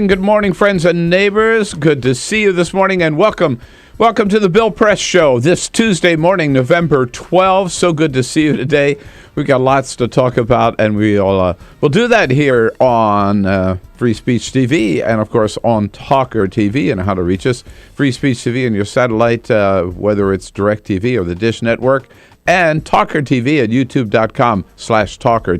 Good morning, friends and neighbors. Good to see you this morning, and welcome to the Bill Press Show this Tuesday morning, November 12th. So good to see you today. We've got lots to talk about, and we'll do that here on Free Speech TV and, of course, on TawkrTV and how to reach us. Free Speech TV and your satellite, whether it's DirecTV or the Dish Network, and TawkrTV at youtube.com/Tawkr,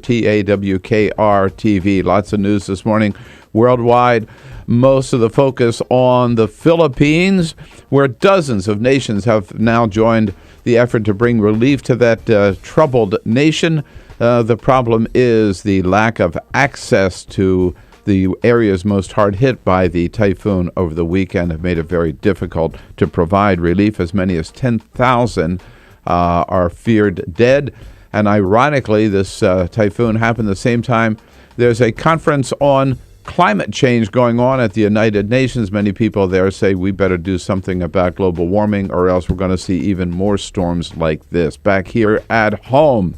TAWKR-TV. Lots of news this morning worldwide. Most of the focus on the Philippines, where dozens of nations have now joined the effort to bring relief to that troubled nation. The problem is the lack of access to the areas most hard hit by the typhoon over the weekend have made it very difficult to provide relief. As many as 10,000 are feared dead. And ironically, this typhoon happened the same time there's a conference on climate change going on at the United Nations. Many people there say we better do something about global warming, or else we're going to see even more storms like this. Back here at home,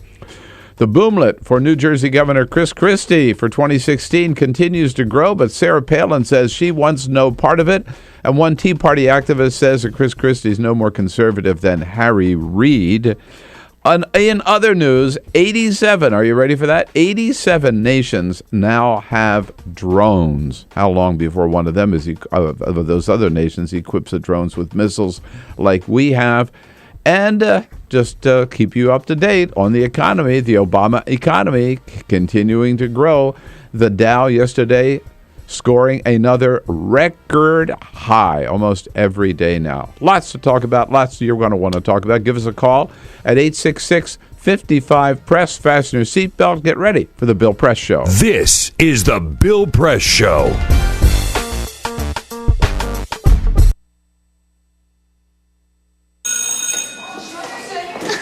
the boomlet for New Jersey Governor Chris Christie for 2016 continues to grow, but Sarah Palin says she wants no part of it. And one Tea Party activist says that Chris Christie is no more conservative than Harry Reid. In other news, 87, are you ready for that? 87 nations now have drones. How long before one of them of those other nations equips the drones with missiles like we have? and just keep you up to date on the economy, the Obama economy continuing to grow. The Dow yesterday scoring another record high almost every day now. Lots to talk about, lots you're going to want to talk about. Give us a call at 866-55-PRESS. Fasten your seatbelt. Get ready for the Bill Press Show. This is the Bill Press Show.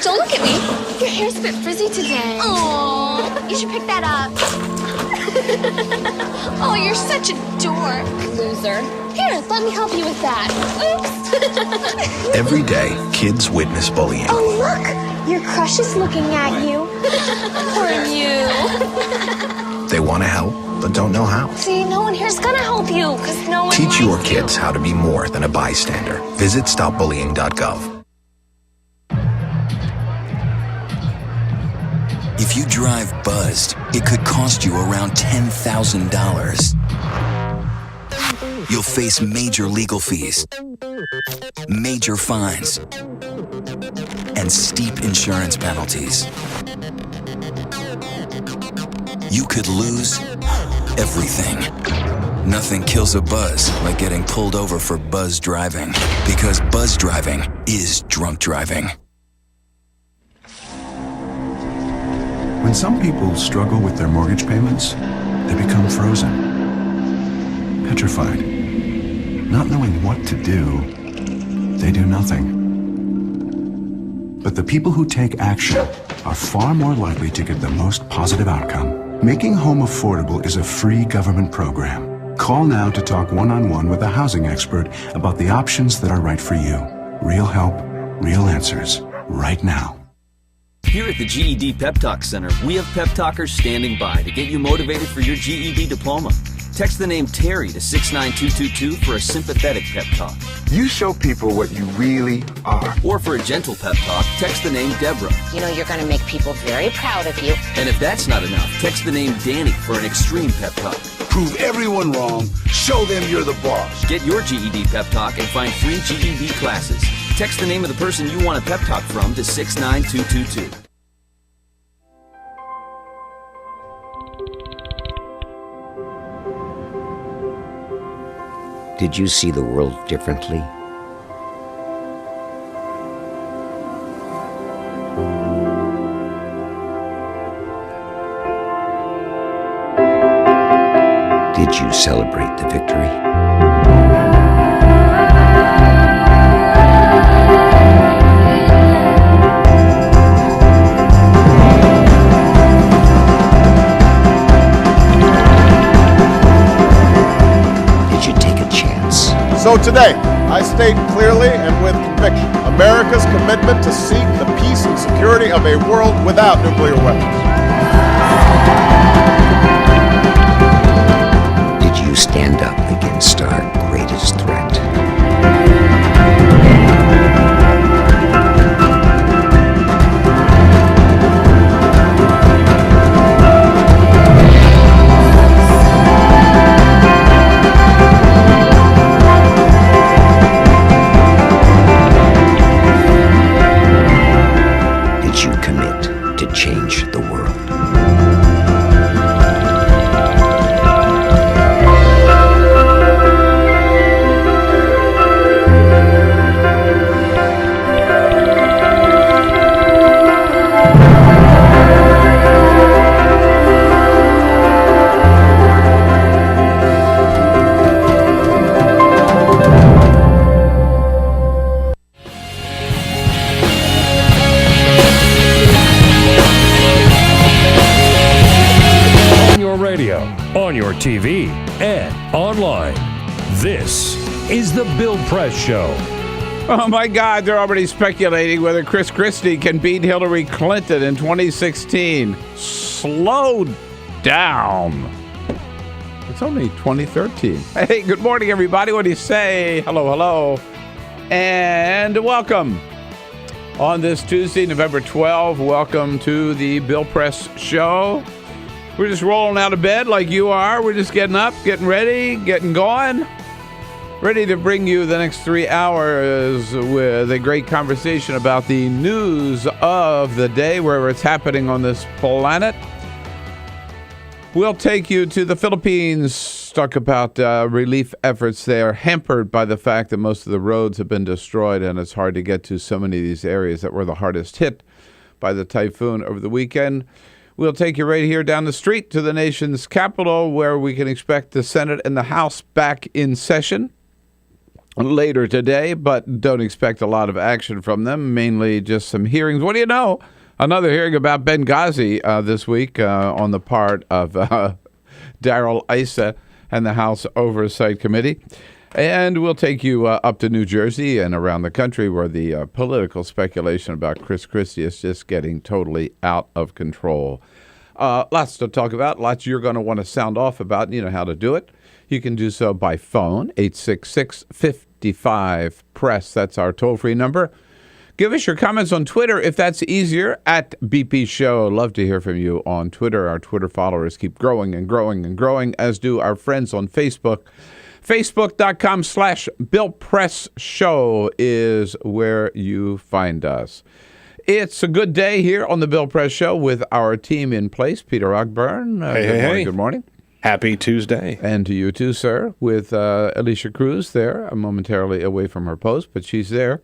Don't look at me. Your hair's a bit frizzy today. Oh, you should pick that up. Oh, you're such a dork. Loser. Here, let me help you with that. Oops. Every day, kids witness bullying. Oh, look. Your crush is looking at you. Poor you. They want to help, but don't know how. See, no one here's gonna help you, because no one Teach your likes kids you. how to be more than a bystander. Visit stopbullying.gov. If you drive buzzed, it could cost you around $10,000. You'll face major legal fees, major fines, and steep insurance penalties. You could lose everything. Nothing kills a buzz like getting pulled over for buzz driving, because buzz driving is drunk driving. When some people struggle with their mortgage payments, they become frozen, petrified. Not knowing what to do, they do nothing. But the people who take action are far more likely to get the most positive outcome. Making home affordable is a free government program. Call now to talk one-on-one with a housing expert about the options that are right for you. Real help, real answers, right now. Here at the GED Pep Talk Center, we have pep talkers standing by to get you motivated for your GED diploma. Text the name Terry to 69222 for a sympathetic pep talk. You show people what you really are. Or for a gentle pep talk, text the name Deborah. You know you're going to make people very proud of you. And if that's not enough, text the name Danny for an extreme pep talk. Prove everyone wrong. Show them you're the boss. Get your GED pep talk and find free GED classes. Text the name of the person you want a pep talk from to 69222. Did you see the world differently? Did you celebrate the victory? So today, I state clearly and with conviction America's commitment to seek the peace and security of a world without nuclear weapons. Did you stand up against our greatest threat? Change the world. On your TV and online. This is the Bill Press Show. Oh my God, they're already speculating whether Chris Christie can beat Hillary Clinton in 2016. Slow down. It's only 2013. Hey, good morning, everybody. What do you say? Hello, hello. And welcome. On this Tuesday, November 12th, welcome to the Bill Press Show. We're just rolling out of bed like you are. We're just getting up, getting ready, getting going. Ready to bring you the next 3 hours with a great conversation about the news of the day, wherever it's happening on this planet. We'll take you to the Philippines, talk about relief efforts there, hampered by the fact that most of the roads have been destroyed and it's hard to get to so many of these areas that were the hardest hit by the typhoon over the weekend. We'll take you right here down the street to the nation's capital, where we can expect the Senate and the House back in session later today, but don't expect a lot of action from them, mainly just some hearings. What do you know? Another hearing about Benghazi this week on the part of Darrell Issa and the House Oversight Committee. And we'll take you up to New Jersey and around the country, where the political speculation about Chris Christie is just getting totally out of control. Lots to talk about, lots you're going to want to sound off about. You know how to do it. You can do so by phone, 866-55-PRESS. That's our toll-free number. Give us your comments on Twitter if that's easier, at BP Show. Love to hear from you on Twitter. Our Twitter followers keep growing and growing and growing, as do our friends on Facebook. Facebook.com/BillPressShow is where you find us. It's a good day here on the Bill Press Show with our team in place. Peter Ogburn. Hey. Good morning. Happy Tuesday. And to you too, sir, with Alicia Cruz there, momentarily away from her post, but she's there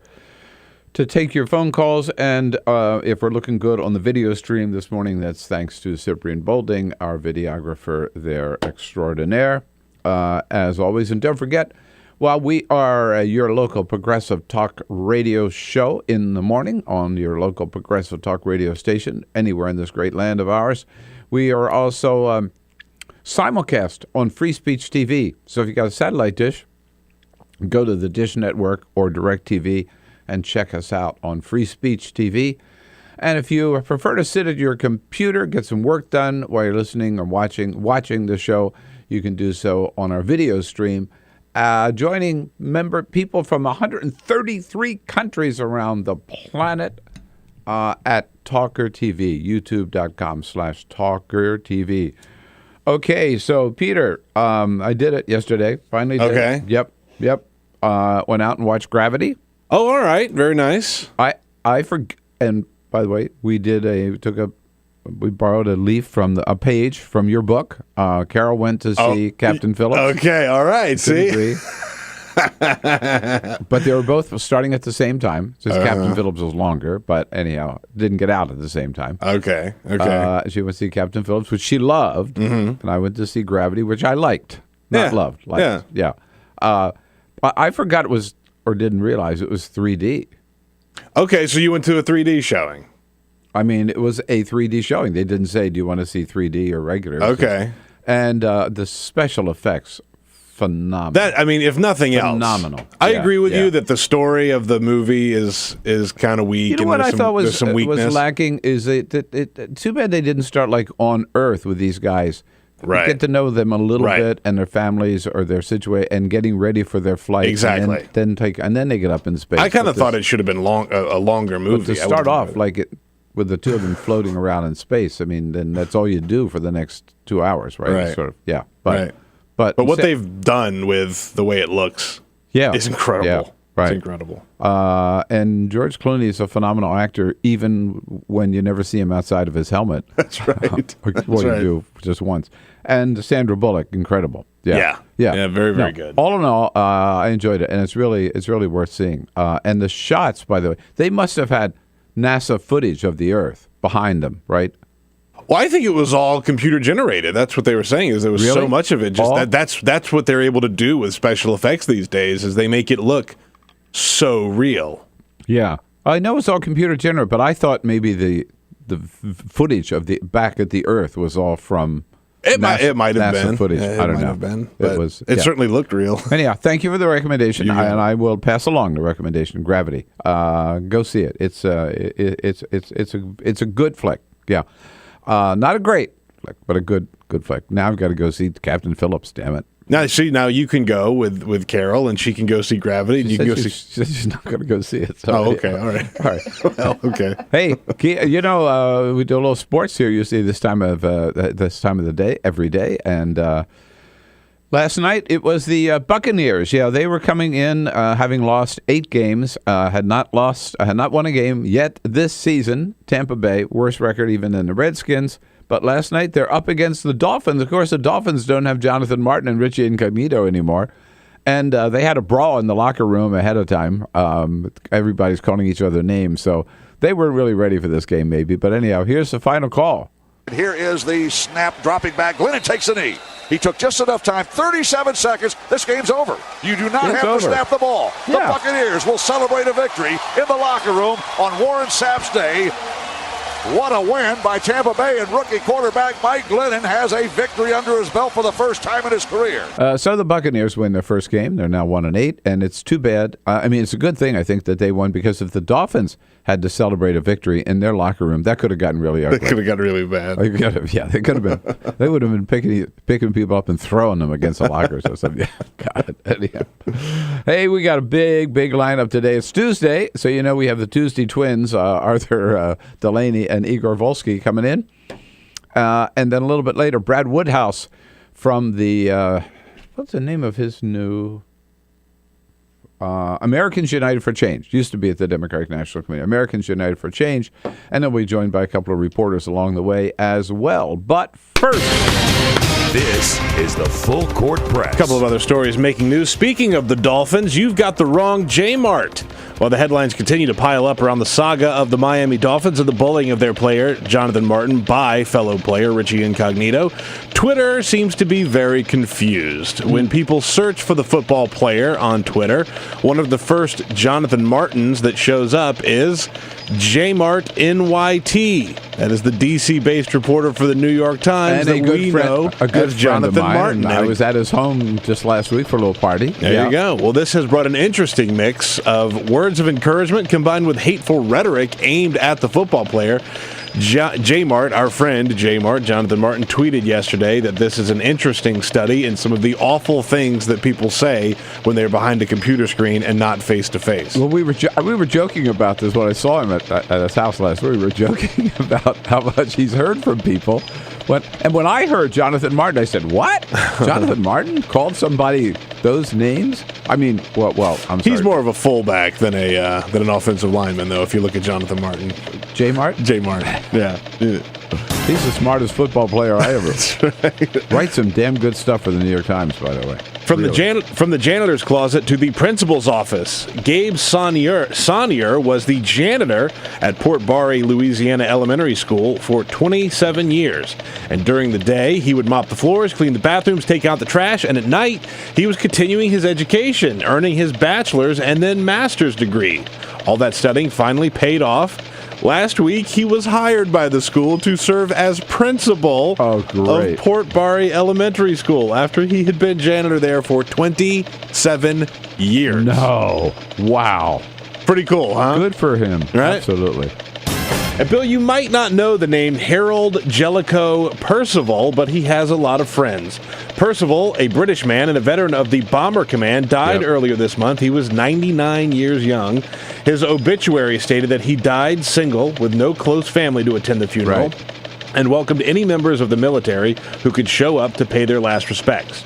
to take your phone calls. And if we're looking good on the video stream this morning, that's thanks to Cyprian Bolding, our videographer there extraordinaire, as always. And don't forget, while we are your local progressive talk radio show in the morning on your local progressive talk radio station anywhere in this great land of ours, we are also simulcast on Free Speech TV. So if you got a satellite dish, go to the Dish Network or DirecTV and check us out on Free Speech TV. And if you prefer to sit at your computer, get some work done while you're listening or watching the show, you can do so on our video stream, joining people from 133 countries around the planet at TawkrTV, youtube.com/TawkrTV. Okay, so Peter, I did it yesterday. Finally did it. Yep. Went out and watched Gravity. Oh, all right. Very nice. I forgot. And by the way, we borrowed a leaf from a page from your book. Carol went to see Captain Phillips. Okay, all right. See? But they were both starting at the same time. Just Captain Phillips was longer, but anyhow, didn't get out at the same time. Okay. She went to see Captain Phillips, which she loved, and I went to see Gravity, which I liked. Loved. Yeah. I forgot it was, or didn't realize it was 3D. Okay, so you went to a 3D showing. I mean, it was a 3D showing. They didn't say, do you want to see 3D or regular? Okay. And the special effects, phenomenal. That, I mean, if nothing else. Phenomenal. I agree with you that the story of the movie is kind of weak. You know what I thought was lacking is it too bad they didn't start like on Earth with these guys. Right. Get to know them a little bit and their families or their situation and getting ready for their flight. Exactly. And then they get up in space. I kind of thought it should have been a longer movie. But to start off with the two of them floating around in space, I mean, then that's all you do for the next 2 hours, right? Right. Sort of, yeah. But what they've done with the way it looks is incredible. Yeah, right. It's incredible. And George Clooney is a phenomenal actor, even when you never see him outside of his helmet. That's right. You do just once. And Sandra Bullock, incredible. Yeah, very, very good. All in all, I enjoyed it, and it's really worth seeing. And the shots, by the way, they must have had NASA footage of the Earth behind them, right? Well, I think it was all computer generated. That's what they were saying. Is there was so much of it. Just that's what they're able to do with special effects these days. Is they make it look so real. Yeah, I know it's all computer generated, but I thought maybe the footage of the back at the Earth was all from. It might have been footage. I don't know. Have been, but it certainly looked real. Anyhow, thank you for the recommendation, and I will pass along the recommendation. Gravity, go see it. It's a good flick. Yeah, not a great flick, but a good flick. Now I've got to go see Captain Phillips. Damn it! Now you can go with Carol, and she can go see Gravity. And you can go see. She's not going to go see it. So. Oh, okay, all right. Well, okay. Hey, we do a little sports here. You see this time of the day every day, and Last night, it was the Buccaneers. Yeah, they were coming in having lost 8 games, had not won a game yet this season. Tampa Bay, worst record even than the Redskins. But last night, they're up against the Dolphins. Of course, the Dolphins don't have Jonathan Martin and Richie Incognito anymore. And they had a brawl in the locker room ahead of time. Everybody's calling each other names. So they weren't really ready for this game, maybe. But anyhow, here's the final call. Here is the snap, dropping back. Glennon takes a knee. He took just enough time, 37 seconds. This game's over. You do not have to snap the ball. The Buccaneers will celebrate a victory in the locker room on Warren Sapp's Day. What a win by Tampa Bay, and rookie quarterback Mike Glennon has a victory under his belt for the first time in his career. So the Buccaneers win their first game. They're now 1-8, and it's too bad. It's a good thing, I think, that they won, because if the Dolphins had to celebrate a victory in their locker room, that could have gotten really ugly. That could have gotten really bad. They could have been. They would have been picking people up and throwing them against the lockers or something. God. Anyhow. Hey, we got a big lineup today. It's Tuesday, so we have the Tuesday twins, Arthur Delaney and Igor Volsky coming in. And then a little bit later, Brad Woodhouse from the, what's the name of his new... Americans United for Change. Used to be at the Democratic National Committee. Americans United for Change. And then we'll be joined by a couple of reporters along the way as well. But first... This is the Full Court Press. A couple of other stories making news. Speaking of the Dolphins, you've got the wrong J-Mart. While the headlines continue to pile up around the saga of the Miami Dolphins and the bullying of their player, Jonathan Martin, by fellow player Richie Incognito, Twitter seems to be very confused. When people search for the football player on Twitter, one of the first Jonathan Martins that shows up is J-Mart NYT. That is the D.C.-based reporter for the New York Times and that we know as Jonathan Martin. I was at his home just last week for a little party. There you go. Well, this has brought an interesting mix of words of encouragement combined with hateful rhetoric aimed at the football player. J-Mart, our friend J-Mart, Jonathan Martin, tweeted yesterday that this is an interesting study in some of the awful things that people say when they're behind a computer screen and not face-to-face. Well, we were joking about this when I saw him at his house last week. We were joking about how much he's heard from people. When I heard Jonathan Martin, I said, what? Jonathan Martin called somebody those names? I'm sorry. He's more of a fullback than an offensive lineman, though, if you look at Jonathan Martin. J-Mart? J-Mart, yeah. He's the smartest football player I ever. Right. Writes some damn good stuff for the New York Times, by the way. From the janitor's closet to the principal's office, Gabe Saunier was the janitor at Port Barre, Louisiana Elementary School for 27 years. And during the day, he would mop the floors, clean the bathrooms, take out the trash, and at night, he was continuing his education, earning his bachelor's and then master's degree. All that studying finally paid off. Last week, he was hired by the school to serve as principal of Port Barre Elementary School after he had been janitor there for 27 years. No. Wow. Pretty cool, huh? Good for him. Right? Absolutely. And Bill, you might not know the name Harold Jellicoe Percival, but he has a lot of friends. Percival, a British man and a veteran of the Bomber Command, died earlier this month. He was 99 years young. His obituary stated that he died single with no close family to attend the funeral and welcomed any members of the military who could show up to pay their last respects.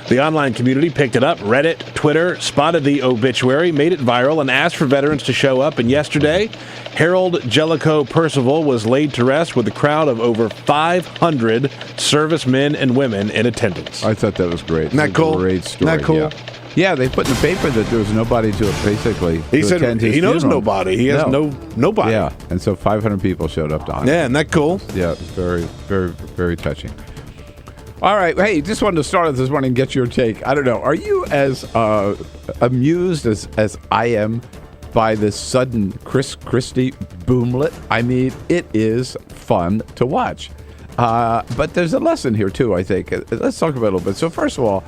The online community picked it up. Reddit, Twitter spotted the obituary, made it viral, and asked for veterans to show up. And yesterday, Harold Jellicoe Percival was laid to rest with a crowd of over 500 servicemen and women in attendance. I thought that was great. Isn't that cool? Great story. Isn't that cool? Yeah, they put in the paper that there was nobody to basically. He said he knows nobody. He has nobody. Yeah, and so 500 people showed up to honor. Yeah, isn't that cool? Yeah, very, very, very touching. All right. Hey, just wanted to start with this morning and get your take. I don't know. Are you as amused as I am by this sudden Chris Christie boomlet? It is fun to watch. But there's a lesson here, too, I think. Let's talk about it a little bit. So, first of all,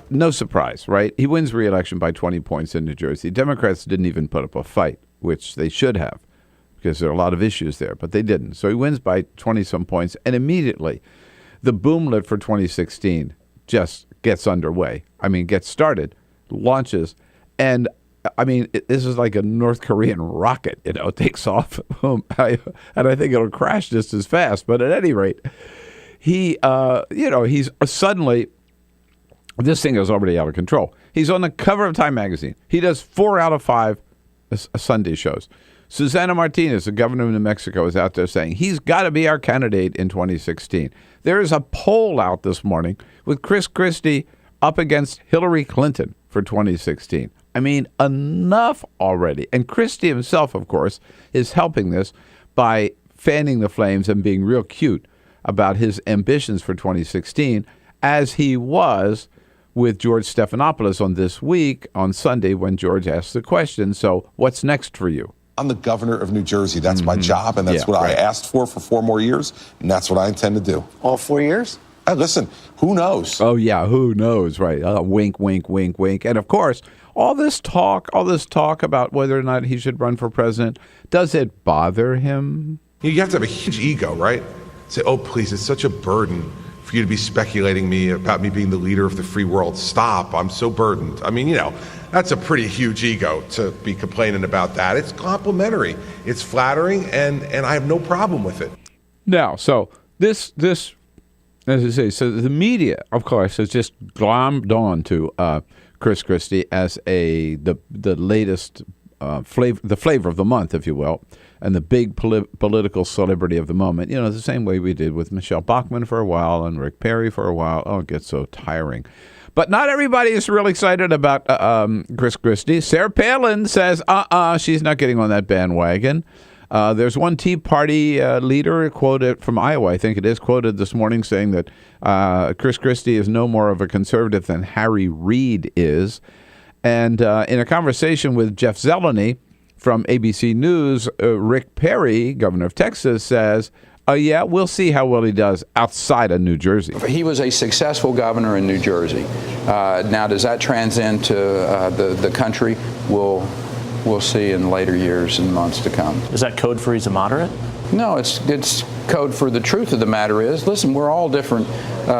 no surprise, right? He wins re-election by 20 points in New Jersey. Democrats didn't even put up a fight, which they should have, because there are a lot of issues there, but they didn't. So he wins by 20-some points, and immediately the boomlet for 2016 just gets underway. Gets started, launches, and this is like a North Korean rocket. It takes off, and I think it'll crash just as fast. But at any rate, he's suddenly This thing is already out of control. He's on the cover of Time magazine. He does 4 out of 5 Sunday shows. Susana Martinez, the governor of New Mexico, is out there saying he's got to be our candidate in 2016. There is a poll out this morning with Chris Christie up against Hillary Clinton for 2016. I mean, enough already. And Christie himself, of course, is helping this by fanning the flames and being real cute about his ambitions for 2016, as he was with George Stephanopoulos on This Week on Sunday when George asked the question, so what's next for you? I'm the governor of New Jersey. That's my job, and that's what I asked for 4 more years, and that's what I intend to do. All 4 years? Listen, who knows? Oh, yeah, who knows, right? Wink, wink, wink, wink. And, of course, all this talk about whether or not he should run for president, does it bother him? You have to have a huge ego, right? Say, oh, please, it's such a burden for you to be speculating about me being the leader of the free world. Stop, I'm so burdened. I mean, that's a pretty huge ego to be complaining about that. It's complimentary, it's flattering, and I have no problem with it. Now, so this, as I say, so the media, of course, has just glommed on to Chris Christie as the latest flavor of the month, if you will, and the big political celebrity of the moment. The same way we did with Michelle Bachmann for a while and Rick Perry for a while. Oh, it gets so tiring. But not everybody is real excited about Chris Christie. Sarah Palin says, she's not getting on that bandwagon. There's one Tea Party leader quoted from Iowa, I think it is, quoted this morning saying that Chris Christie is no more of a conservative than Harry Reid is. And in a conversation with Jeff Zeleny from ABC News, Rick Perry, governor of Texas, says, yeah, we'll see how well he does outside of New Jersey. He was a successful governor in New Jersey. Now, does that transcend to the country? We'll see in later years and months to come. Is that code for he's a moderate? No, it's code for the truth of the matter is, listen, we're all different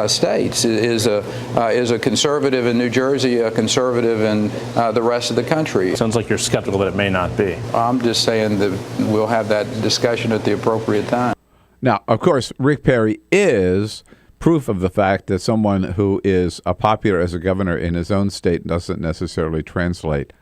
states. Is a conservative in New Jersey a conservative in the rest of the country? Sounds like you're skeptical that it may not be. I'm just saying that we'll have that discussion at the appropriate time. Now, of course, Rick Perry is proof of the fact that someone who is popular as a governor in his own state doesn't necessarily translate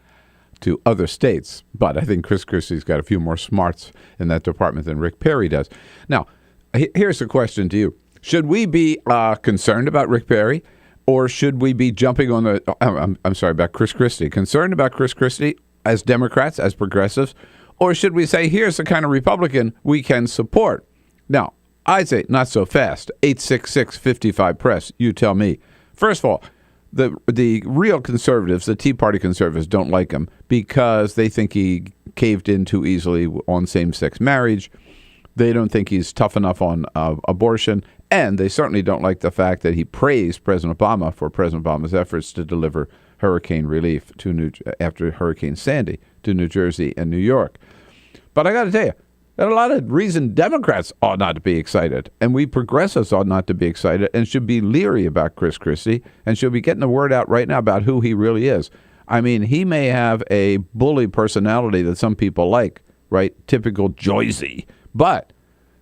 to other states. But I think Chris Christie's got a few more smarts in that department than Rick Perry does. Now, here's the question to you. Should we be concerned about Rick Perry, or should we be jumping on about Chris Christie? Concerned about Chris Christie as Democrats, as progressives, or should we say, here's the kind of Republican we can support? Now, I'd say not so fast. 866-55-PRESS. You tell me. First of all, the real conservatives, the Tea Party conservatives, don't like him because they think he caved in too easily on same-sex marriage. They don't think he's tough enough on abortion. And they certainly don't like the fact that he praised President Obama for President Obama's efforts to deliver hurricane relief after Hurricane Sandy to New Jersey and New York. But I got to tell you, there are a lot of reasons Democrats ought not to be excited, and we progressives ought not to be excited and should be leery about Chris Christie and should be getting the word out right now about who he really is. I mean, he may have a bully personality that some people like, right? Typical Joyzy. But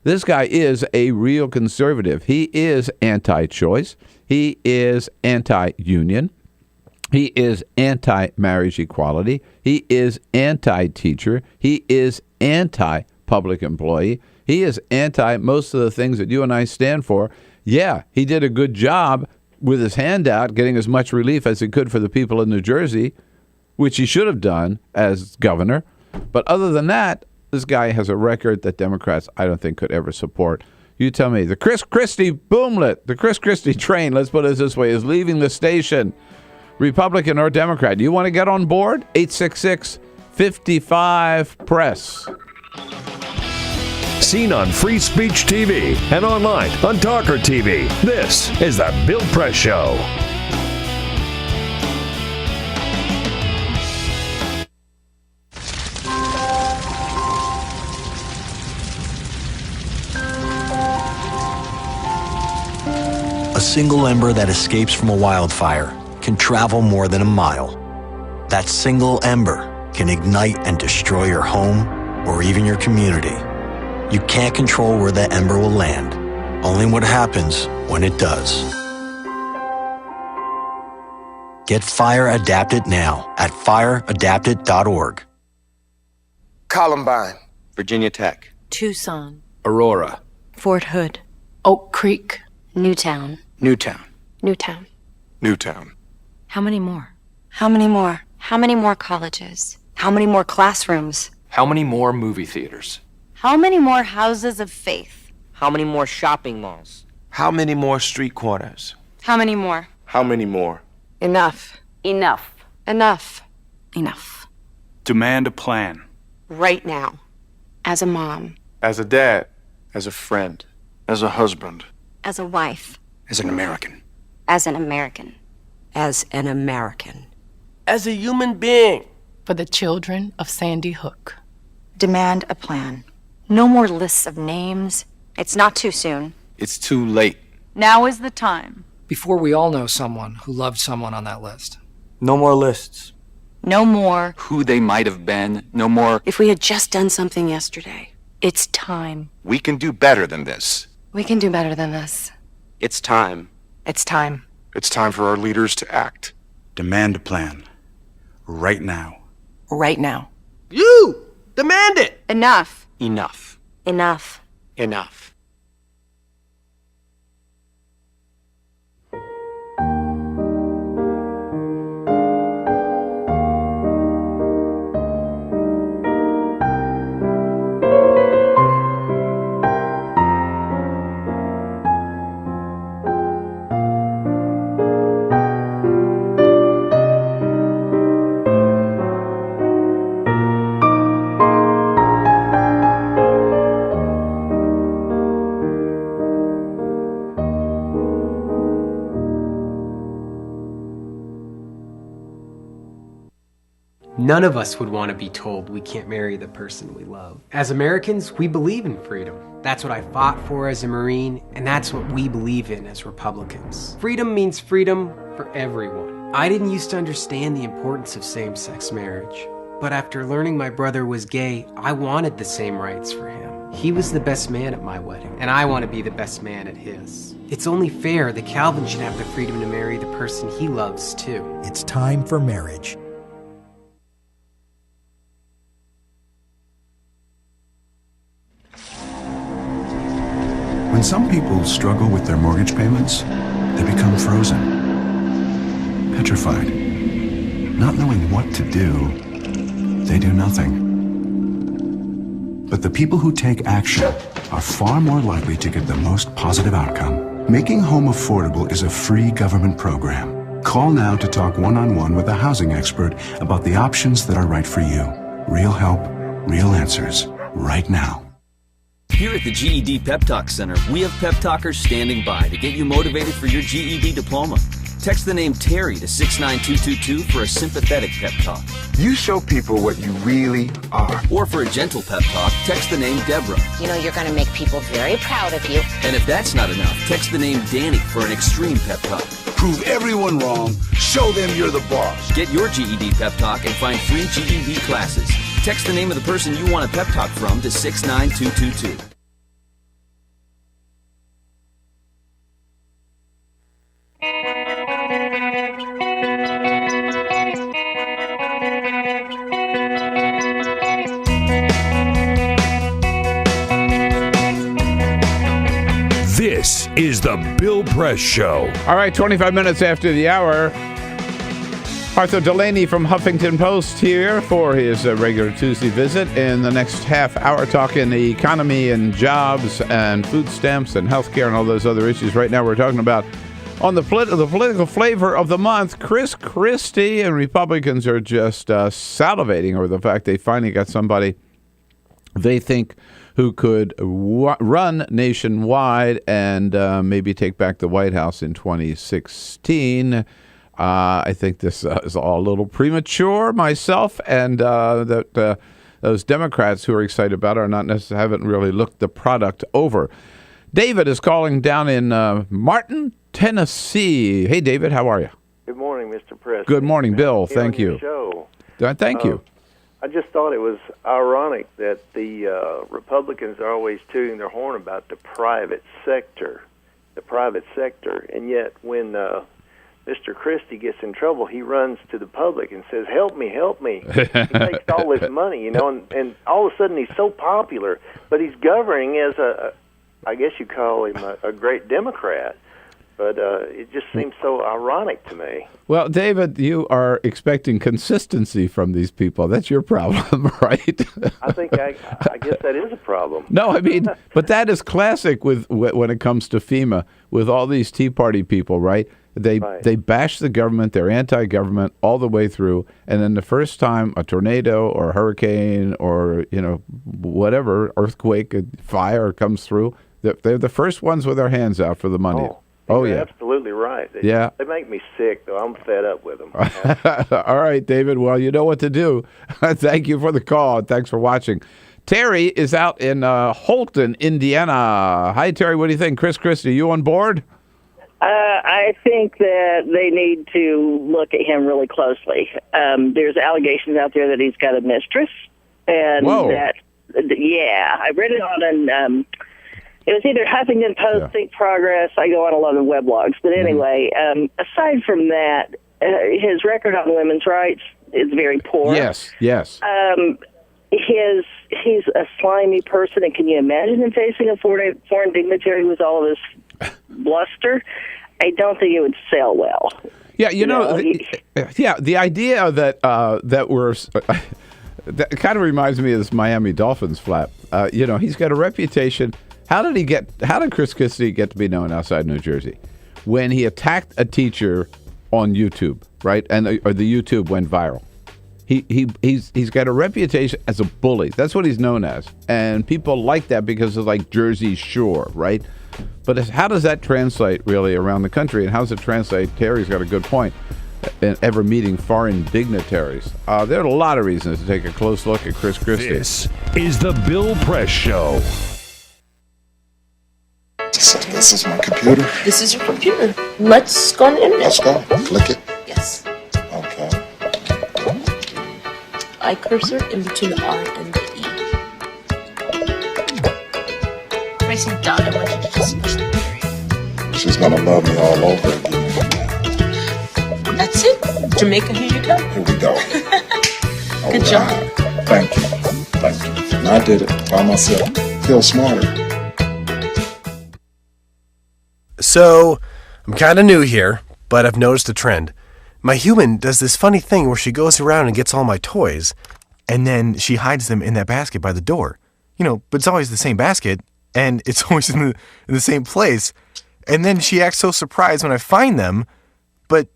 this guy is a real conservative. He is anti-choice. He is anti-union. He is anti-marriage equality. He is anti-teacher. He is anti-public employee. He is anti most of the things that you and I stand for. Yeah, he did a good job with his handout, getting as much relief as he could for the people in New Jersey, which he should have done as governor. But other than that, this guy has a record that Democrats, I don't think, could ever support. You tell me. The Chris Christie boomlet, the Chris Christie train, let's put it this way, is leaving the station. Republican or Democrat, do you want to get on board? 866-55-PRESS. Seen on Free Speech TV and online on TawkrTV. This is the Bill Press Show. A single ember that escapes from a wildfire can travel more than a mile. That single ember can ignite and destroy your home or even your community. You can't control where that ember will land, only what happens when it does. Get fire adapted now at fireadapted.org. Columbine, Virginia Tech, Tucson, Aurora, Fort Hood, Oak Creek, Newtown. Newtown, Newtown. Newtown. How many more? How many more? How many more colleges? How many more classrooms? How many more movie theaters? How many more houses of faith? How many more shopping malls? How many more street corners? How many more? How many more? Enough. Enough. Enough. Enough. Demand a plan. Right now. As a mom. As a dad. As a friend. As a husband. As a wife. As an American. As an American. As an American. As a human being. For the children of Sandy Hook. Demand a plan. No more lists of names. It's not too soon. It's too late. Now is the time. Before we all know someone who loved someone on that list. No more lists. No more. Who they might have been. No more. If we had just done something yesterday. It's time. We can do better than this. We can do better than this. It's time. It's time. It's time for our leaders to act. Demand a plan. Right now. Right now. You! Demand it! Enough. Enough. Enough. Enough. None of us would want to be told we can't marry the person we love. As Americans, we believe in freedom. That's what I fought for as a Marine, and that's what we believe in as Republicans. Freedom means freedom for everyone. I didn't used to understand the importance of same-sex marriage, but after learning my brother was gay, I wanted the same rights for him. He was the best man at my wedding, and I want to be the best man at his. It's only fair that Calvin should have the freedom to marry the person he loves, too. It's time for marriage. When some people struggle with their mortgage payments, they become frozen, petrified. Not knowing what to do, they do nothing. But the people who take action are far more likely to get the most positive outcome. Making home affordable is a free government program. Call now to talk one-on-one with a housing expert about the options that are right for you. Real help, real answers, right now. Here at the GED Pep Talk Center, we have pep talkers standing by to get you motivated for your GED diploma. Text the name Terry to 69222 for a sympathetic pep talk. You show people what you really are. Or for a gentle pep talk, text the name Deborah. You know you're going to make people very proud of you. And if that's not enough, text the name Danny for an extreme pep talk. Prove everyone wrong. Show them you're the boss. Get your GED pep talk and find free GED classes. Text the name of the person you want a pep talk from to 69222. This is the Bill Press Show. All right, 25 minutes after the hour. Arthur Delaney from Huffington Post here for his regular Tuesday visit. In the next half hour, talking the economy and jobs and food stamps and health care and all those other issues. Right now, we're talking about on the political flavor of the month, Chris Christie, and Republicans are just salivating over the fact they finally got somebody they think who could run nationwide and maybe take back the White House in 2016. I think this is all a little premature myself, and that those Democrats who are excited about it are not necessarily haven't really looked the product over. David is calling down in Martin, Tennessee. Hey, David, how are you? Good morning, Mr. President. Good morning, Bill. Thank you. Show. Thank you. I just thought it was ironic that the Republicans are always tooting their horn about the private sector, and yet when Mr. Christie gets in trouble, he runs to the public and says, help me, help me. He takes all this money, and all of a sudden he's so popular, but he's governing as I guess you call him a great Democrat. But it just seems so ironic to me. Well, David, you are expecting consistency from these people. That's your problem, right? I guess that is a problem. No, I mean, but that is classic when it comes to FEMA, with all these Tea Party people, right? They bash the government, they're anti-government all the way through, and then the first time a tornado or a hurricane or, whatever, earthquake, fire comes through, they're the first ones with their hands out for the money. You're absolutely right. They make me sick, though. I'm fed up with them. All right, David. Well, you know what to do. Thank you for the call. Thanks for watching. Terry is out in Holton, Indiana. Hi, Terry. What do you think? Chris Christie, you on board? I think that they need to look at him really closely. There's allegations out there that he's got a mistress. And I read it on it was either Huffington Post, Think Progress. I go on a lot of weblogs. But anyway, aside from that, his record on women's rights is very poor. Yes. He's a slimy person, and can you imagine him facing a foreign dignitary with all of this bluster? I don't think it would sell well. Yeah, the idea that we're that kind of reminds me of this Miami Dolphins flap. He's got a reputation. How did Chris Christie get to be known outside New Jersey? When he attacked a teacher on YouTube, right? And the YouTube went viral. He's got a reputation as a bully. That's what he's known as. And people like that because of like Jersey Shore, right? But how does that translate really around the country? And how does it translate? Terry's got a good point. In ever meeting foreign dignitaries. There are a lot of reasons to take a close look at Chris Christie. This is the Bill Press Show. So this is my computer. This is your computer. Let's go on the internet. Let's go. Click it. Yes. Okay. I cursor in between the R and the E. Pressing down, I want you to just push the period. She's gonna love me all over again. That's it. Jamaica, here you go. Here we go. Good job. Thank you. And I did it by myself. Feel smarter. So, I'm kind of new here, but I've noticed a trend. My human does this funny thing where she goes around and gets all my toys, and then she hides them in that basket by the door. But it's always the same basket, and it's always in the same place. And then she acts so surprised when I find them, but,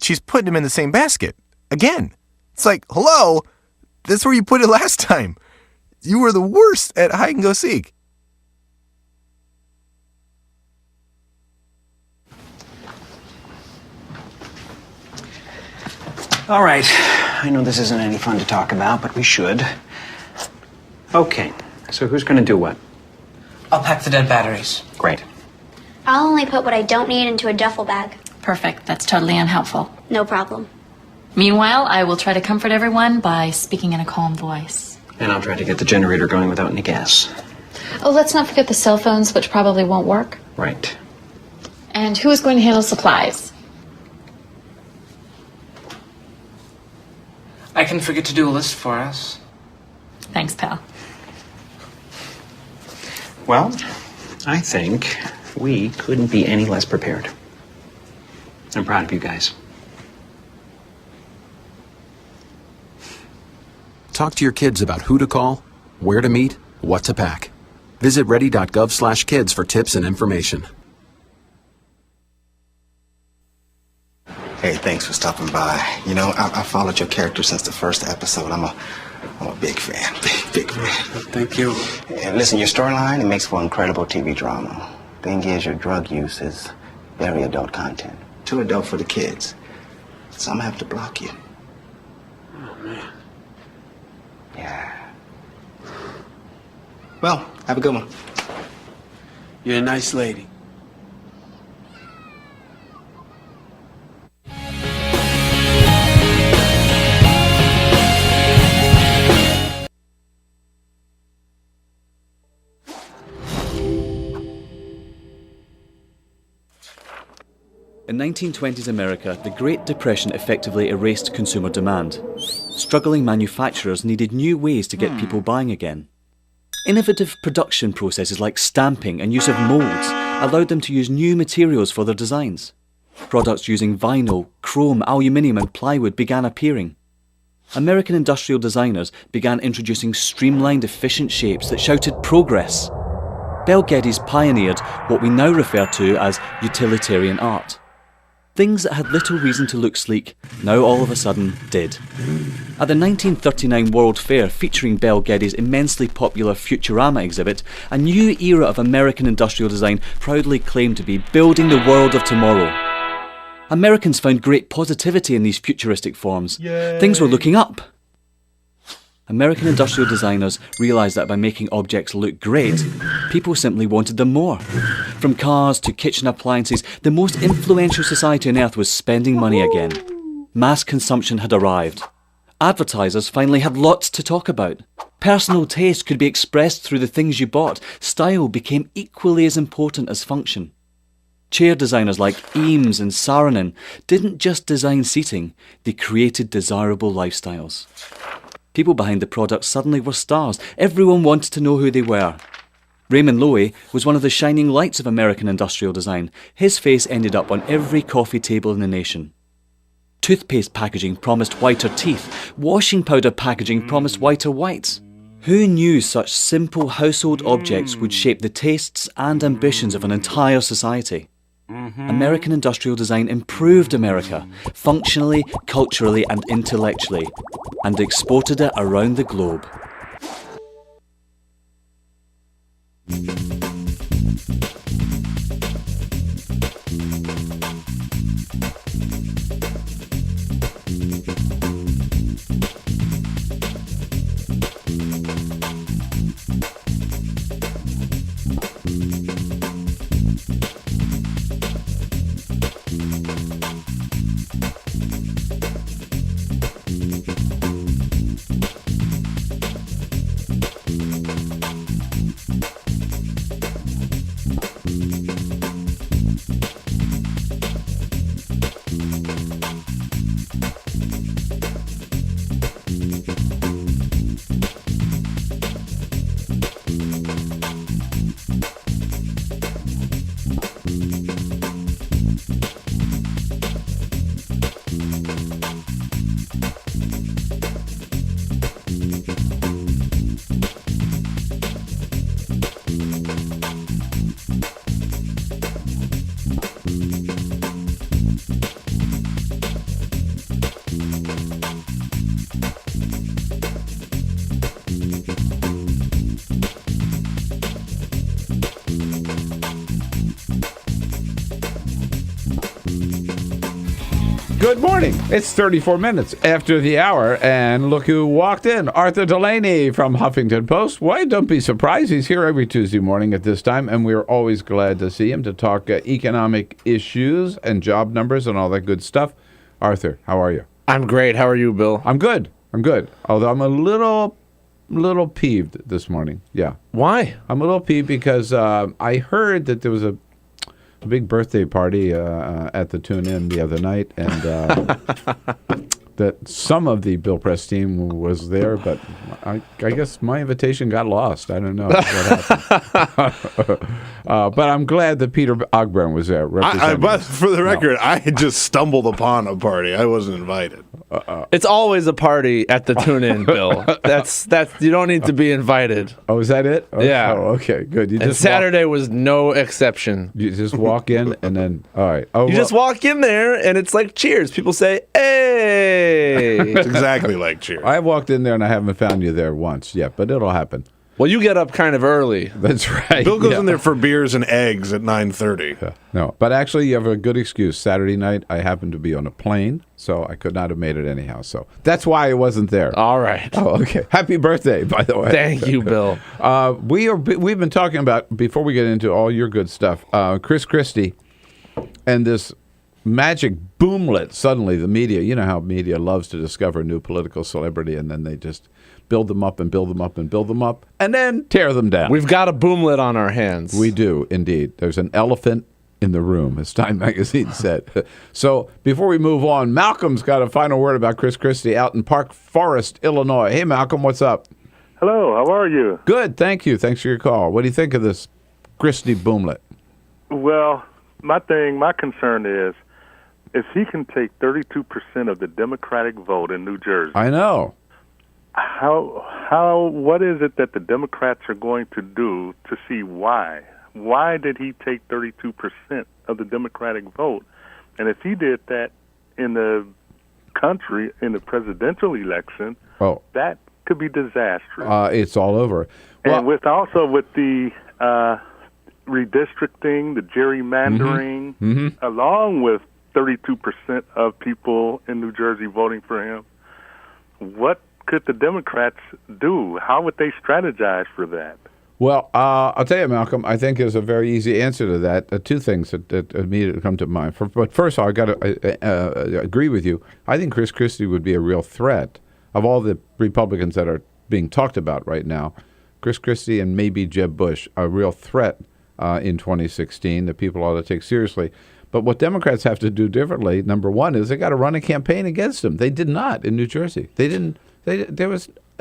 she's putting them in the same basket. Again. It's like, hello? That's where you put it last time. You were the worst at hide and go seek. All right. I know this isn't any fun to talk about, but we should. Okay. So who's going to do what? I'll pack the dead batteries. Great. I'll only put what I don't need into a duffel bag. Perfect. That's totally unhelpful. No problem. Meanwhile, I will try to comfort everyone by speaking in a calm voice. And I'll try to get the generator going without any gas. Oh, let's not forget the cell phones, which probably won't work. Right. And who is going to handle supplies? I can forget to do a list for us. Thanks, pal. Well, I think we couldn't be any less prepared. I'm proud of you guys. Talk to your kids about who to call, where to meet, what to pack. Visit ready.gov/kids for tips and information. Hey, thanks for stopping by. I followed your character since the first episode. I'm a big fan. Big fan. Thank you. And listen, your storyline, it makes for incredible TV drama. Thing is, your drug use is very adult content. Too adult for the kids. So I'm gonna have to block you. Oh, man. Yeah. Well, have a good one. You're a nice lady. In 1920s America, the Great Depression effectively erased consumer demand. Struggling manufacturers needed new ways to get people buying again. Innovative production processes like stamping and use of molds allowed them to use new materials for their designs. Products using vinyl, chrome, aluminium and plywood began appearing. American industrial designers began introducing streamlined, efficient shapes that shouted progress. Bel Geddes pioneered what we now refer to as utilitarian art. Things that had little reason to look sleek now all of a sudden did. At the 1939 World Fair featuring Bel Geddes' immensely popular Futurama exhibit, a new era of American industrial design proudly claimed to be building the world of tomorrow. Americans found great positivity in these futuristic forms. Yay. Things were looking up. American industrial designers realised that by making objects look great, people simply wanted them more. From cars to kitchen appliances, the most influential society on earth was spending money again. Mass consumption had arrived. Advertisers finally had lots to talk about. Personal taste could be expressed through the things you bought. Style became equally as important as function. Chair designers like Eames and Saarinen didn't just design seating, they created desirable lifestyles. People behind the products suddenly were stars. Everyone wanted to know who they were. Raymond Loewy was one of the shining lights of American industrial design. His face ended up on every coffee table in the nation. Toothpaste packaging promised whiter teeth. Washing powder packaging promised whiter whites. Who knew such simple household objects would shape the tastes and ambitions of an entire society? American industrial design improved America, functionally, culturally and intellectually, and exported it around the globe. Good morning. It's 34 minutes after the hour, and look who walked in. Arthur Delaney from Huffington Post. Why, don't be surprised. He's here every Tuesday morning at this time, and we're always glad to see him to talk economic issues and job numbers and all that good stuff. Arthur, how are you? I'm great. How are you, Bill? I'm good. Although I'm a little peeved this morning. Yeah. Why? I'm a little peeved because I heard that there was a big birthday party at the Tune-In the other night, and that some of the Bill Press team was there, but I guess my invitation got lost. I don't know what happened. But I'm glad that Peter Ogburn was there. But for the record, I had just stumbled upon a party. I wasn't invited. It's always a party at the Tune-In, Bill. That's you don't need to be invited. Oh, is that it? Oh, yeah. Oh, okay, good. And Saturday was no exception. You just walk in and then, all right. Oh, you just walk in there and it's like cheers. People say, hey. It's exactly like cheers. I walked in there and I haven't found you there once yet, but it'll happen. Well, you get up kind of early. That's right. Bill goes in there for beers and eggs at 9:30. Yeah. No, but actually you have a good excuse. Saturday night I happened to be on a plane, so I could not have made it anyhow. So that's why I wasn't there. All right. Oh, okay. Happy birthday, by the way. Thank you, Bill. We've been talking about, before we get into all your good stuff, Chris Christie and this magic boomlet. Suddenly the media, you know how media loves to discover a new political celebrity, and then they just build them up and build them up and build them up, and then tear them down. We've got a boomlet on our hands. We do, indeed. There's an elephant in the room, as Time Magazine said. So before we move on, Malcolm's got a final word about Chris Christie out in Park Forest, Illinois. Hey, Malcolm, what's up? Hello, how are you? Good, thank you. Thanks for your call. What do you think of this Christie boomlet? Well, my concern is if he can take 32% of the Democratic vote in New Jersey. I know. What is it that the Democrats are going to do to see why? Why did he take 32% of the Democratic vote? And if he did that in the country, in the presidential election, that could be disastrous. It's all over. And with the redistricting, the gerrymandering, along with 32% of people in New Jersey voting for him, what could the Democrats do? How would they strategize for that? Well, I'll tell you, Malcolm, I think there's a very easy answer to that. Two things that immediately come to mind. But first of all, I got to agree with you. I think Chris Christie would be a real threat. Of all the Republicans that are being talked about right now, Chris Christie and maybe Jeb Bush are a real threat in 2016 that people ought to take seriously. But what Democrats have to do differently, number one, is they got to run a campaign against him. They did not in New Jersey. They didn't.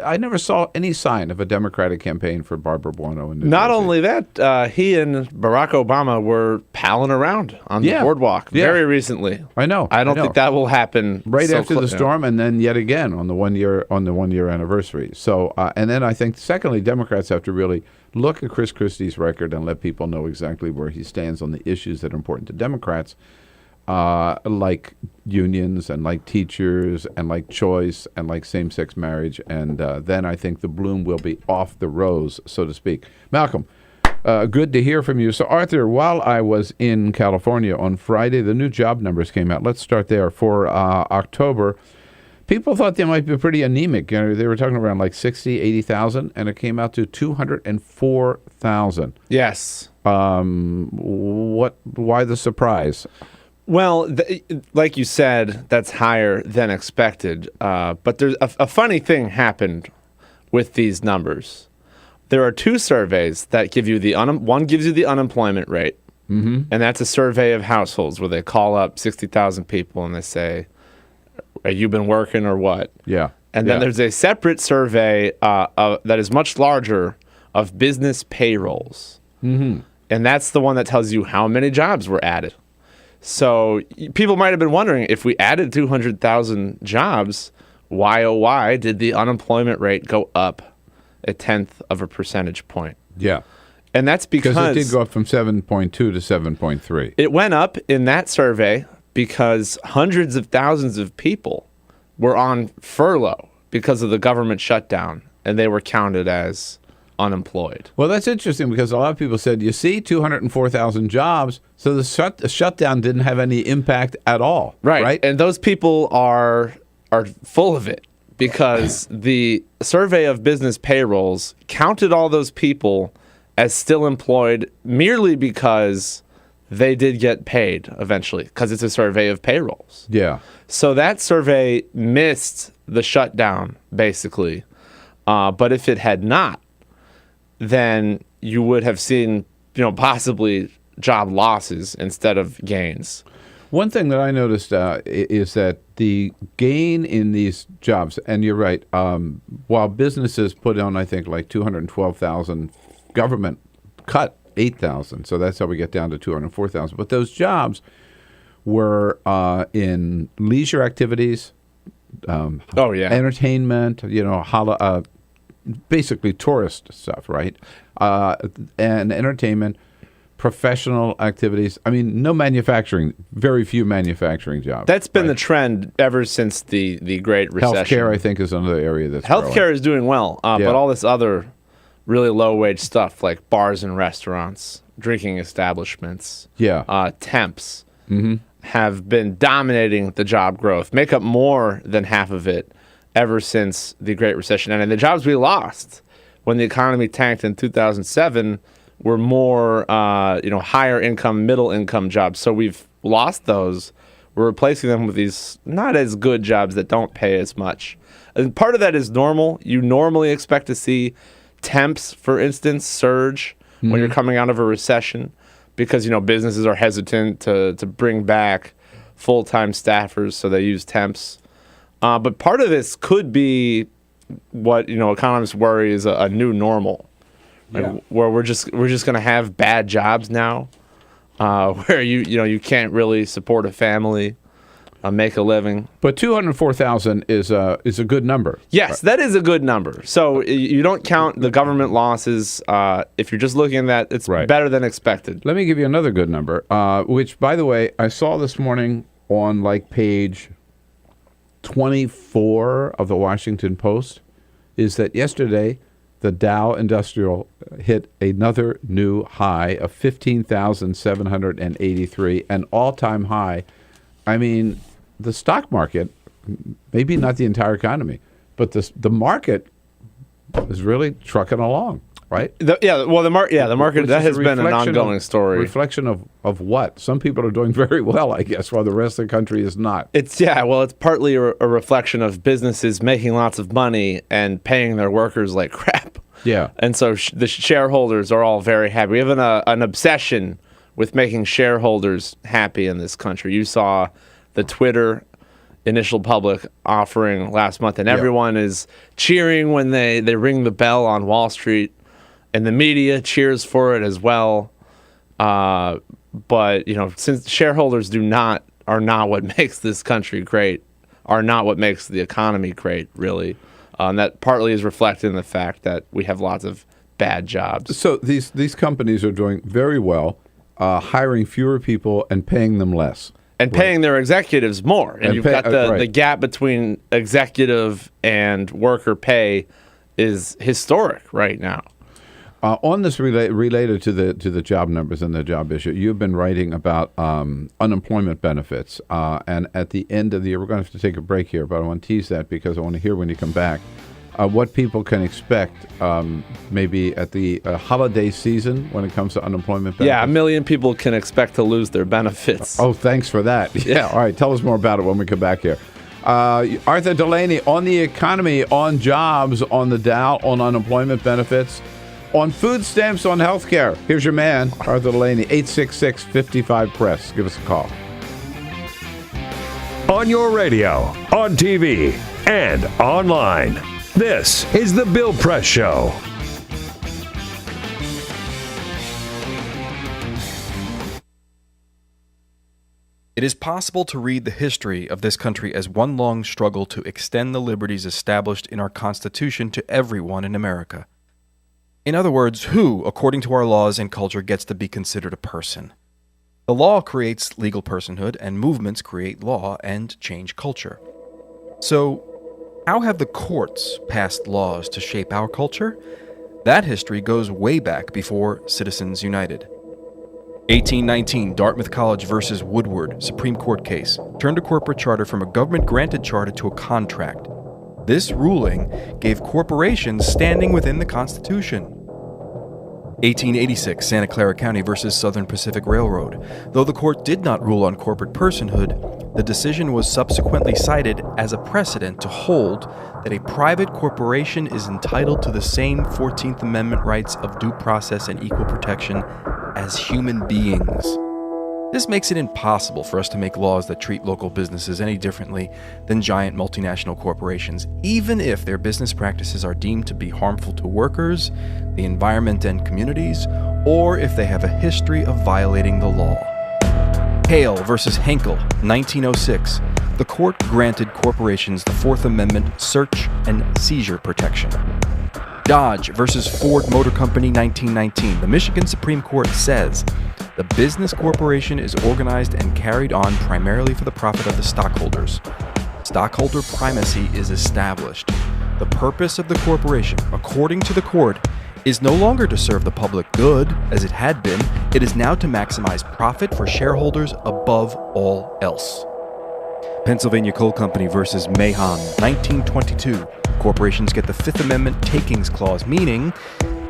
I never saw any sign of a Democratic campaign for Barbara Buono in New Jersey. Not only that, he and Barack Obama were palling around on the boardwalk very recently. I know. I don't think that will happen right after the storm, and then yet again on the 1 year anniversary. So, and then I think secondly, Democrats have to really look at Chris Christie's record and let people know exactly where he stands on the issues that are important to Democrats. Like unions and like teachers and like choice and like same-sex marriage. And then I think the bloom will be off the rose, so to speak. Malcolm, good to hear from you. So, Arthur, while I was in California on Friday, the new job numbers came out. Let's start there. For October, people thought they might be pretty anemic. You know, they were talking around like 60, 80,000, and it came out to 204,000. Yes. Why the surprise? Well, like you said, that's higher than expected. But there's a funny thing happened with these numbers. There are two surveys that give you one gives you the unemployment rate, and that's a survey of households where they call up 60,000 people and they say, "Have you been working or what?" Yeah. And then there's a separate survey that is much larger of business payrolls, and that's the one that tells you how many jobs were added. So people might have been wondering, if we added 200,000 jobs, why did the unemployment rate go up 1/10 of a percentage point? Yeah. And that's because it did go up from 7.2 to 7.3. It went up in that survey because hundreds of thousands of people were on furlough because of the government shutdown, and they were counted as unemployed. Well, that's interesting because a lot of people said, you see, 204,000 jobs, so the shutdown didn't have any impact at all. Right? And those people are full of it because the survey of business payrolls counted all those people as still employed merely because they did get paid eventually, because it's a survey of payrolls. Yeah. So that survey missed the shutdown, basically. But if it had not, then you would have seen, possibly job losses instead of gains. One thing that I noticed is that the gain in these jobs, and you're right, while businesses put on, I think, like 212,000, government cut 8,000. So that's how we get down to 204,000. But those jobs were in leisure activities, entertainment, basically tourist stuff, right? And entertainment, professional activities. I mean, no manufacturing, very few manufacturing jobs. That's been the trend ever since the Great Recession. Healthcare, I think, is another area that's Healthcare growing. is doing well, but all this other really low-wage stuff like bars and restaurants, drinking establishments, temps, have been dominating the job growth, make up more than half of it ever since the Great Recession. And the jobs we lost when the economy tanked in 2007 were more, higher income, middle income jobs. So we've lost those. We're replacing them with these not as good jobs that don't pay as much. And part of that is normal. You normally expect to see temps, for instance, surge when you're coming out of a recession because, businesses are hesitant to bring back full-time staffers, so they use temps. But part of this could be what, economists worry is a new normal, where we're just going to have bad jobs now, where you can't really support a family, make a living. But 204,000 is a good number. Yes, right. That is a good number. So you don't count the government losses. If you're just looking at that, it's better than expected. Let me give you another good number, which, by the way, I saw this morning on page 24 of the Washington Post, is that yesterday the Dow Industrial hit another new high of 15,783, an all-time high. I mean, the stock market, maybe not the entire economy, but the market is really trucking along, right? The market, that has been an ongoing story. Reflection of what? Some people are doing very well, I guess, while the rest of the country is not. It's partly a reflection of businesses making lots of money and paying their workers like crap. Yeah. And so the shareholders are all very happy. We have an obsession with making shareholders happy in this country. You saw the Twitter initial public offering last month, and everyone is cheering when they ring the bell on Wall Street, and the media cheers for it as well. But since shareholders are not what makes this country great, are not what makes the economy great, really. And that partly is reflected in the fact that we have lots of bad jobs. So these companies are doing very well, hiring fewer people and paying them less. And paying their executives more. And you've got the gap between executive and worker pay is historic right now. On this related to the job numbers and the job issue, you've been writing about unemployment benefits. And at the end of the year, we're going to have to take a break here, but I want to tease that because I want to hear when you come back what people can expect maybe at the holiday season when it comes to unemployment benefits. Yeah, 1 million people can expect to lose their benefits. Oh, thanks for that. Yeah, all right. Tell us more about it when we come back here. Arthur Delaney, on the economy, on jobs, on the Dow, on unemployment benefits, on food stamps, on health care. Here's your man, Arthur Delaney, 866-55-PRESS. Give us a call. On your radio, on TV, and online. This is The Bill Press Show. It is possible to read the history of this country as one long struggle to extend the liberties established in our Constitution to everyone in America. In other words, who, according to our laws and culture, gets to be considered a person? The law creates legal personhood, and movements create law and change culture. So, how have the courts passed laws to shape our culture? That history goes way back before Citizens United. 1819, Dartmouth College versus Woodward, Supreme Court case, turned a corporate charter from a government-granted charter to a contract. This ruling gave corporations standing within the Constitution. 1886, Santa Clara County versus Southern Pacific Railroad. Though the court did not rule on corporate personhood, the decision was subsequently cited as a precedent to hold that a private corporation is entitled to the same 14th Amendment rights of due process and equal protection as human beings. This makes it impossible for us to make laws that treat local businesses any differently than giant multinational corporations, even if their business practices are deemed to be harmful to workers, the environment and communities, or if they have a history of violating the law. Hale versus Henkel, 1906. The court granted corporations the Fourth Amendment search and seizure protection. Dodge versus Ford Motor Company, 1919. The Michigan Supreme Court says the business corporation is organized and carried on primarily for the profit of the stockholders. Stockholder primacy is established. The purpose of the corporation, according to the court, is no longer to serve the public good, as it had been. It is now to maximize profit for shareholders above all else. Pennsylvania Coal Company versus Mahon, 1922. Corporations get the Fifth Amendment takings clause, meaning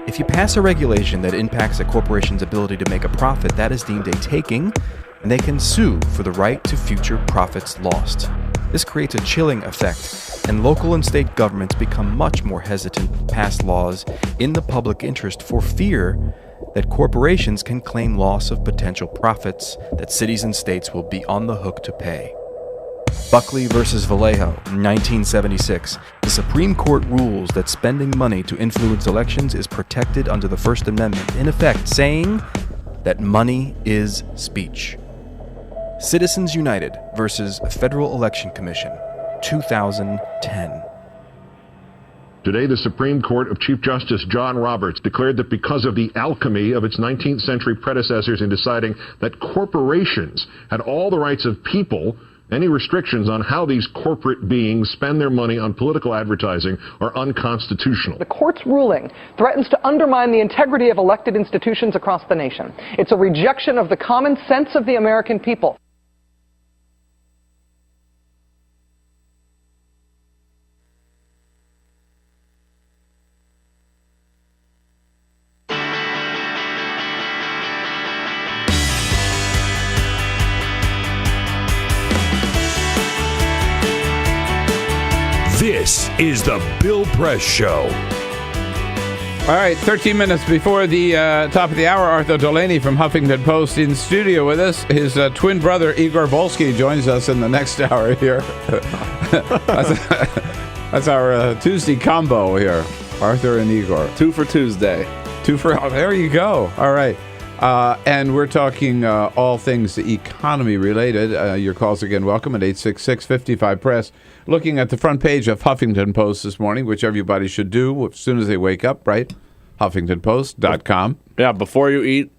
if you pass a regulation that impacts a corporation's ability to make a profit, that is deemed a taking, and they can sue for the right to future profits lost. This creates a chilling effect, and local and state governments become much more hesitant to pass laws in the public interest for fear that corporations can claim loss of potential profits that cities and states will be on the hook to pay. Buckley versus Vallejo, 1976. The Supreme Court rules that spending money to influence elections is protected under the First Amendment, in effect saying that money is speech. Citizens United versus Federal Election Commission, 2010. Today, the Supreme Court of Chief Justice John Roberts declared that because of the alchemy of its 19th century predecessors in deciding that corporations had all the rights of people, any restrictions on how these corporate beings spend their money on political advertising are unconstitutional. The court's ruling threatens to undermine the integrity of elected institutions across the nation. It's a rejection of the common sense of the American people. This is the Bill Press Show. All right, 13 minutes before the top of the hour, Arthur Delaney from Huffington Post in studio with us. His twin brother, Igor Volsky, joins us in the next hour here. That's our Tuesday combo here, Arthur and Igor. 2 for Tuesday. There you go. All right. And we're talking all things economy related. Your calls again welcome at 866-55-PRESS. Looking at the front page of Huffington Post this morning, which everybody should do as soon as they wake up, right? HuffingtonPost.com. Yeah, before you eat,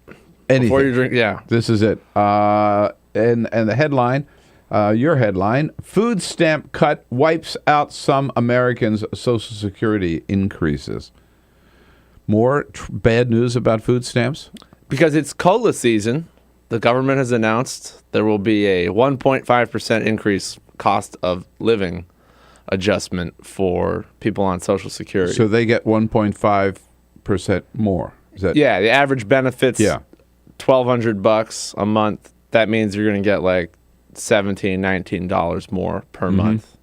anything. Before you drink, yeah. This is it. And the headline, your headline, food stamp cut wipes out some Americans' Social Security increases. More bad news about food stamps? Because it's COLA season, the government has announced there will be a 1.5% increase cost of living adjustment for people on Social Security. So they get 1.5% more. Is that? Yeah, the average benefit's $1,200 a month. That means you're going to get like $17, $19 more per month.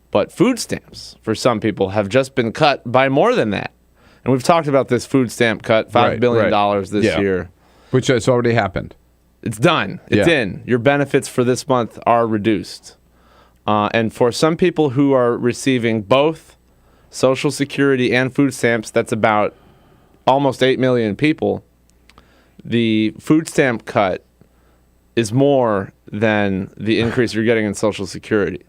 But food stamps for some people have just been cut by more than that. And we've talked about this food stamp cut, $5 billion this year. Which has already happened. It's done. It's in. Your benefits for this month are reduced. And for some people who are receiving both Social Security and food stamps, that's about almost 8 million people, the food stamp cut is more than the increase you're getting in Social Security.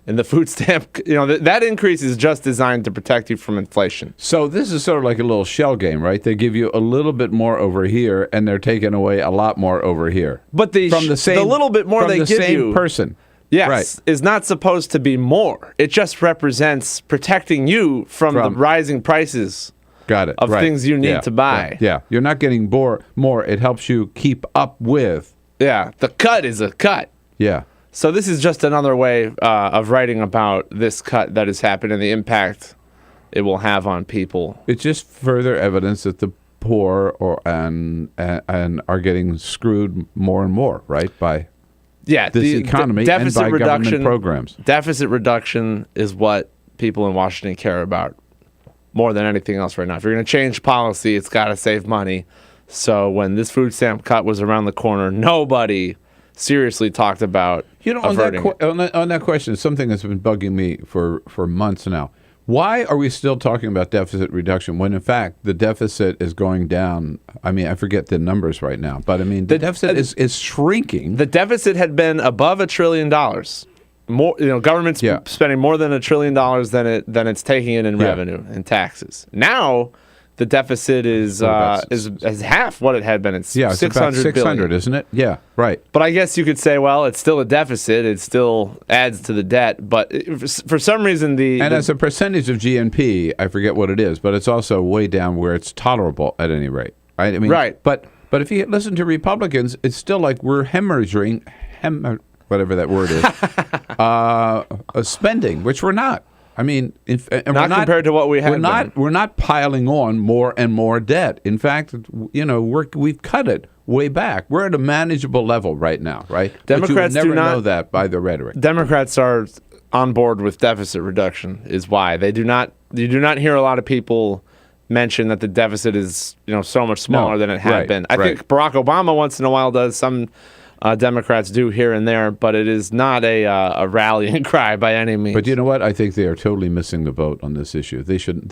And the food stamp, that increase is just designed to protect you from inflation. So this is sort of like a little shell game, right? They give you a little bit more over here, and they're taking away a lot more over here. But the little bit more they give you, person, yes, is not supposed to be more. It just represents protecting you from the rising prices. Got it. Of things you need to buy. Yeah, you're not getting more. It helps you keep up with. Yeah, the cut is a cut. Yeah. So this is just another way of writing about this cut that has happened and the impact it will have on people. It's just further evidence that the poor and are getting screwed more and more, right, by this economy and by government programs. Deficit reduction is what people in Washington care about more than anything else right now. If you're going to change policy, it's got to save money. So when this food stamp cut was around the corner, nobody seriously talked about on that question, something that's been bugging me for months now. Why are we still talking about deficit reduction when, in fact, the deficit is going down? I mean, I forget the numbers right now, but I mean, the deficit is shrinking. The deficit had been above $1 trillion. More, government's spending more than $1 trillion than it's taking in revenue and taxes. Now, the deficit is half what it had been. It's it's about 600 billion, isn't it? Yeah, right. But I guess you could say, well, it's still a deficit. It still adds to the debt. But for some reason, as a percentage of GNP, I forget what it is, but it's also way down where it's tolerable at any rate. Right? I mean, But if you listen to Republicans, it's still like we're hemorrhaging, whatever that word is, spending, which we're not. I mean, not compared to what we had. We're not piling on more and more debt. In fact, we've cut it way back. We're at a manageable level right now, right? Democrats but you would never know that by the rhetoric. Democrats are on board with deficit reduction. Is why they do not. You do not hear a lot of people mention that the deficit is so much smaller than it had been. I think Barack Obama once in a while does. Some Democrats do here and there, but it is not a rallying cry by any means. But you know what? I think they are totally missing the boat on this issue. They should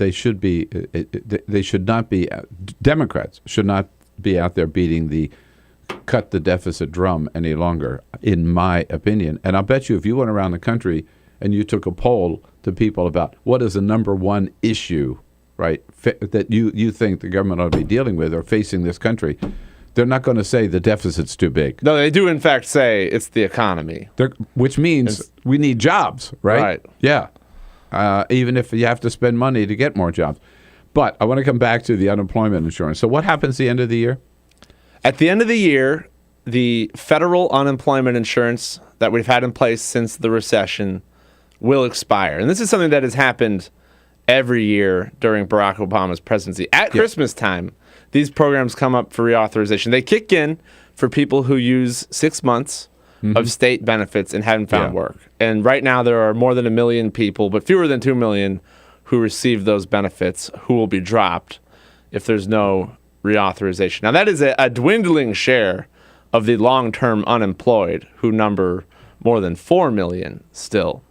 not be. Democrats should not be out there beating the cut the deficit drum any longer, in my opinion. And I'll bet you if you went around the country and you took a poll to people about what is the number one issue, right, that you think the government ought to be dealing with or facing this country, they're not going to say the deficit's too big. No, they do in fact say it's the economy. Which means we need jobs, right? Right. Yeah. Even if you have to spend money to get more jobs. But I want to come back to the unemployment insurance. So what happens at the end of the year? At the end of the year, the federal unemployment insurance that we've had in place since the recession will expire. And this is something that has happened every year during Barack Obama's presidency. At Christmas time, these programs come up for reauthorization. They kick in for people who use 6 months of state benefits and haven't found work. And right now there are more than 1 million people, but fewer than 2 million who receive those benefits who will be dropped if there's no reauthorization. Now that is a dwindling share of the long-term unemployed, who number more than 4 million still.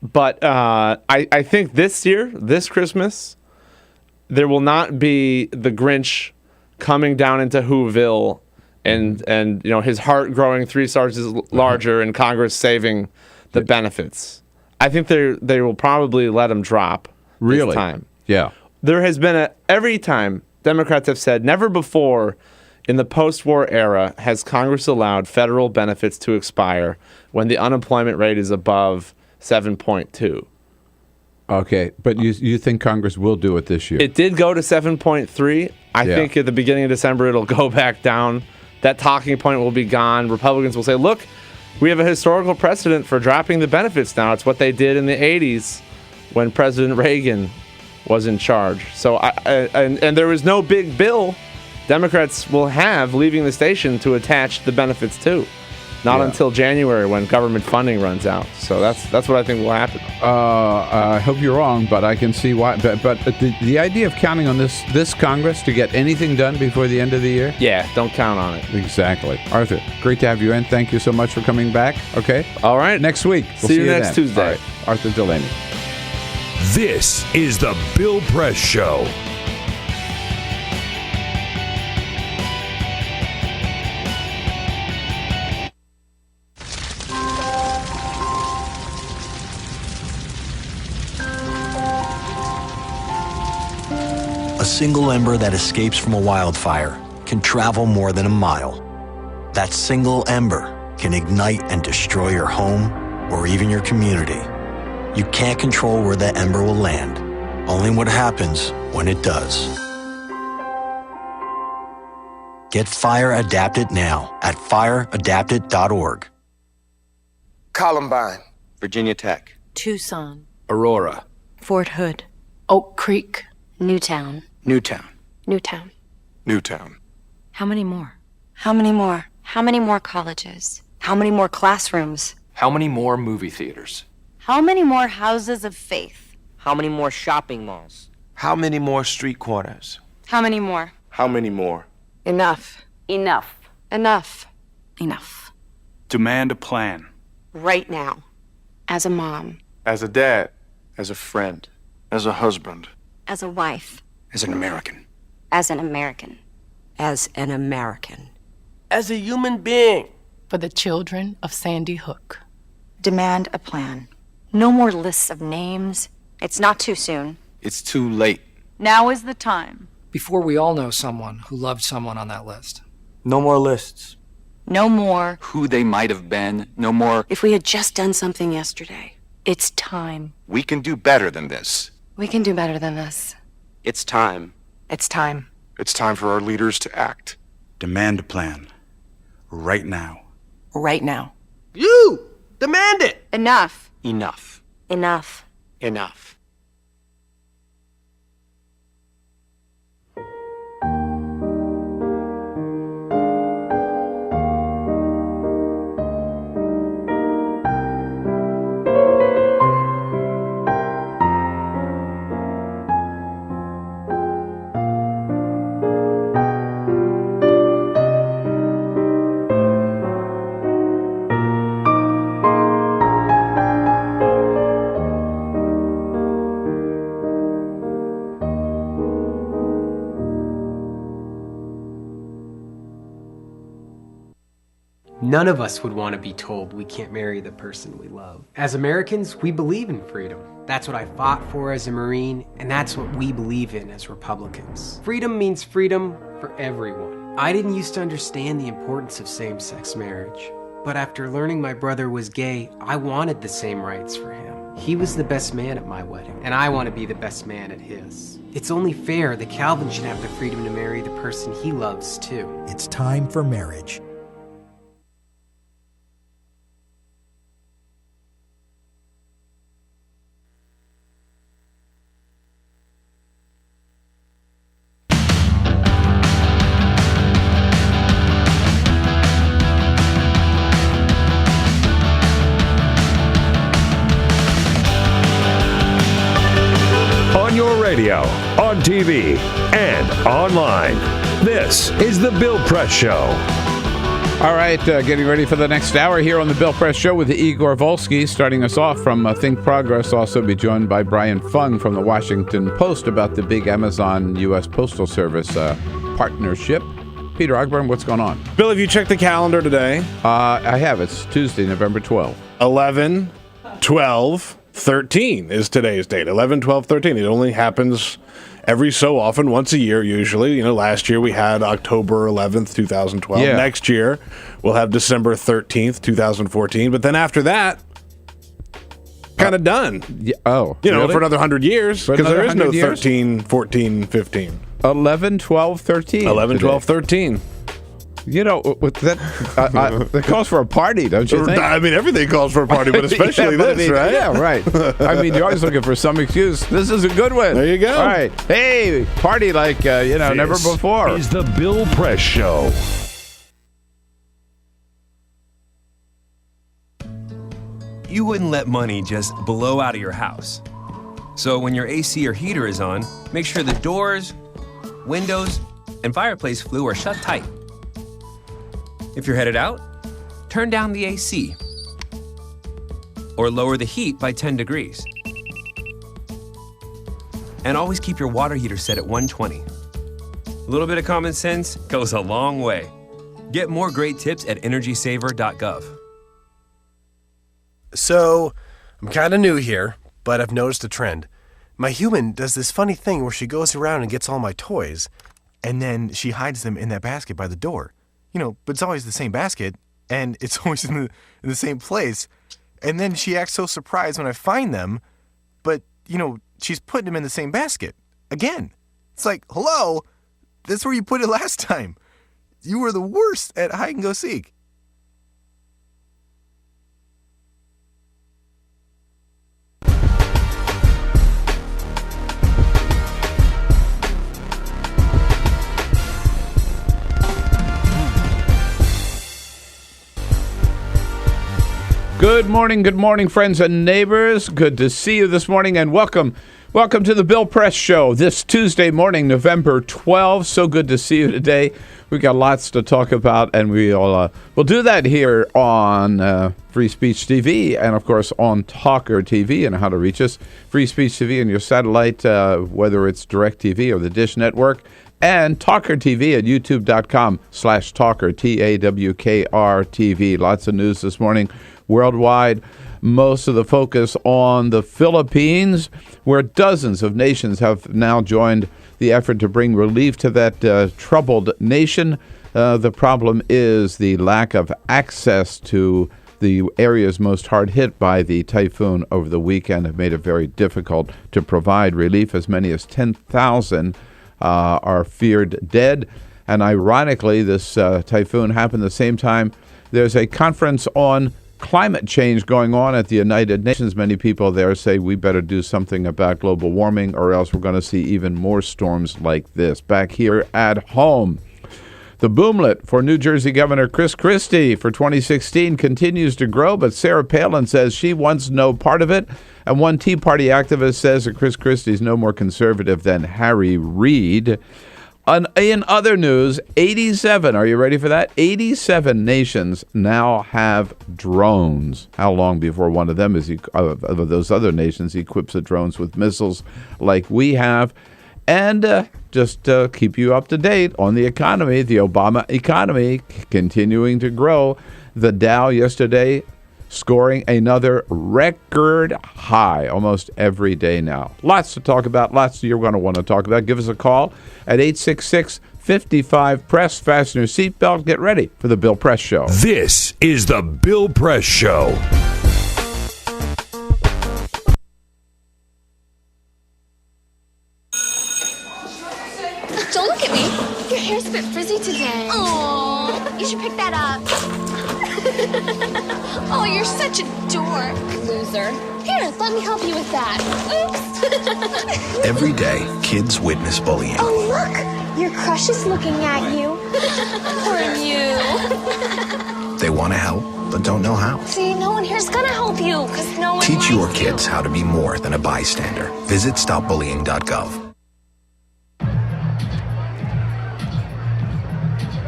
But I think this year, this Christmas, there will not be the Grinch coming down into Whoville and his heart growing 3 sizes larger and Congress saving the benefits. I think they will probably let him drop this time. Yeah. There has been every time Democrats have said, never before in the post-war era has Congress allowed federal benefits to expire when the unemployment rate is above 7.2. Okay, but you think Congress will do it this year? It did go to 7.3. I think at the beginning of December it'll go back down. That talking point will be gone. Republicans will say, look, we have a historical precedent for dropping the benefits now. It's what they did in the 80s when President Reagan was in charge. So, and there was no big bill Democrats will have leaving the station to attach the benefits to. Not until January when government funding runs out. So that's what I think will happen. I hope you're wrong, but I can see why. But the idea of counting on this Congress to get anything done before the end of the year? Yeah, don't count on it. Exactly. Arthur, great to have you in. Thank you so much for coming back. Okay? All right. Next week. We'll see you next then. Tuesday. All right. Arthur Delaney. This is the Bill Press Show. A single ember that escapes from a wildfire can travel more than a mile. That single ember can ignite and destroy your home or even your community. You can't control where that ember will land, only what happens when it does. Get Fire Adapted now at fireadapted.org. Columbine, Virginia Tech, Tucson, Aurora, Fort Hood, Oak Creek, Newtown. Newtown, Newtown. Newtown. How many more? How many more? How many more colleges? How many more classrooms? How many more movie theaters? How many more houses of faith? How many more shopping malls? How many more street corners? How many more? How many more? Enough. Enough. Enough. Enough. Demand a plan. Right now. As a mom. As a dad. As a friend. As a husband. As a wife. As an American. As an American. As an American. As a human being. For the children of Sandy Hook. Demand a plan. No more lists of names. It's not too soon. It's too late. Now is the time. Before we all know someone who loved someone on that list. No more lists. No more. Who they might have been. No more. If we had just done something yesterday. It's time. We can do better than this. We can do better than this. It's time. It's time. It's time for our leaders to act. Demand a plan. Right now. Right now. You! Demand it! Enough. Enough. Enough. Enough. None of us would want to be told we can't marry the person we love. As Americans, we believe in freedom. That's what I fought for as a Marine, and that's what we believe in as Republicans. Freedom means freedom for everyone. I didn't used to understand the importance of same-sex marriage, but after learning my brother was gay, I wanted the same rights for him. He was the best man at my wedding, and I want to be the best man at his. It's only fair that Calvin should have the freedom to marry the person he loves, too. It's time for marriage. Radio, on TV, and online. This is The Bill Press Show. All right, getting ready for the next hour here on The Bill Press Show with Igor Volsky, starting us off from Think Progress. Also be joined by Brian Fung from the Washington Post about the big Amazon U.S. Postal Service partnership. Peter Ogburn, what's going on? Bill, have you checked the calendar today? I have. It's Tuesday, November 12th. 11, 12, 13 is today's date. 11, 12, 13. It only happens every so often, once a year usually. You know, last year we had October 11th, 2012. Yeah. Next year we'll have December 13th, 2014. But then after that, kind of done. Yeah, oh, you know, really? for another 100 years. Because there is no 13, 14, 15. 11, 12, 13. 11, 12, 13. You know, with that calls for a party, don't you think? I mean, everything calls for a party, but especially this, right? Yeah, right. I mean, you're always looking for some excuse. This is a good one. There you go. All right. Hey, party like, never before. This is the Bill Press Show. You wouldn't let money just blow out of your house. So when your AC or heater is on, make sure the doors, windows, and fireplace flue are shut tight. If you're headed out, turn down the AC or lower the heat by 10 degrees. And always keep your water heater set at 120. A little bit of common sense goes a long way. Get more great tips at energysaver.gov. So, I'm kind of new here, but I've noticed a trend. My human does this funny thing where she goes around and gets all my toys, and then she hides them in that basket by the door. You know, but it's always the same basket, and it's always in the same place. And then she acts so surprised when I find them, but, she's putting them in the same basket. Again. It's like, hello, that's where you put it last time. You were the worst at hide and go seek. Good morning, friends and neighbors. Good to see you this morning, and welcome to the Bill Press Show this Tuesday morning, November 12th. So good to see you today. We've got lots to talk about, and we'll do that here on Free Speech TV and, of course, on TawkrTV and how to reach us. Free Speech TV and your satellite, whether it's DirecTV or the Dish Network, and TawkrTV at youtube.com/Tawker, TAWKR-TV. Lots of news this morning. Worldwide, most of the focus on the Philippines, where dozens of nations have now joined the effort to bring relief to that troubled nation. The problem is the lack of access to the areas most hard hit by the typhoon over the weekend have made it very difficult to provide relief. As many as 10,000 are feared dead. And ironically, this typhoon happened the same time there's a conference on climate change going on at the United Nations. Many people there say we better do something about global warming or else we're going to see even more storms like this. Back here at home, the boomlet for New Jersey Governor Chris Christie for 2016 continues to grow, but Sarah Palin says she wants no part of it. And one Tea Party activist says that Chris Christie is no more conservative than Harry Reid. In other news, 87, are you ready for that? 87 nations now have drones. How long before one of them of those other nations equips the drones with missiles like we have? And just keep you up to date on the economy, the Obama economy continuing to grow. The Dow yesterday scoring another record high almost every day now. Lots to talk about, lots you're going to want to talk about. Give us a call at 866-55-PRESS. Fasten your seatbelt. Get ready for the Bill Press Show. This is the Bill Press Show. Don't look at me. Your hair's a bit frizzy today. Oh, you should pick that up. Oh, you're such a dork. Loser. Here, let me help you with that. Oops. Every day, kids witness bullying. Oh, look. Your crush is looking at you. Poor you. They want to help, but don't know how. See, no one here's gonna help you, because no one Teach your likes kids how to be more than a bystander. Visit stopbullying.gov.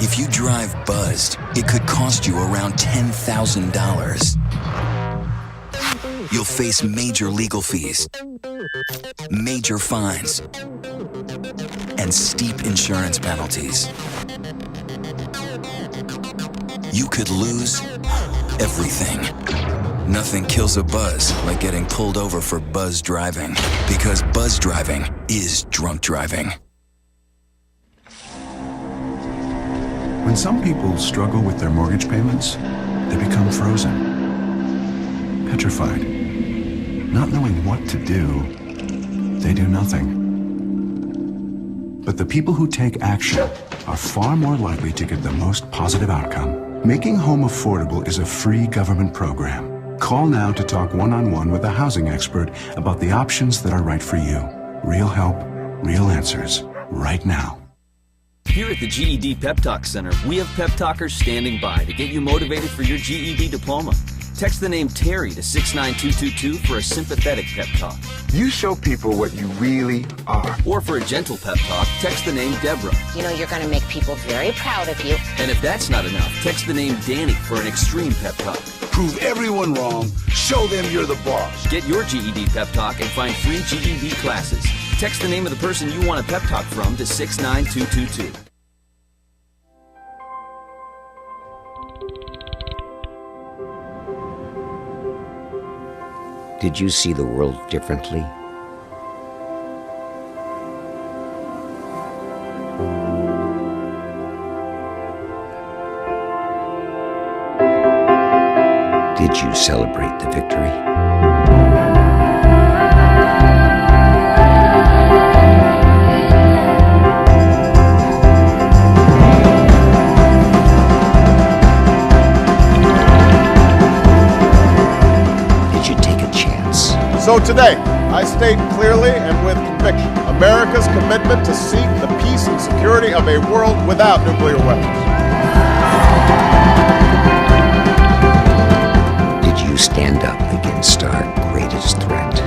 If you drive buzzed, it could cost you around $10,000. You'll face major legal fees, major fines, and steep insurance penalties. You could lose everything. Nothing kills a buzz like getting pulled over for buzz driving, because buzz driving is drunk driving. When some people struggle with their mortgage payments, they become frozen, petrified. Not knowing what to do, they do nothing. But the people who take action are far more likely to get the most positive outcome. Making home affordable is a free government program. Call now to talk one-on-one with a housing expert about the options that are right for you. Real help, real answers, right now. Here at the GED Pep Talk Center, we have pep talkers standing by to get you motivated for your GED diploma. Text the name Terry to 69222 for a sympathetic pep talk. You show people what you really are. Or for a gentle pep talk, text the name Deborah. You know you're going to make people very proud of you. And if that's not enough, text the name Danny for an extreme pep talk. Prove everyone wrong. Show them you're the boss. Get your GED pep talk and find free GED classes. Text the name of the person you want a pep talk from to 69222. Did you see the world differently? Did you celebrate the victory? So today, I state clearly and with conviction America's commitment to seek the peace and security of a world without nuclear weapons. Did you stand up against our greatest threat?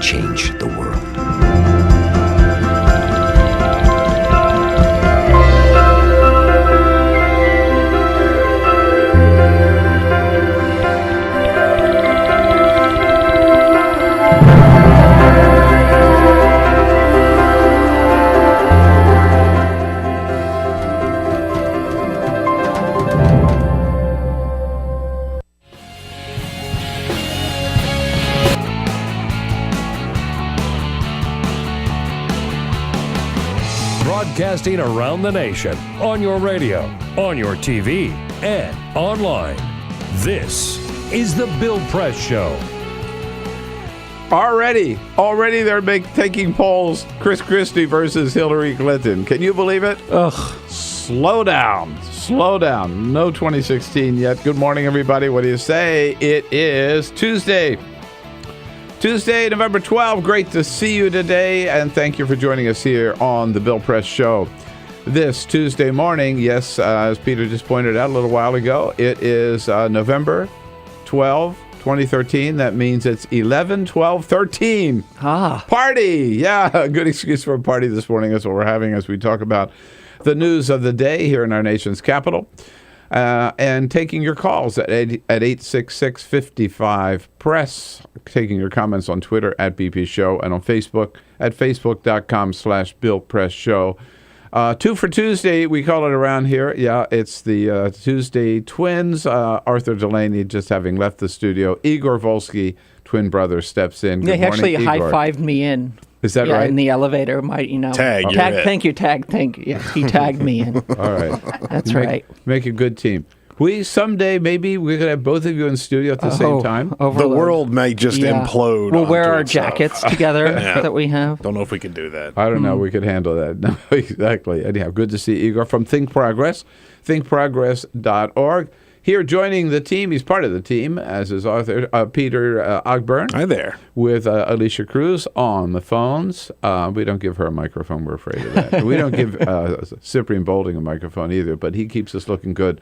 Change the world. Broadcasting around the nation, on your radio, on your TV, and online. This is the Bill Press Show. Already they're taking polls. Chris Christie versus Hillary Clinton. Can you believe it? Ugh. Slow down. No 2016 yet. Good morning, everybody. What do you say? It is Tuesday, November 12th. Great to see you today, and thank you for joining us here on the Bill Press Show. This Tuesday morning, yes, as Peter just pointed out a little while ago, it is November 12th, 2013. That means it's 11/12/13. Party! Yeah, good excuse for a party this morning. That's what we're having as we talk about the news of the day here in our nation's capital. And taking your calls at 866-55-PRESS, taking your comments on Twitter at BP Show and on Facebook at facebook.com/Bill Press Show. 2 for Tuesday, we call it around here. Yeah, it's the Tuesday Twins. Arthur Delaney just having left the studio. Igor Volsky, twin brother, steps in. Good he actually morning, Igor. high-fived me in. Is that right? In the elevator. Tag. Thank you. Yeah, he tagged me in. All right. That's right. Make a good team. Someday, maybe we could have both of you in studio at the same time. The world may just implode. We'll wear our itself. jackets together that we have. Don't know if we can do that. I don't know. We could handle that. No, exactly. Anyhow, good to see Igor from Think Progress, thinkprogress.org. Here joining the team, he's part of the team, as is Arthur, Peter Ogburn. Hi there. With Alicia Cruz on the phones. We don't give her a microphone. We're afraid of that. We don't give Cyprian Bolding a microphone either, but he keeps us looking good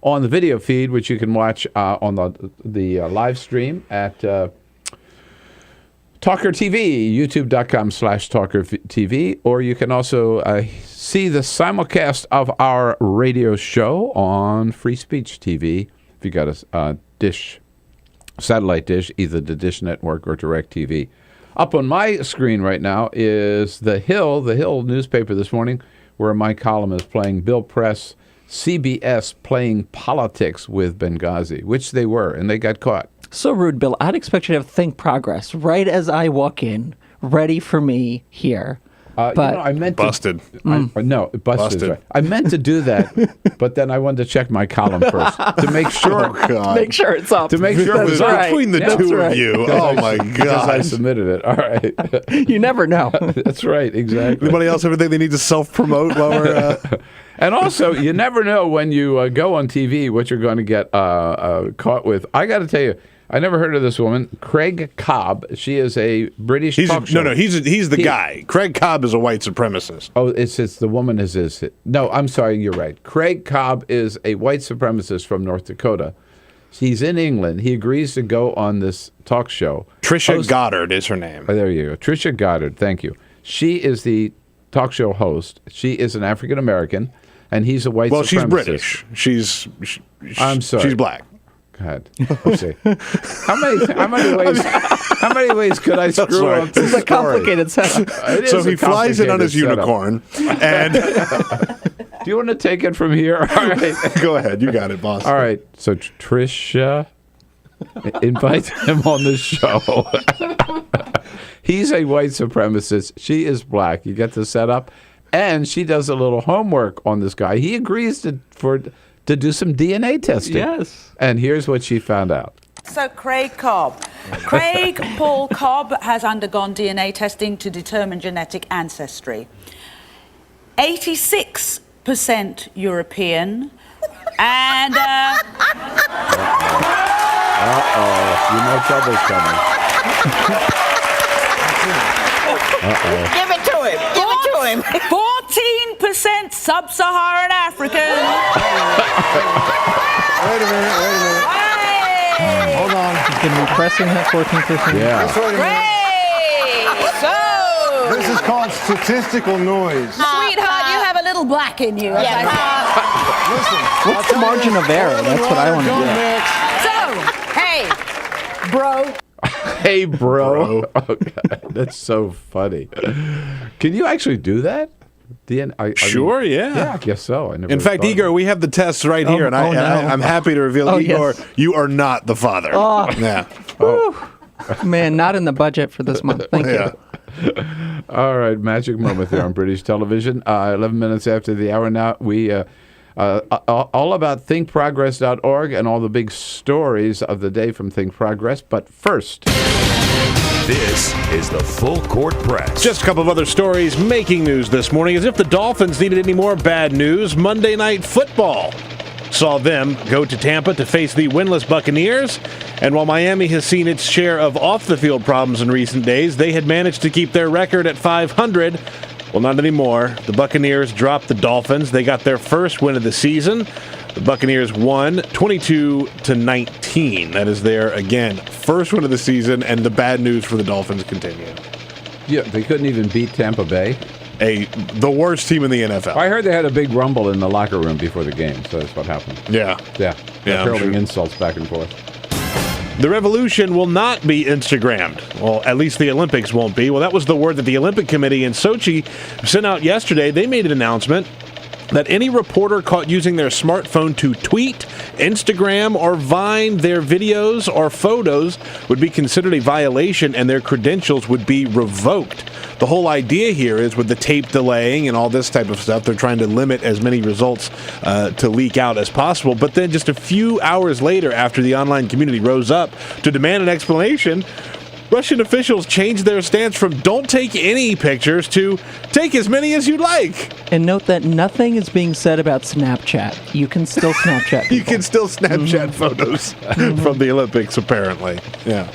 on the video feed, which you can watch on the live stream at TawkrTV, youtube.com/TawkrTV, or you can also see the simulcast of our radio show on Free Speech TV. If you got a satellite dish, either the Dish Network or DirecTV. Up on my screen right now is The Hill newspaper this morning, where my column is playing Bill Press, CBS playing politics with Benghazi, which they were, and they got caught. So rude, Bill. I'd expect you to have Think Progress right as I walk in, ready for me here. But I meant busted. Busted. Right. I meant to do that, but then I wanted to check my column first to make sure. Make sure it's up. To make sure it was right. Between the two of you. Oh my Because I God! submitted it. All right. You never know. That's right. Exactly. Anybody else ever think they need to self-promote while we're? And also, you never know when you go on TV what you're going to get caught with. I got to tell you, I never heard of this woman, Craig Cobb. She is a British talk show. He's the guy. Craig Cobb is a white supremacist. Oh, it's the woman is no, I'm sorry, you're right. Craig Cobb is a white supremacist from North Dakota. He's in England. He agrees to go on this talk show. Trisha Goddard is her name. Oh, there you go. Trisha Goddard, thank you. She is the talk show host. She is an African American, and he's a white supremacist. She's British. I'm sorry. She's black. God. Let's see. How many ways could I screw up this It's a complicated setup. So he flies in on his unicorn, and do you want to take it from here? All right. Go ahead. You got it, boss. All right. So Trisha invites him on the show. He's a white supremacist. She is black. You get the setup, and she does a little homework on this guy. He agrees to do some DNA testing. Yes. And here's what she found out. So Craig Paul Cobb has undergone DNA testing to determine genetic ancestry. 86% European and... You know trouble's coming. Give it to him. 14% sub-Saharan African. Wait a minute. Hold on. You've been repressing that 14%? Yeah. So... This is called statistical noise. Sweetheart, you have a little black in you. Listen. What's the margin of error? That's what I want to So, hey, bro. Hey, bro. Oh, God, that's so funny. Can you actually do that? Sure, yeah. Yeah, I guess so. In fact, Igor, we have the tests right here, and I'm happy to reveal, Igor, yes. you are not the father. Oh. Yeah. Man, not in the budget for this month. Thank you. All right, magic moment there on British television. 11 minutes after the hour now. We all about thinkprogress.org and all the big stories of the day from Think Progress. But first... This is the Full Court Press. Just a couple of other stories making news this morning. As if the Dolphins needed any more bad news, Monday Night Football saw them go to Tampa to face the winless Buccaneers. And while Miami has seen its share of off-the-field problems in recent days, they had managed to keep their record at 500 Well, not anymore. The Buccaneers dropped the Dolphins. They got their first win of the season. The Buccaneers won 22-19. That is their, again, first win of the season, and the bad news for the Dolphins continue. Yeah, they couldn't even beat Tampa Bay. The worst team in the NFL. I heard they had a big rumble in the locker room before the game, so that's what happened. Yeah. Hurling insults back and forth. The revolution will not be Instagrammed. Well, at least the Olympics won't be. Well, that was the word that the Olympic Committee in Sochi sent out yesterday. They made an announcement that any reporter caught using their smartphone to tweet, Instagram, or Vine their videos or photos would be considered a violation and their credentials would be revoked. The whole idea here is with the tape delaying and all this type of stuff, they're trying to limit as many results to leak out as possible. But then just a few hours later, after the online community rose up to demand an explanation, Russian officials changed their stance from don't take any pictures to take as many as you like. And note that nothing is being said about Snapchat. You can still Snapchat people. You can still Snapchat photos from the Olympics, apparently. Yeah.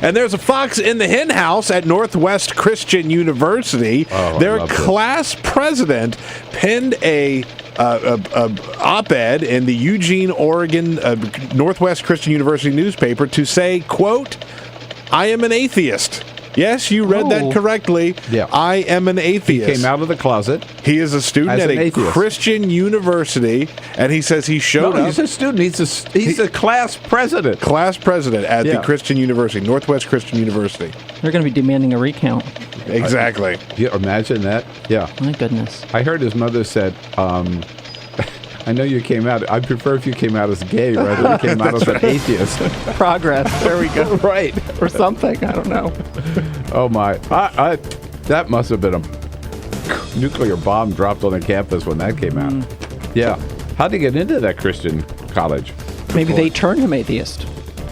And there's a fox in the hen house at Northwest Christian University. Their class president penned a op-ed in the Eugene, Oregon Northwest Christian University newspaper to say, quote, I am an atheist. Yes, you read that correctly. Yeah. I am an atheist. He came out of the closet. He is a student at a Christian university, and he says he showed up. He's a student. He's a class president. Class president at the Christian University, Northwest Christian University. They're going to be demanding a recount. Exactly. Imagine that. Yeah. My goodness. I heard his mother said, I know you came out. I prefer if you came out as gay rather than you came out as an atheist. Progress. There we go. Right. Or something. I don't know. Oh, my. That must have been a nuclear bomb dropped on the campus when that came out. Yeah. How'd he get into that Christian college? Maybe they turned him atheist.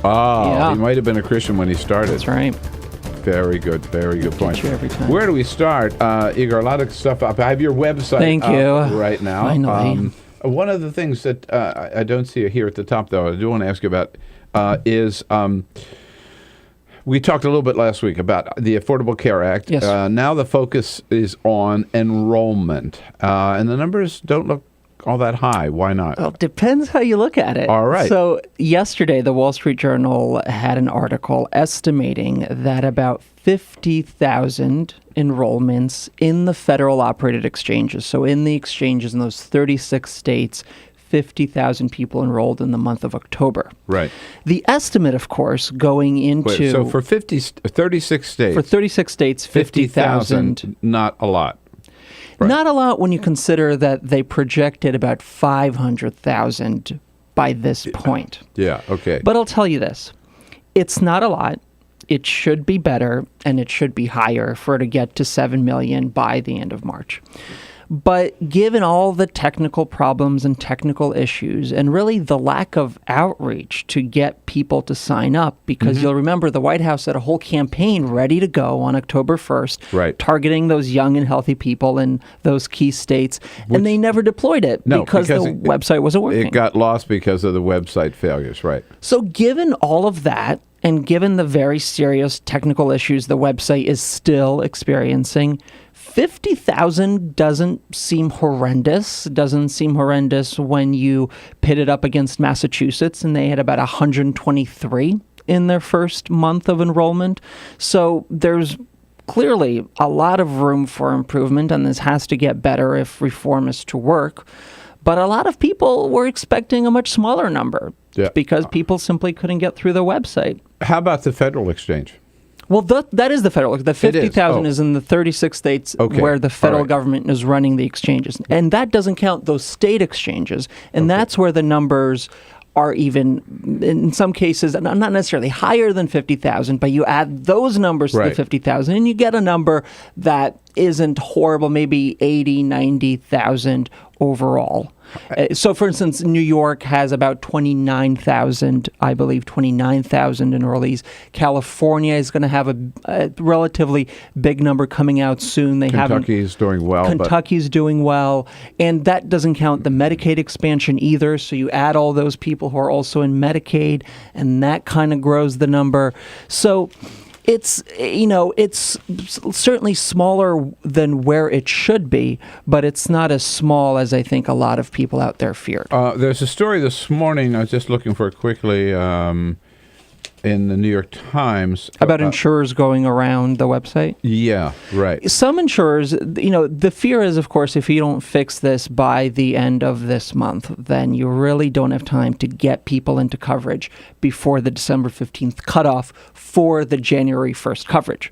Oh, he might have been a Christian when he started. That's right. Very good point. You every time. Where do we start? Igor, a lot of stuff up. I have your website Thank you. Right now. Finally. One of the things that I don't see here at the top, though, I do want to ask you about is we talked a little bit last week about the Affordable Care Act. Yes. Now the focus is on enrollment, and the numbers don't look all that high. Why not? Well, depends how you look at it. All right. So yesterday, the Wall Street Journal had an article estimating that about 50,000 enrollments in the federal operated exchanges. So in the exchanges in those 36 states, 50,000 people enrolled in the month of October. Right. The estimate, of course, going into... so for 36 states... For 36 states, 50,000... Not a lot. Right. Not a lot when you consider that they projected about 500,000 by this point. Yeah, okay. But I'll tell you this. It's not a lot. It should be better, and it should be higher for it to get to 7 million by the end of March. But given all the technical problems and technical issues, and really the lack of outreach to get people to sign up, because you'll remember the White House had a whole campaign ready to go on October 1st, targeting those young and healthy people in those key states, and they never deployed it because the website wasn't working. It got lost because of the website failures, right? So given all of that, and given the very serious technical issues the website is still experiencing, 50,000 doesn't seem horrendous. It doesn't seem horrendous when you pit it up against Massachusetts, and they had about 123 in their first month of enrollment. So there's clearly a lot of room for improvement, and this has to get better if reform is to work. But a lot of people were expecting a much smaller number because people simply couldn't get through the website. How about the federal exchange? Well, that is the federal. The 50,000 is in the 36 states where the federal government is running the exchanges. And that doesn't count those state exchanges. And that's where the numbers are even, in some cases, not necessarily higher than 50,000, but you add those numbers to the 50,000 and you get a number that isn't horrible, maybe 80, 90,000 overall. So, for instance, New York has about 29,000, I believe, 29,000 enrollees. California is going to have a relatively big number coming out soon. Kentucky's doing well. Kentucky's doing well. And that doesn't count the Medicaid expansion either. So you add all those people who are also in Medicaid, and that kind of grows the number. So It's certainly smaller than where it should be, but it's not as small as I think a lot of people out there feared. There's a story this morning, I was just looking for it quickly, in the New York Times. About insurers going around the website? Yeah, right. Some insurers, the fear is, of course, if you don't fix this by the end of this month, then you really don't have time to get people into coverage before the December 15th cutoff for the January 1st coverage.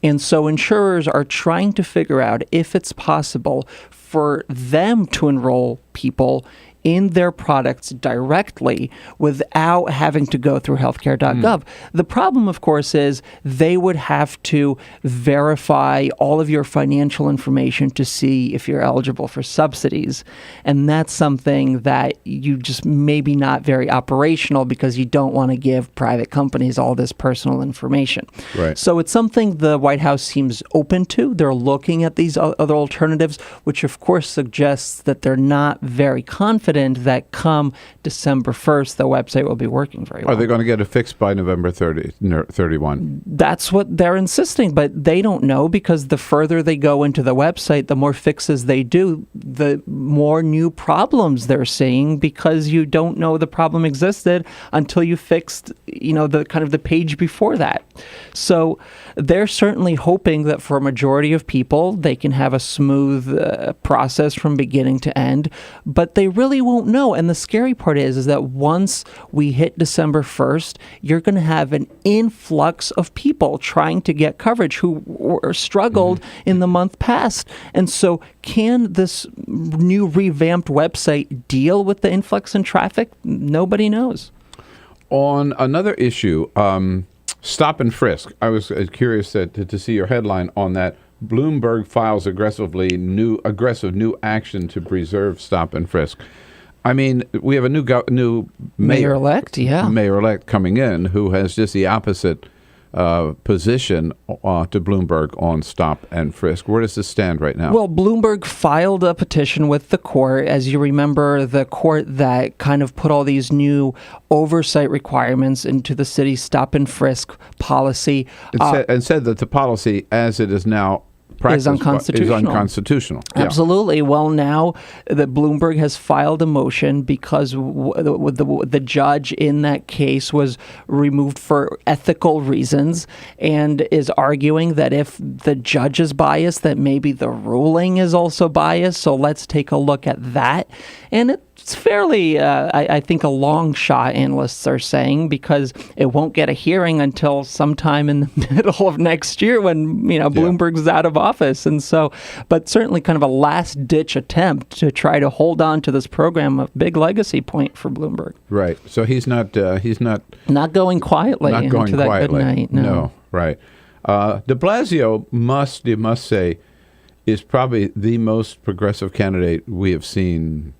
And so insurers are trying to figure out if it's possible for them to enroll people in their products directly without having to go through healthcare.gov. The problem, of course, is they would have to verify all of your financial information to see if you're eligible for subsidies. And that's something that you just maybe not very operational because you don't want to give private companies all this personal information. Right. So it's something the White House seems open to. They're looking at these other alternatives, which of course suggests that they're not very confident that come December 1st, the website will be working very well. Are they going to get it fixed by November 31? That's what they're insisting, but they don't know because the further they go into the website, the more fixes they do, the more new problems they're seeing because you don't know the problem existed until you fixed, the kind of the page before that. So they're certainly hoping that for a majority of people, they can have a smooth process from beginning to end, but they really won't know. And the scary part is that once we hit December 1st, you're going to have an influx of people trying to get coverage who struggled in the month past. And so can this new revamped website deal with the influx in traffic? Nobody knows. On another issue, stop and frisk. I was curious to see your headline on that. Bloomberg files aggressive new action to preserve stop and frisk. I mean, we have a new mayor-elect, mayor-elect coming in who has just the opposite position to Bloomberg on stop and frisk. Where does this stand right now? Well, Bloomberg filed a petition with the court. As you remember, the court that kind of put all these new oversight requirements into the city's stop and frisk policy. And said that the policy, as it is now is unconstitutional. Absolutely. Well, now that Bloomberg has filed a motion because the judge in that case was removed for ethical reasons and is arguing that if the judge is biased, that maybe the ruling is also biased. So let's take a look at that. And it's fairly, I think, a long shot, analysts are saying, because it won't get a hearing until sometime in the middle of next year when, Bloomberg's out of office. And so, but certainly kind of a last-ditch attempt to try to hold on to this program, a big legacy point for Bloomberg. Right. So he's not going quietly into that good night. No, right. De Blasio you must say, is probably the most progressive candidate we have seen.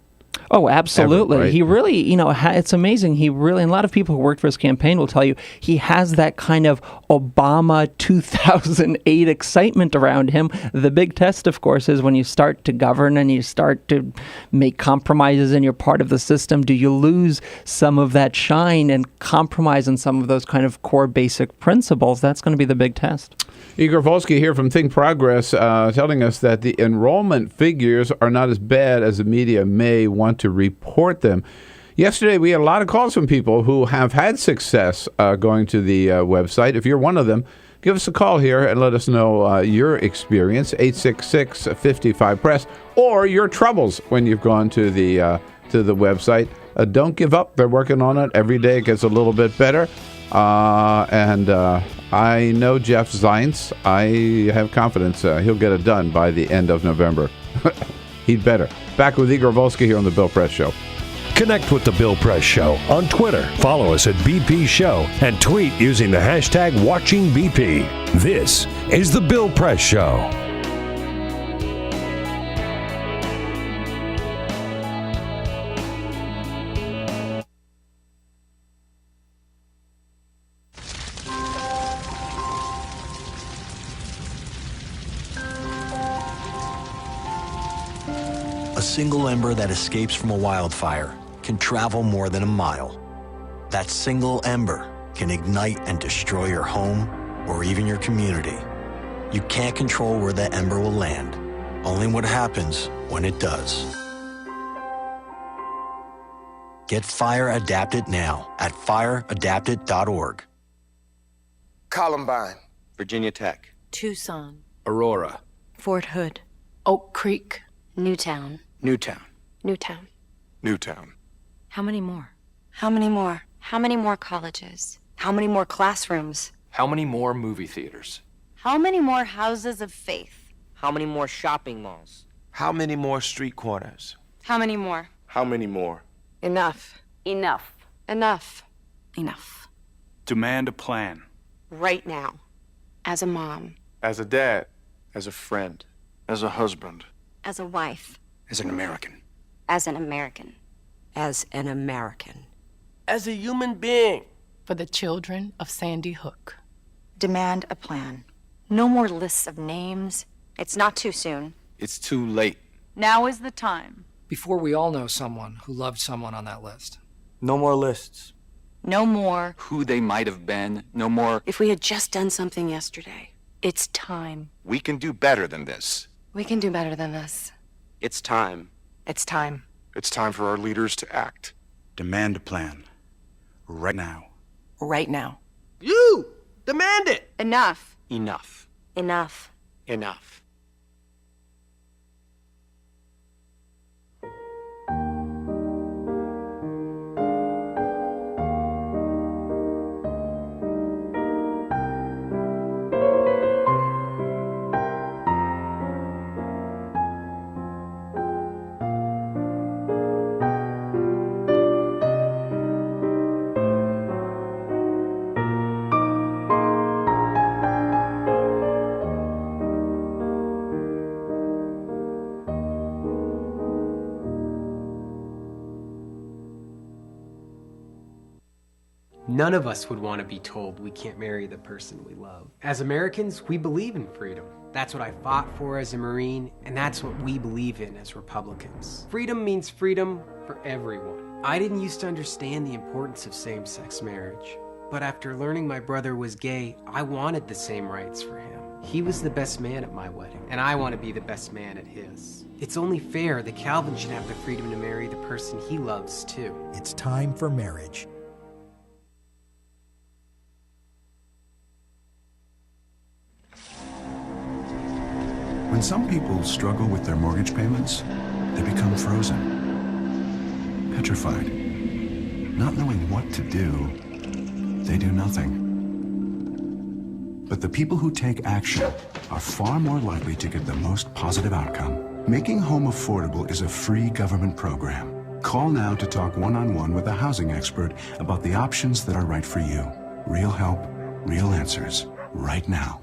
Oh, absolutely. Ever, right? He really, it's amazing. He really, and a lot of people who worked for his campaign will tell you, he has that kind of Obama 2008 excitement around him. The big test, of course, is when you start to govern and you start to make compromises and you're part of the system. Do you lose some of that shine and compromise on some of those kind of core basic principles? That's going to be the big test. Igor Volsky here from Think Progress telling us that the enrollment figures are not as bad as the media may want to report them. Yesterday, we had a lot of calls from people who have had success going to the website. Website. If you're one of them, give us a call here and let us know your experience, 866-55-PRESS, or your troubles when you've gone to the website. Don't give up. They're working on it. Every day it gets a little bit better. And I know Jeff Zients. I have confidence he'll get it done by the end of November. He'd better. Back with Igor Volsky here on The Bill Press Show. Connect with The Bill Press Show on Twitter. Follow us at BP Show and tweet using the hashtag WatchingBP. This is The Bill Press Show. A single ember that escapes from a wildfire can travel more than a mile. That single ember can ignite and destroy your home or even your community. You can't control where that ember will land, only what happens when it does. Get Fire Adapted now at fireadapted.org. Columbine, Virginia Tech, Tucson, Aurora, Fort Hood, Oak Creek, Newtown. Newtown, Newtown. Newtown. How many more? How many more? How many more colleges? How many more classrooms? How many more movie theaters? How many more houses of faith? How many more shopping malls? How many more street corners? How many more? How many more? Enough. Enough. Enough. Enough. Demand a plan. Right now. As a mom. As a dad. As a friend. As a husband. As a wife. As an American. As an American. As an American. As a human being. For the children of Sandy Hook. Demand a plan. No more lists of names. It's not too soon. It's too late. Now is the time. Before we all know someone who loved someone on that list. No more lists. No more. Who they might have been. No more. If we had just done something yesterday. It's time. We can do better than this. We can do better than this. It's time. It's time. It's time for our leaders to act. Demand a plan. Right now. Right now. You! Demand it! Enough. Enough. Enough. Enough. None of us would want to be told we can't marry the person we love. As Americans, we believe in freedom. That's what I fought for as a Marine, and that's what we believe in as Republicans. Freedom means freedom for everyone. I didn't used to understand the importance of same-sex marriage, but after learning my brother was gay, I wanted the same rights for him. He was the best man at my wedding, and I want to be the best man at his. It's only fair that Calvin should have the freedom to marry the person he loves, too. It's time for marriage. When some people struggle with their mortgage payments, they become frozen, petrified. Not knowing what to do, they do nothing. But the people who take action are far more likely to get the most positive outcome. Making home affordable is a free government program. Call now to talk one-on-one with a housing expert about the options that are right for you. Real help, real answers, right now.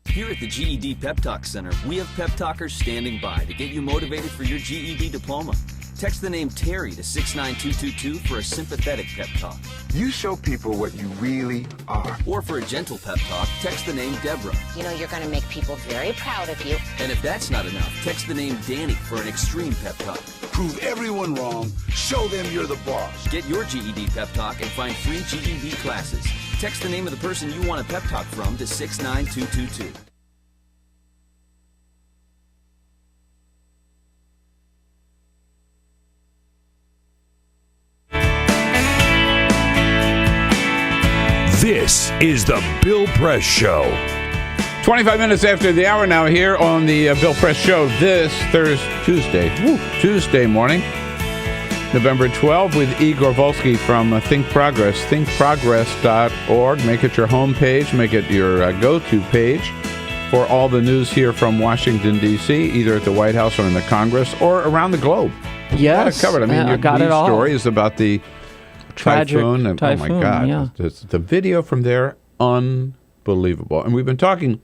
Here at the GED Pep Talk Center, we have pep talkers standing by to get you motivated for your GED diploma. Text the name Terry to 69222 for a sympathetic pep talk. You show people what you really are. Or for a gentle pep talk, text the name Deborah. You know you're going to make people very proud of you. And if that's not enough, text the name Danny for an extreme pep talk. Prove everyone wrong. Show them you're the boss. Get your GED pep talk and find free GED classes. Text the name of the person you want a pep talk from to 69222. This is the Bill Press Show. 25 minutes after the hour now here on the Bill Press Show this Tuesday morning, November 12, with Igor Volsky from Think Progress, thinkprogress.org. Make it your homepage, make it your go-to page for all the news here from Washington, D.C., either at the White House or in the Congress or around the globe. Yes. Covered. I mean, your got lead it all. story is about the typhoon. And, oh, my God. Yeah. The video from there, unbelievable. And we've been talking,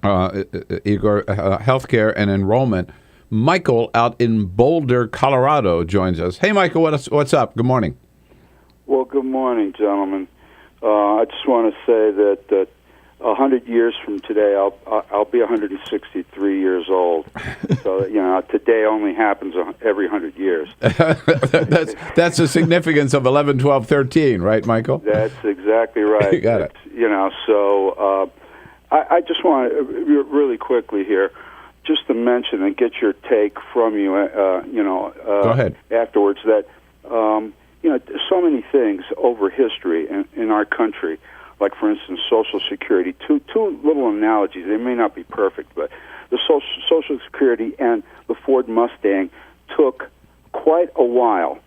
Igor, healthcare and enrollment. Michael out in Boulder, Colorado joins us. Hey, Michael, what's up? Good morning. Well, good morning, gentlemen. I just want to say that 100 years from today, I'll be 163 years old. So today only happens every 100 years. That's the significance of 11, 12, 13, right, Michael? That's exactly right. You got it. So I just want to really quickly here, just to mention and get your take from you. Go ahead. Afterwards, that there's so many things over history in our country. Like, for instance, Social Security. Two little analogies. They may not be perfect, but the Social Security and the Ford Mustang took quite a while,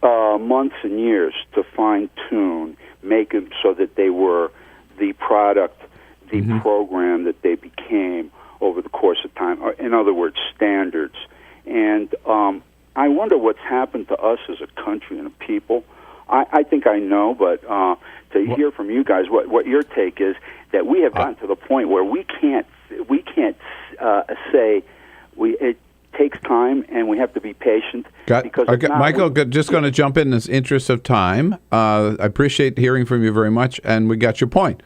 months and years, to fine-tune, make them so that they were the product, the program that they became over the course of time. In other words, standards. And I wonder what's happened to us as a country and a people. I think I know, but to hear from you guys what your take is, that we have gotten to the point where we can't say it takes time and we have to be patient. Michael, just going to jump in this interest of time. I appreciate hearing from you very much, and we got your point.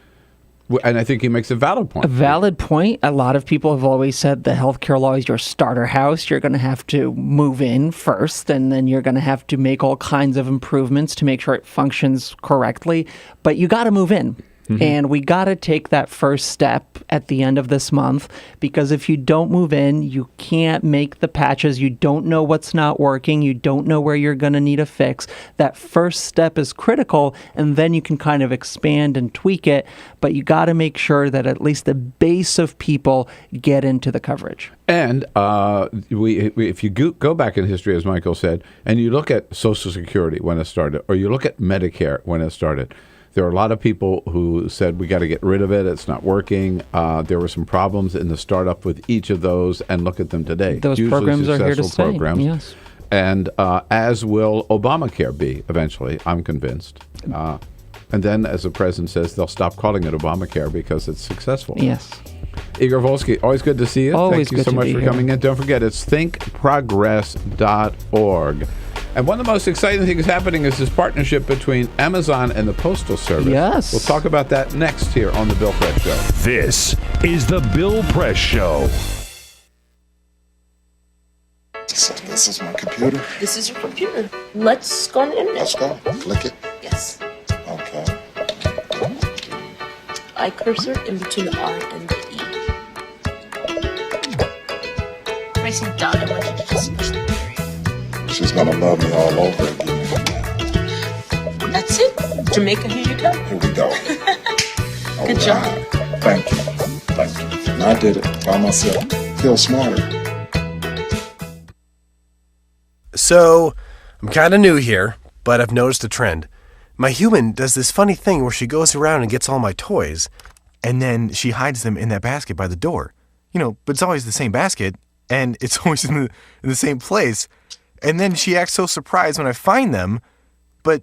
And I think he makes a valid point. A valid point. A lot of people have always said the healthcare law is your starter house. You're going to have to move in first, and then you're going to have to make all kinds of improvements to make sure it functions correctly. But you got to move in. And we got to take that first step at the end of this month, because if you don't move in, you can't make the patches. You don't know what's not working. You don't know where you're going to need a fix. That first step is critical, and then you can kind of expand and tweak it. But you got to make sure that at least the base of people get into the coverage. And if you go back in history, as Michael said, and you look at Social Security when it started, or you look at Medicare when it started, there are a lot of people who said, we got to get rid of it. It's not working. There were some problems in the startup with each of those, and look at them today. Those hugely programs are here to stay. Programs. Yes. And as will Obamacare be eventually, I'm convinced. And then, as the president says, they'll stop calling it Obamacare because it's successful. Yes. Igor Volsky, always good to see you. Always Thank you so much for coming in. Don't forget, it's thinkprogress.org. And one of the most exciting things happening is this partnership between Amazon and the Postal Service. Yes. We'll talk about that next here on The Bill Press Show. This is The Bill Press Show. So this is my computer. This is your computer. Let's go on the internet. Let's go. Click it. Yes. Okay. I cursor in between the R and the E. Pressing down, I want you to just push the period. She's gonna love me all over again. That's it. Jamaica, here you go. Here we go. Good job. Thank you. Thank you. And I did it by myself. Feel smarter. So, I'm kind of new here, but I've noticed a trend. My human does this funny thing where she goes around and gets all my toys, and then she hides them in that basket by the door. But it's always the same basket, and it's always in the same place. And then she acts so surprised when I find them, but,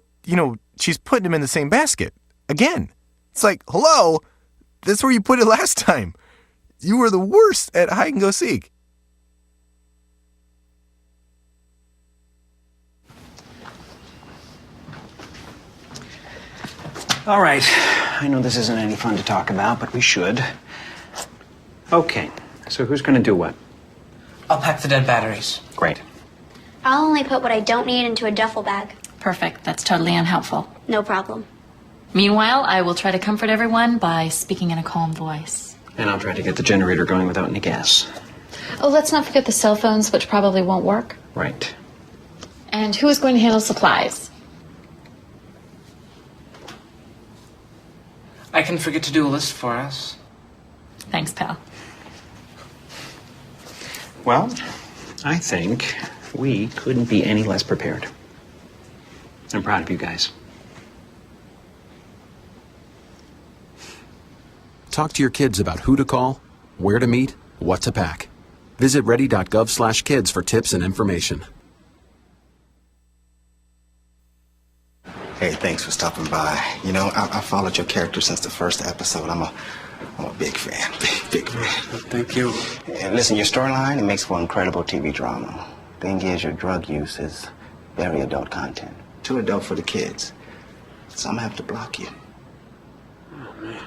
she's putting them in the same basket. Again. It's like, hello, that's where you put it last time. You were the worst at hide and go seek. All right. I know this isn't any fun to talk about, but we should. Okay. So who's going to do what? I'll pack the dead batteries. Great. I'll only put what I don't need into a duffel bag. Perfect. That's totally unhelpful. No problem. Meanwhile, I will try to comfort everyone by speaking in a calm voice. And I'll try to get the generator going without any gas. Oh, let's not forget the cell phones, which probably won't work. Right. And who is going to handle supplies? I can forget to do a list for us. Thanks, pal. Well, I think we couldn't be any less prepared. I'm proud of you guys. Talk to your kids about who to call, where to meet, what to pack. Visit ready.gov/kids for tips and information. Hey, thanks for stopping by. I followed your character since the first episode. I'm a big fan. Big fan. Thank you. And listen, your storyline, it makes for incredible TV drama. Thing is, your drug use is very adult content. Too adult for the kids. So I'm gonna have to block you. Oh, man.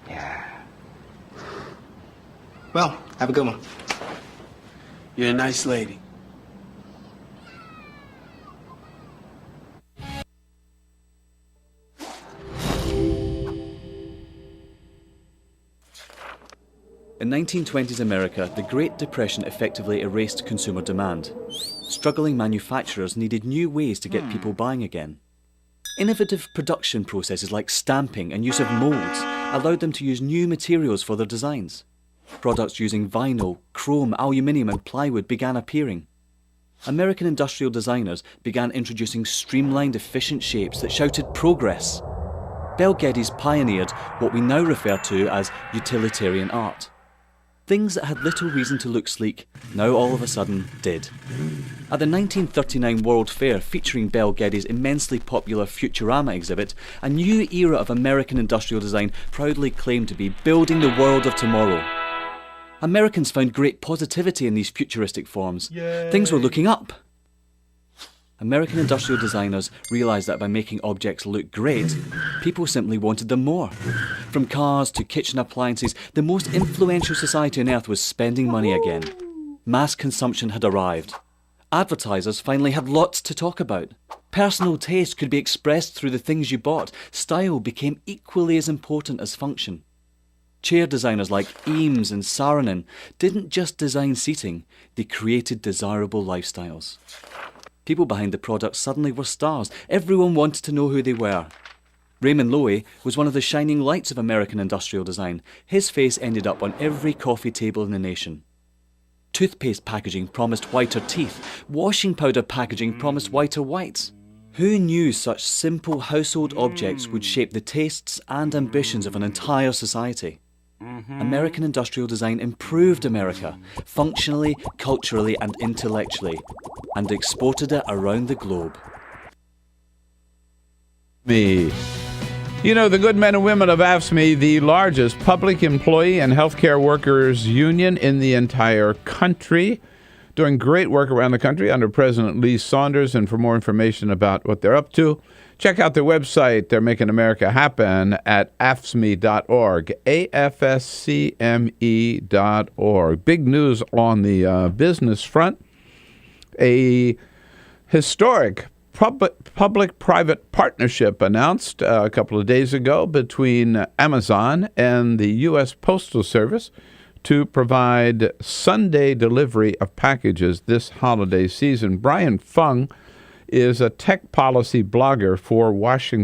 Yeah. Well, have a good one. You're a nice lady. In 1920s America, the Great Depression effectively erased consumer demand. Struggling manufacturers needed new ways to get people buying again. Innovative production processes like stamping and use of molds allowed them to use new materials for their designs. Products using vinyl, chrome, aluminium and plywood began appearing. American industrial designers began introducing streamlined, efficient shapes that shouted progress. Bel Geddes pioneered what we now refer to as utilitarian art. Things that had little reason to look sleek, now all of a sudden did. At the 1939 World Fair, featuring Bel Geddes' immensely popular Futurama exhibit, a new era of American industrial design proudly claimed to be building the world of tomorrow. Americans found great positivity in these futuristic forms. Yay. Things were looking up. American industrial designers realised that by making objects look great, people simply wanted them more. From cars to kitchen appliances, the most influential society on earth was spending money again. Mass consumption had arrived. Advertisers finally had lots to talk about. Personal taste could be expressed through the things you bought. Style became equally as important as function. Chair designers like Eames and Saarinen didn't just design seating, they created desirable lifestyles. People behind the products suddenly were stars. Everyone wanted to know who they were. Raymond Loewy was one of the shining lights of American industrial design. His face ended up on every coffee table in the nation. Toothpaste packaging promised whiter teeth. Washing powder packaging promised whiter whites. Who knew such simple household objects would shape the tastes and ambitions of an entire society? American industrial design improved America, functionally, culturally and intellectually, and exported it around the globe. You know, the good men and women of AFSCME, the largest public employee and healthcare workers union in the entire country, doing great work around the country under President Lee Saunders. And for more information about what they're up to, check out their website. They're making America happen at afscme.org, AFSCME.org. Big news on the business front. A historic public-private partnership announced a couple of days ago between Amazon and the U.S. Postal Service to provide Sunday delivery of packages this holiday season. Brian Fung is a tech policy blogger for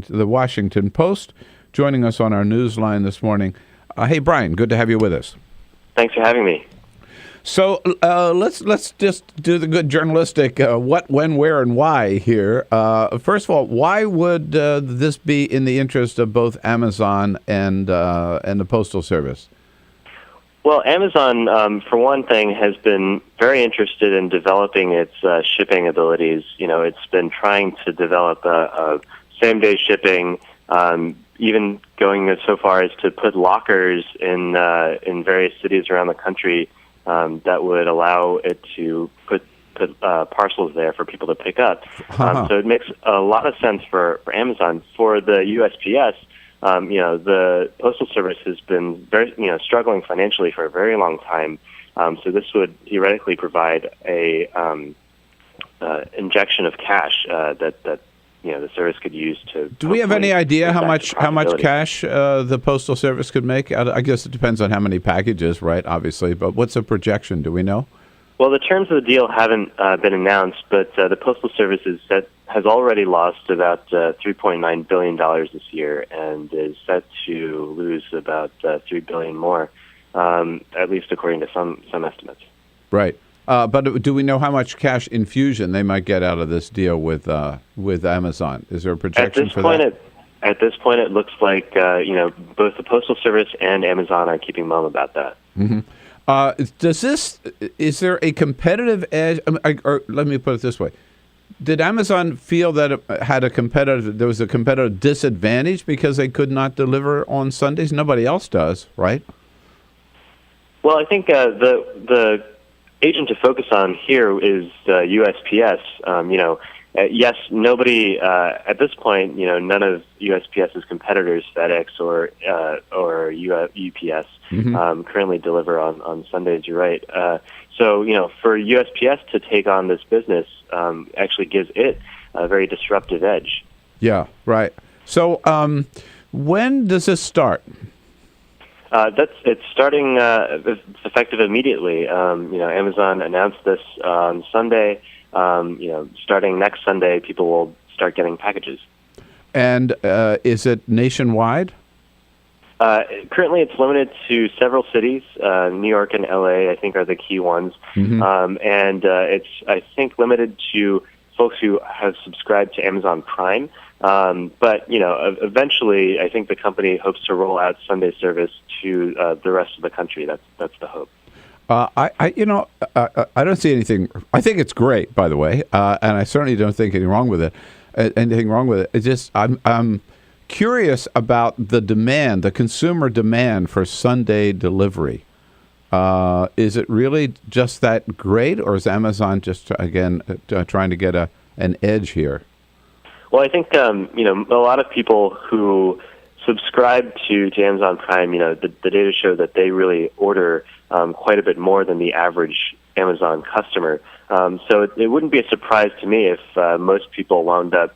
the Washington Post, joining us on our newsline this morning. Hey, Brian, good to have you with us. Thanks for having me. So let's just do the good journalistic what, when, where, and why here. First of all, why would this be in the interest of both Amazon and the Postal Service? Well, Amazon, for one thing, has been very interested in developing its shipping abilities. You know, it's been trying to develop a same-day shipping, even going so far as to put lockers in various cities around the country that would allow it to put parcels there for people to pick up. So it makes a lot of sense for Amazon. For the USPS, the Postal Service has been very, struggling financially for a very long time. So this would theoretically provide a injection of cash that the service could use to. Do we have any idea how much cash the Postal Service could make? I guess it depends on how many packages, right? Obviously, but what's the projection? Do we know? Well, the terms of the deal haven't been announced, but the Postal Service has already lost about $3.9 billion this year and is set to lose about $3 billion more, at least according to some estimates. Right. But do we know how much cash infusion they might get out of this deal with Amazon? Is there a projection for that? At this point, it looks like both the Postal Service and Amazon are keeping mum about that. Mm-hmm. Is there a competitive edge? Or let me put it this way. Did Amazon feel that it had there was a competitive disadvantage because they could not deliver on Sundays? Nobody else does, right? Well, I think the agent to focus on here is USPS. yes, nobody at this point, none of USPS's competitors, FedEx or UPS, currently deliver on Sundays. You're right. So, for USPS to take on this business actually gives it a very disruptive edge. Yeah, right. So, when does this start? It's starting. It's effective immediately. Amazon announced this on Sunday. Starting next Sunday, people will start getting packages. And is it nationwide? Currently, it's limited to several cities. New York and LA, I think, are the key ones. And it's, I think, limited to folks who have subscribed to Amazon Prime. But, eventually, I think the company hopes to roll out Sunday service to the rest of the country. That's the hope. I don't see anything. I think it's great, by the way, and I certainly don't think anything wrong with it. It's just I'm curious about the demand, the consumer demand for Sunday delivery. Is it really just that great, or is Amazon just trying to get an edge here? Well, I think a lot of people who subscribe to Amazon Prime, the data show that they really order quite a bit more than the average Amazon customer. So it wouldn't be a surprise to me if most people wound up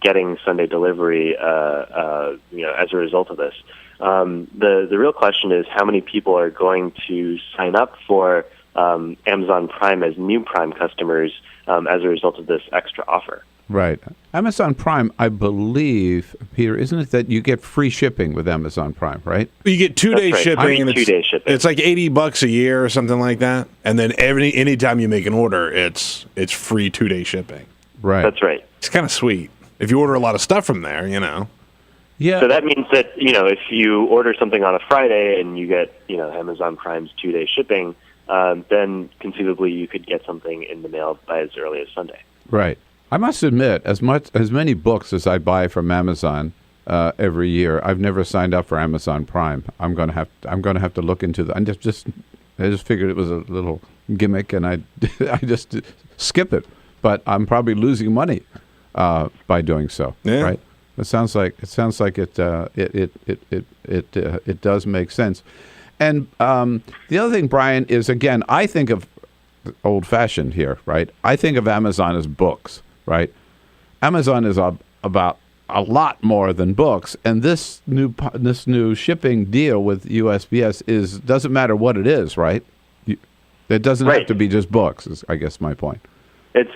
getting Sunday delivery, as a result of this. The real question is how many people are going to sign up for Amazon Prime as new Prime customers as a result of this extra offer. Right. Amazon Prime, I believe, Peter, isn't it that you get free shipping with Amazon Prime, right? You get 2-day shipping. And 2-day shipping. It's like $80 a year or something like that. And then anytime you make an order, it's free 2-day shipping. Right. That's right. It's kind of sweet. If you order a lot of stuff from there, Yeah. So that means that, if you order something on a Friday and you get, Amazon Prime's 2-day shipping, then conceivably you could get something in the mail by as early as Sunday. Right. I must admit, as many books as I buy from Amazon every year, I've never signed up for Amazon Prime. I'm going to have to look into that. I just figured it was a little gimmick, and I just skip it. But I'm probably losing money by doing so. Yeah. Right. It sounds like it does make sense. And the other thing, Brian, is again, I think of old-fashioned here, right? I think of Amazon as books. Right, Amazon is about a lot more than books, and this new shipping deal with USPS doesn't matter what it is, right? It doesn't have to be just books. Is I guess my point. It's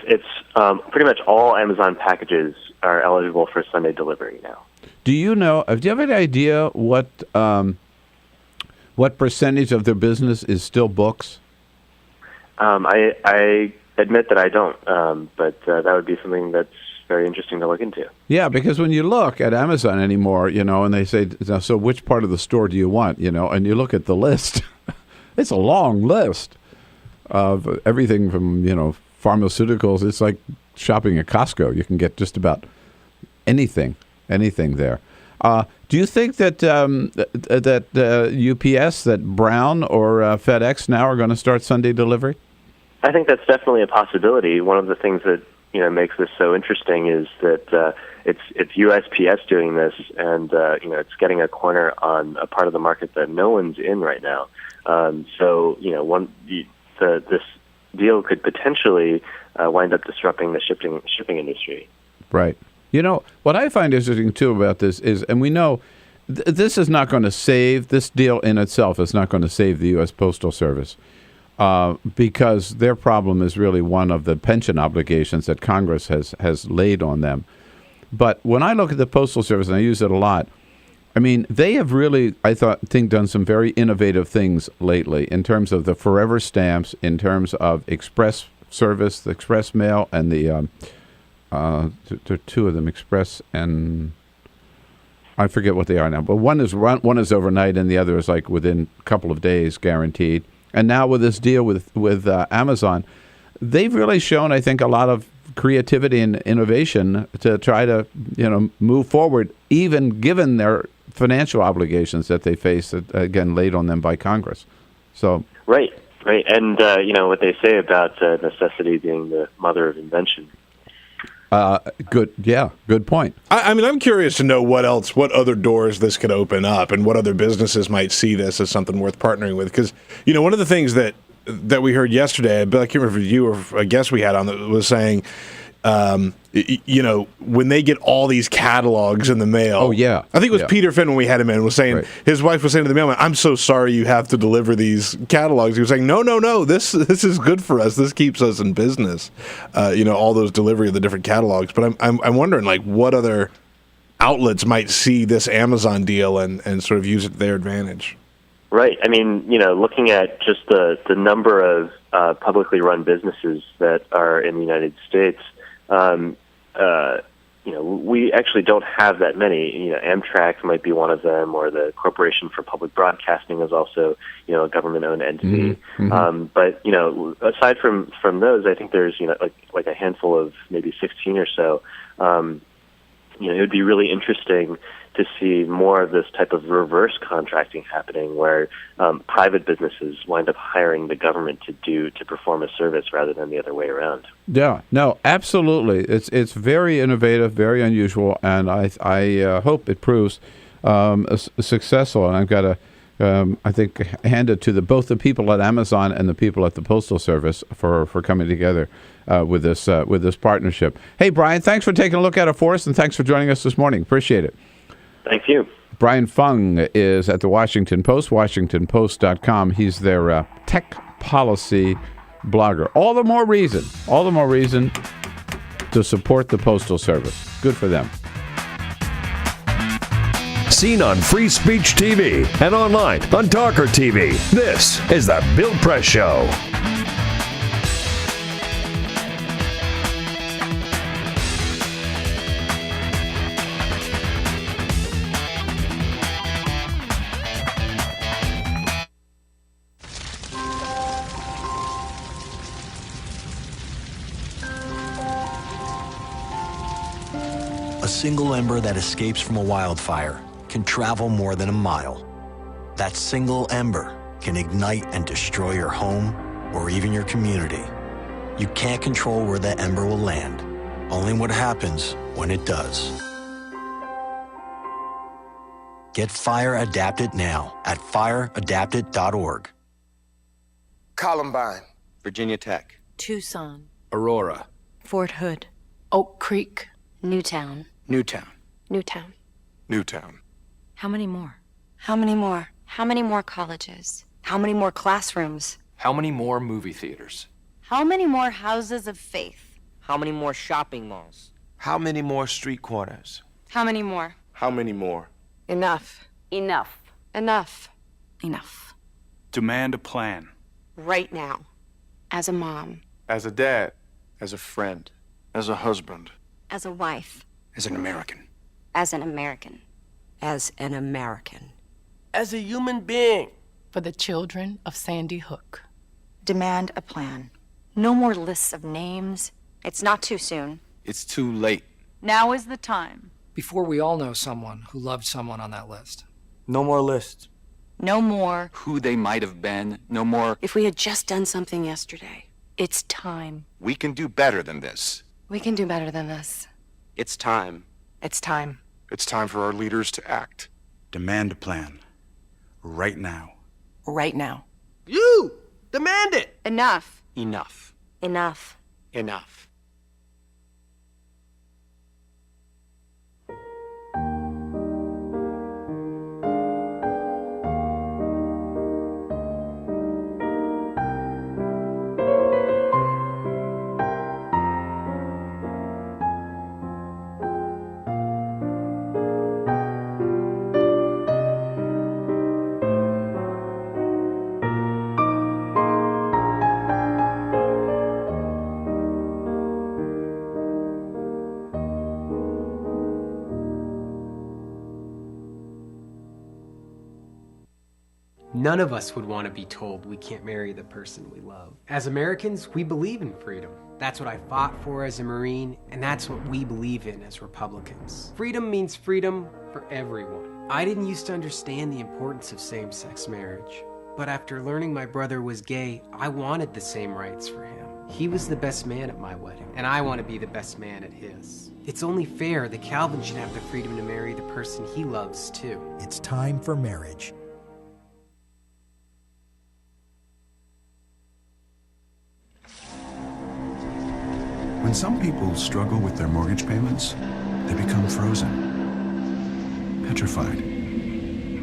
pretty much all Amazon packages are eligible for Sunday delivery now. Do you have any idea what percentage of their business is still books? I admit that I don't, but that would be something that's very interesting to look into. Yeah, because when you look at Amazon anymore, and they say, so which part of the store do you want, and you look at the list, it's a long list of everything from, pharmaceuticals. It's like shopping at Costco. You can get just about anything there. Do you think that UPS, that Brown or FedEx now are going to start Sunday delivery? I think that's definitely a possibility. One of the things that makes this so interesting is that it's USPS doing this, and it's getting a corner on a part of the market that no one's in right now. This deal could potentially wind up disrupting the shipping industry. Right. What I find interesting too about this is, and we know this is not going to save, this deal in itself is not going to save the U.S. Postal Service. Because their problem is really one of the pension obligations that Congress has laid on them. But when I look at the Postal Service, and I use it a lot, I mean, they have really, I think, done some very innovative things lately in terms of the forever stamps, in terms of express service, the express mail, and the two of them, express and I forget what they are now. But one is overnight, and the other is like within a couple of days, guaranteed. And now with this deal with Amazon, they've really shown, I think, a lot of creativity and innovation to try to move forward, even given their financial obligations that they face, again, laid on them by Congress. So right, and what they say about necessity being the mother of invention. Good point. I mean, I'm curious to know what other doors this could open up, and what other businesses might see this as something worth partnering with. Because one of the things that we heard yesterday, but I can't remember if you or a guest we had on that was saying, when they get all these catalogs in the mail. Oh, yeah. I think it was Peter Finn when we had him in, was saying, his wife was saying to the mailman, I'm so sorry you have to deliver these catalogs. He was saying, no, this is good for us. This keeps us in business. All those delivery of the different catalogs. But I'm wondering, like, what other outlets might see this Amazon deal and sort of use it to their advantage. Right. I mean, looking at just the number of publicly run businesses that are in the United States, we actually don't have that many. Amtrak might be one of them, or the Corporation for Public Broadcasting is also, a government-owned entity. But aside from those, I think there's like a handful of maybe 16 or so. It would be really interesting to see more of this type of reverse contracting happening, where private businesses wind up hiring the government to perform a service rather than the other way around. Yeah, no, absolutely. It's very innovative, very unusual, and I hope it proves successful. And I've got to, I think, hand it to both the people at Amazon and the people at the Postal Service for coming together with this partnership. Hey, Brian, thanks for taking a look at it for us, and thanks for joining us this morning. Appreciate it. Thank you. Brian Fung is at the Washington Post, WashingtonPost.com. He's their tech policy blogger. All the more reason to support the Postal Service. Good for them. Seen on Free Speech TV and online on TawkrTV, this is the Bill Press Show. A single ember that escapes from a wildfire can travel more than a mile. That single ember can ignite and destroy your home or even your community. You can't control where that ember will land, only what happens when it does. Get Fire Adapted now at fireadapted.org. Columbine, Virginia Tech, Tucson, Aurora, Fort Hood, Oak Creek, Newtown. Newtown, Newtown. Newtown. How many more? How many more? How many more colleges? How many more classrooms? How many more movie theaters? How many more houses of faith? How many more shopping malls? How many more street corners? How many more? How many more? Enough. Enough. Enough. Enough. Demand a plan. Right now. As a mom. As a dad. As a friend. As a husband. As a wife. As an American. As an American. As an American. As a human being. For the children of Sandy Hook. Demand a plan. No more lists of names. It's not too soon. It's too late. Now is the time. Before we all know someone who loved someone on that list. No more lists. No more. Who they might have been. No more. If we had just done something yesterday. It's time. We can do better than this. We can do better than this. It's time. It's time. It's time for our leaders to act. Demand a plan. Right now. Right now. You! Demand it! Enough. Enough. Enough. Enough. None of us would want to be told we can't marry the person we love. As Americans, we believe in freedom. That's what I fought for as a Marine, and that's what we believe in as Republicans. Freedom means freedom for everyone. I didn't used to understand the importance of same-sex marriage, but after learning my brother was gay, I wanted the same rights for him. He was the best man at my wedding, and I want to be the best man at his. It's only fair that Calvin should have the freedom to marry the person he loves, too. It's time for marriage. When some people struggle with their mortgage payments, they become frozen, petrified.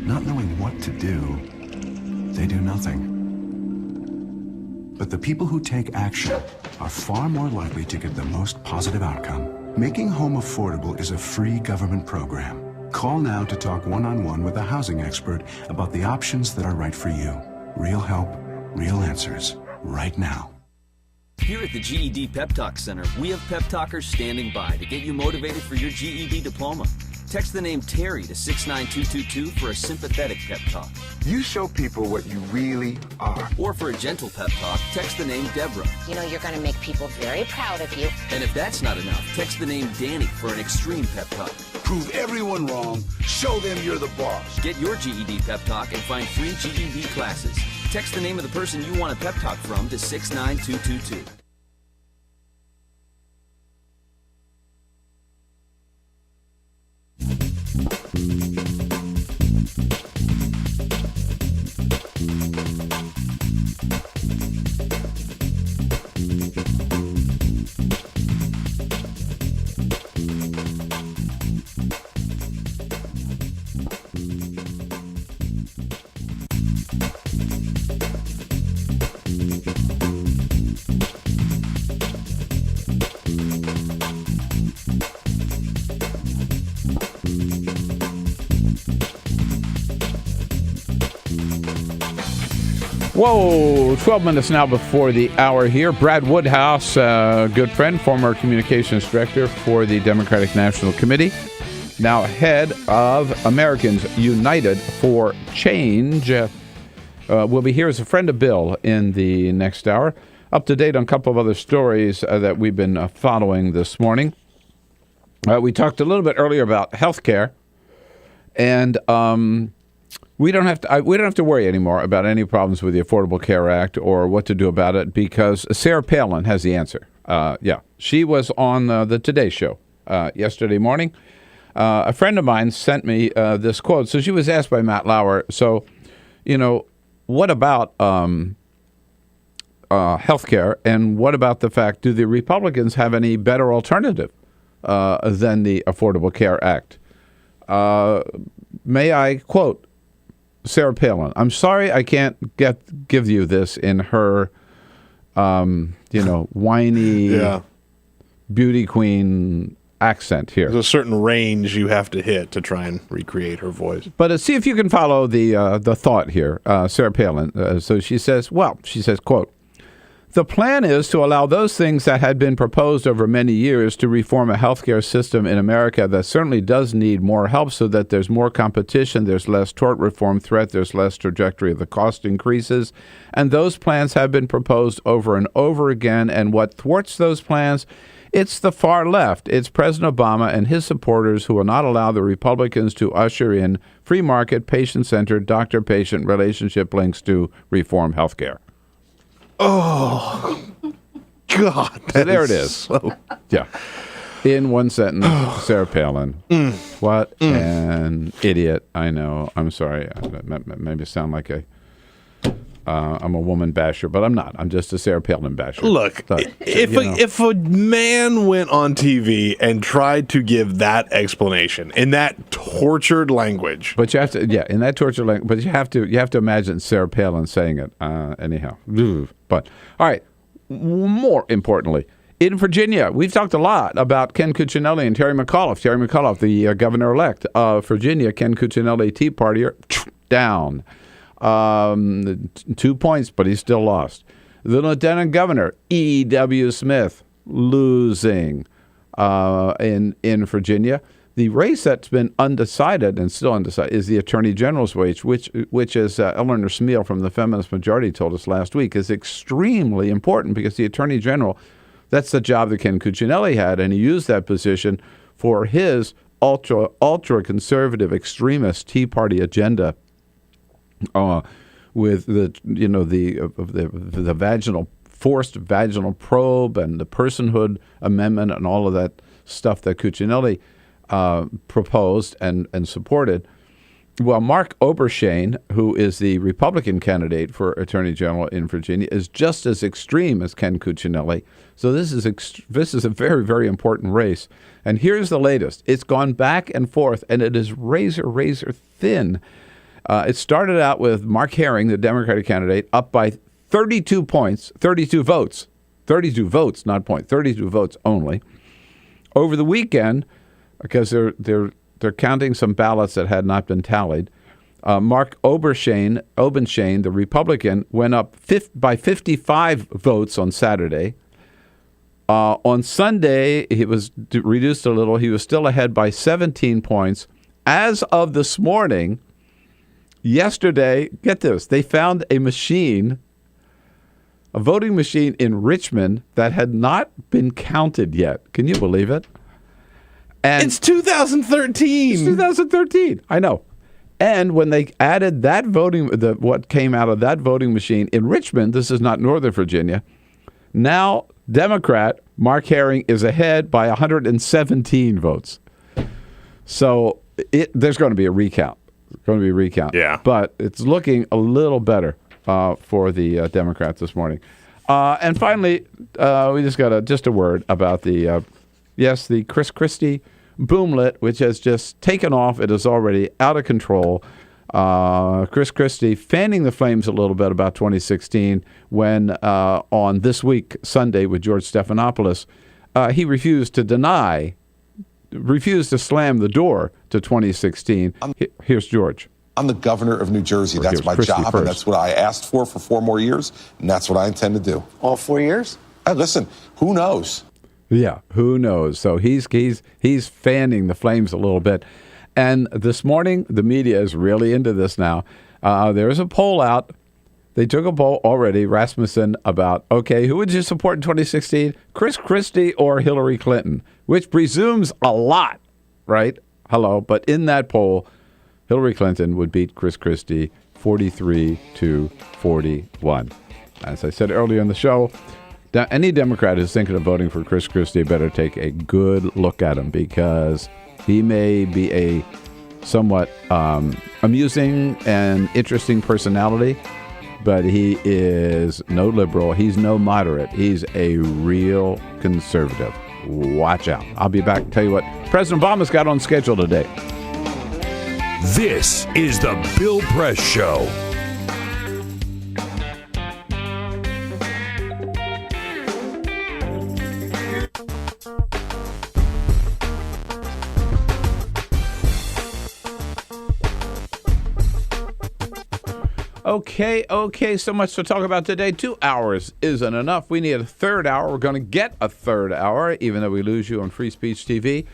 Not knowing what to do, they do nothing. But the people who take action are far more likely to get the most positive outcome. Making home affordable is a free government program. Call now to talk one-on-one with a housing expert about the options that are right for you. Real help, real answers, right now. Here at the GED Pep Talk Center, we have pep talkers standing by to get you motivated for your GED diploma. Text the name Terry to 69222 for a sympathetic pep talk. You show people what you really are. Or for a gentle pep talk, text the name Deborah. You know you're going to make people very proud of you. And if that's not enough, text the name Danny for an extreme pep talk. Prove everyone wrong. Show them you're the boss. Get your GED pep talk and find free GED classes. Text the name of the person you want a pep talk from to 69222. Whoa, 12 minutes now before the hour here. Brad Woodhouse, good friend, former communications director for the Democratic National Committee, now head of Americans United for Change, will be here as a friend of Bill in the next hour. Up to date on a couple of other stories that we've been following this morning. We talked a little bit earlier about health care, and we don't have to worry anymore about any problems with the Affordable Care Act or what to do about it, because Sarah Palin has the answer. She was on the Today Show yesterday morning. A friend of mine sent me this quote. So she was asked by Matt Lauer, so, what about health care, and what about the fact, do the Republicans have any better alternative than the Affordable Care Act? May I quote Sarah Palin? I'm sorry I can't give you this in her, whiny beauty queen accent here. There's a certain range you have to hit to try and recreate her voice. But see if you can follow the thought here, Sarah Palin. So she says, quote, "The plan is to allow those things that had been proposed over many years to reform a healthcare system in America that certainly does need more help, so that there's more competition, there's less tort reform threat, there's less trajectory of the cost increases. And those plans have been proposed over and over again. And what thwarts those plans? It's the far left. It's President Obama and his supporters who will not allow the Republicans to usher in free market, patient-centered, doctor-patient relationship links to reform healthcare." Oh, God. So there it is. Yeah. In one sentence, Sarah Palin. What an idiot. I know. I'm sorry. Maybe sound like I'm a woman basher, but I'm not. I'm just a Sarah Palin basher. Look, if a man went on TV and tried to give that explanation in that tortured language, but you have to, in that tortured language, but you have to imagine Sarah Palin saying it. Anyhow, but all right. More importantly, in Virginia, we've talked a lot about Ken Cuccinelli and Terry McAuliffe. Terry McAuliffe, the governor-elect of Virginia. Ken Cuccinelli, Tea Partier, down. 2 points, but he still lost. The lieutenant governor, E.W. Smith, losing in Virginia. The race that's been undecided and still undecided is the attorney general's race, which as Eleanor Smeal from the Feminist Majority told us last week, is extremely important, because the attorney general, that's the job that Ken Cuccinelli had, and he used that position for his ultra conservative extremist Tea Party agenda. With the vaginal forced vaginal probe and the personhood amendment and all of that stuff that Cuccinelli proposed and supported. Well, Mark Obershane, who is the Republican candidate for Attorney General in Virginia, is just as extreme as Ken Cuccinelli. So this is a very, very important race. And here's the latest. It's gone back and forth, and it is razor, razor thin. It started out with Mark Herring, the Democratic candidate, up by 32 points, 32 votes. 32 votes, not points, 32 votes only. Over the weekend, because they're counting some ballots that had not been tallied, Mark Obershane, the Republican, went up by 55 votes on Saturday. On Sunday, he was reduced a little. He was still ahead by 17 points. As of this morning, yesterday, get this, they found a voting machine in Richmond that had not been counted yet. Can you believe it? And it's 2013. It's 2013. I know. And when they added that what came out of that voting machine in Richmond, this is not Northern Virginia, now Democrat Mark Herring is ahead by 117 votes. So there's going to be a recount. Yeah. But it's looking a little better for the Democrats this morning. And finally, we just got a word about the Chris Christie boomlet, which has just taken off. It is already out of control. Chris Christie fanning the flames a little bit about 2016 when on This Week Sunday with George Stephanopoulos, he refused to slam the door to 2016. Here's George. I'm the governor of New Jersey. That's my job, and that's what I asked for 4 more years, and that's what I intend to do. All 4 years? Listen, who knows? Yeah, who knows? So he's fanning the flames a little bit. And this morning, the media is really into this now. There's a poll out. They took a poll already, Rasmussen, about, okay, who would you support in 2016? Chris Christie or Hillary Clinton? Which presumes a lot, right? Hello. But in that poll, Hillary Clinton would beat Chris Christie 43-41. As I said earlier in the show, any Democrat who's thinking of voting for Chris Christie better take a good look at him, because he may be a somewhat amusing and interesting personality, but he is no liberal. He's no moderate. He's a real conservative. Watch out. I'll be back to tell you what President Obama's got on schedule today. This is the Bill Press Show. Okay, so much to talk about today. 2 hours isn't enough. We need a third hour. We're going to get a third hour, even though we lose you on Free Speech TV.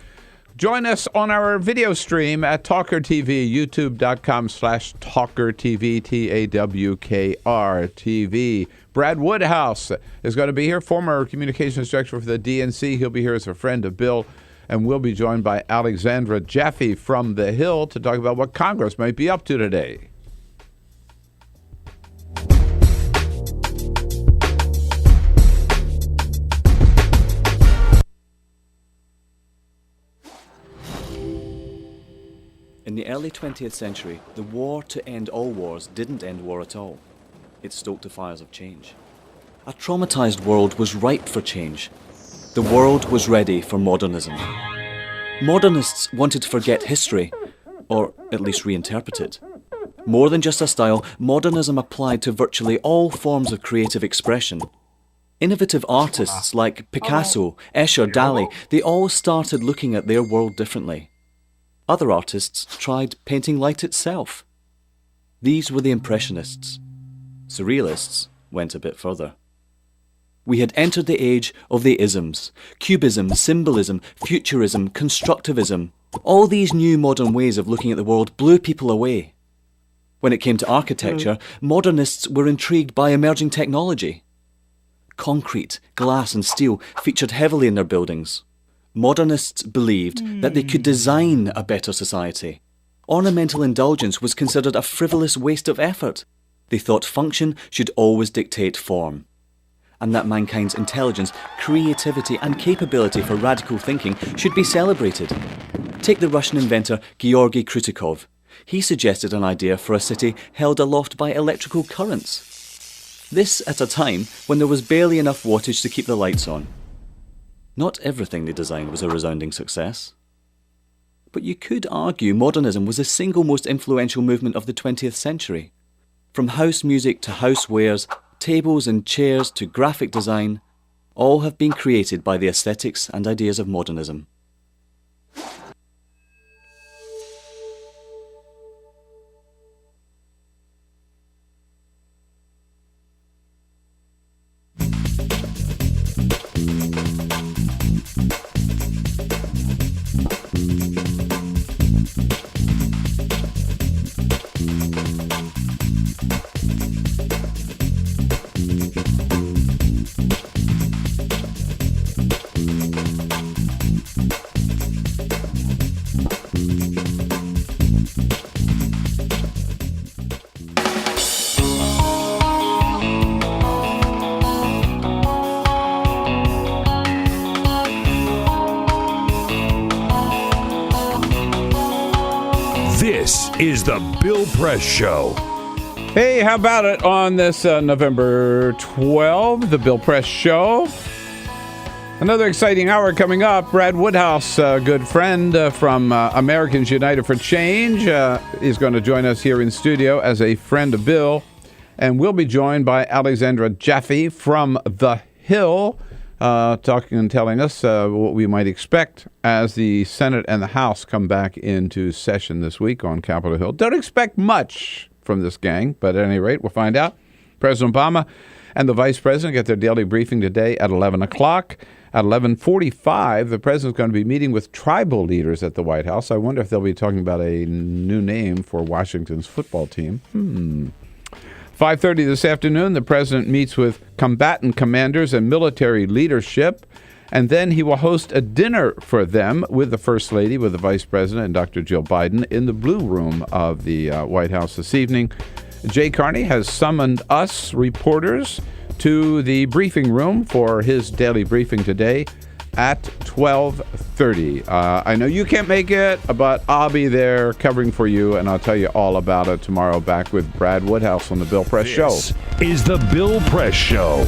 Join us on our video stream at TawkrTV, youtube.com/TawkrTV, TAWKR-TV. Brad Woodhouse is going to be here, former communications director for the DNC. He'll be here as a friend of Bill, and we'll be joined by Alexandra Jaffe from The Hill to talk about what Congress might be up to today. In the early 20th century, the war to end all wars didn't end war at all. It stoked the fires of change. A traumatized world was ripe for change. The world was ready for modernism. Modernists wanted to forget history, or at least reinterpret it. More than just a style, modernism applied to virtually all forms of creative expression. Innovative artists like Picasso, Escher, Dali, they all started looking at their world differently. Other artists tried painting light itself. These were the Impressionists. Surrealists went a bit further. We had entered the age of the isms: Cubism, Symbolism, Futurism, Constructivism. All these new modern ways of looking at the world blew people away. When it came to architecture, modernists were intrigued by emerging technology. Concrete, glass and steel featured heavily in their buildings. Modernists believed that they could design a better society. Ornamental indulgence was considered a frivolous waste of effort. They thought function should always dictate form. and that mankind's intelligence, creativity and capability for radical thinking should be celebrated. Take the Russian inventor Georgy Krutikov. He suggested an idea for a city held aloft by electrical currents. This at a time when there was barely enough wattage to keep the lights on. Not everything they designed was a resounding success. But you could argue modernism was the single most influential movement of the 20th century. From house music to housewares, tables and chairs to graphic design, all have been created by the aesthetics and ideas of modernism. This is the Bill Press Show. Hey, how about it on this November 12, the Bill Press Show? Another exciting hour coming up. Brad Woodhouse, a good friend from Americans United for Change, is going to join us here in studio as a friend of Bill. And we'll be joined by Alexandra Jaffe from The Hill, talking and telling us what we might expect as the Senate and the House come back into session this week on Capitol Hill. Don't expect much from this gang, but at any rate, we'll find out. President Obama and the Vice President get their daily briefing today at 11 o'clock. At 11:45, the President's going to be meeting with tribal leaders at the White House. I wonder if they'll be talking about a new name for Washington's football team. 5:30 this afternoon, the President meets with combatant commanders and military leadership, and then he will host a dinner for them with the First Lady, with the Vice President, and Dr. Jill Biden in the Blue Room of the White House this evening. Jay Carney has summoned us reporters to the briefing room for his daily briefing today at 12:30. I know you can't make it, but I'll be there covering for you, and I'll tell you all about it tomorrow, back with Brad Woodhouse on the Bill Press Show. This is the Bill Press Show.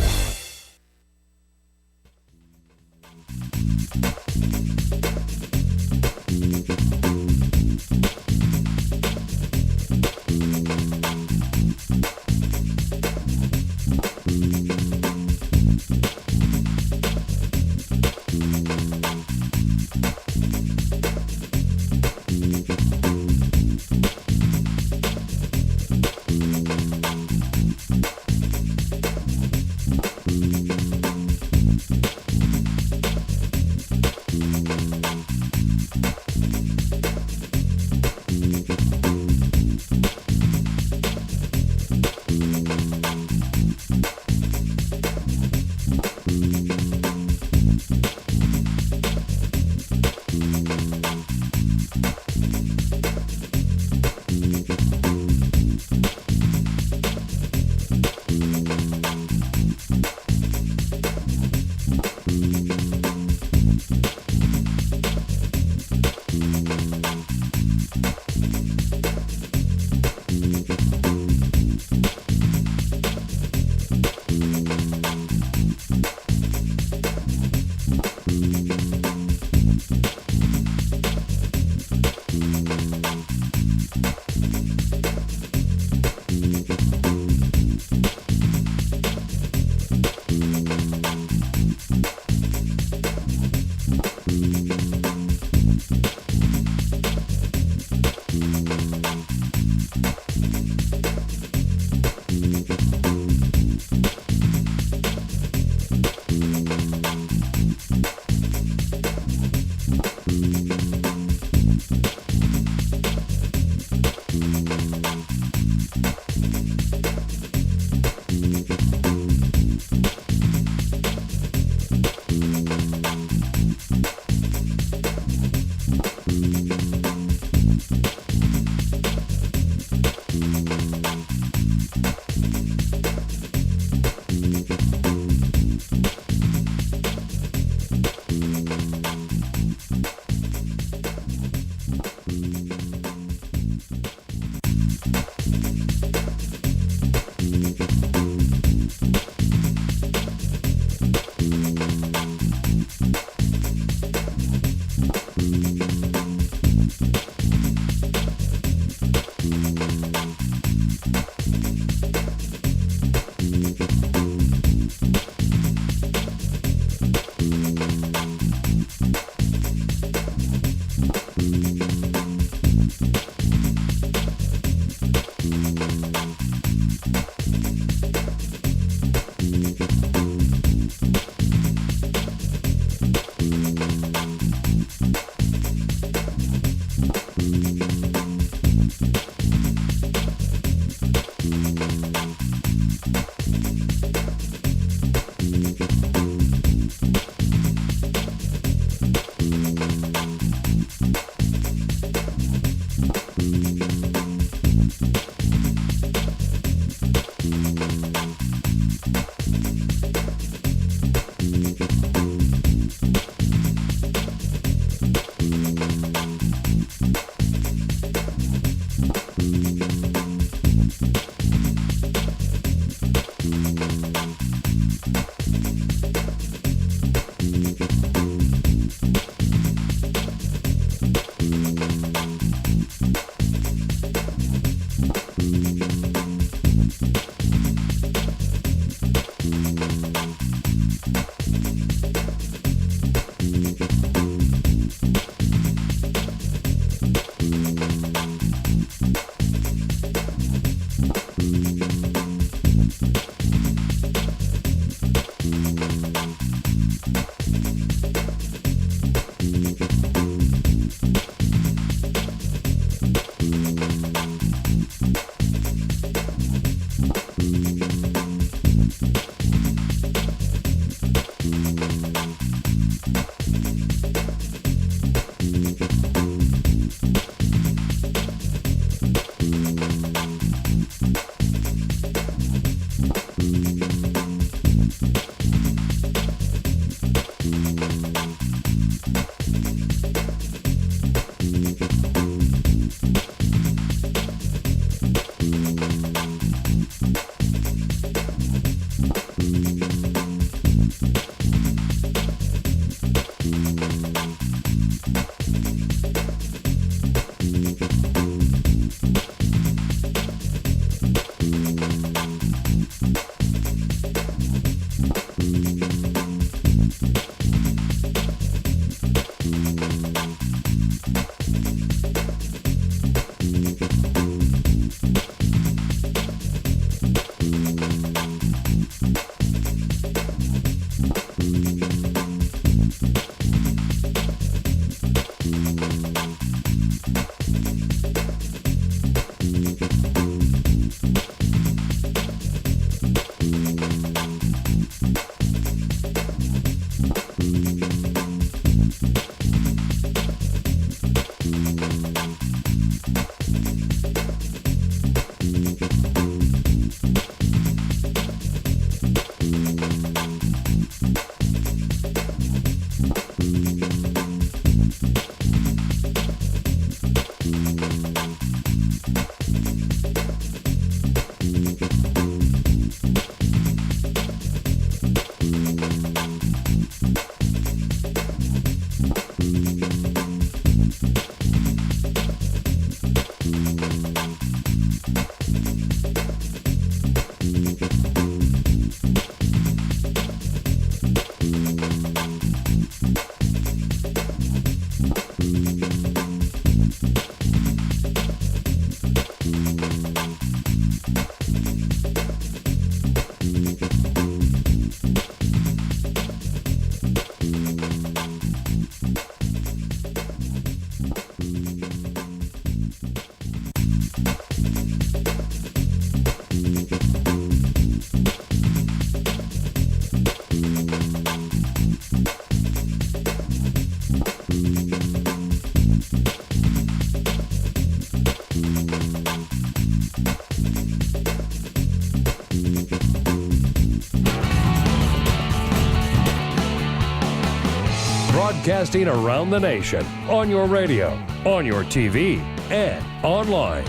Broadcasting around the nation, on your radio, on your TV, and online.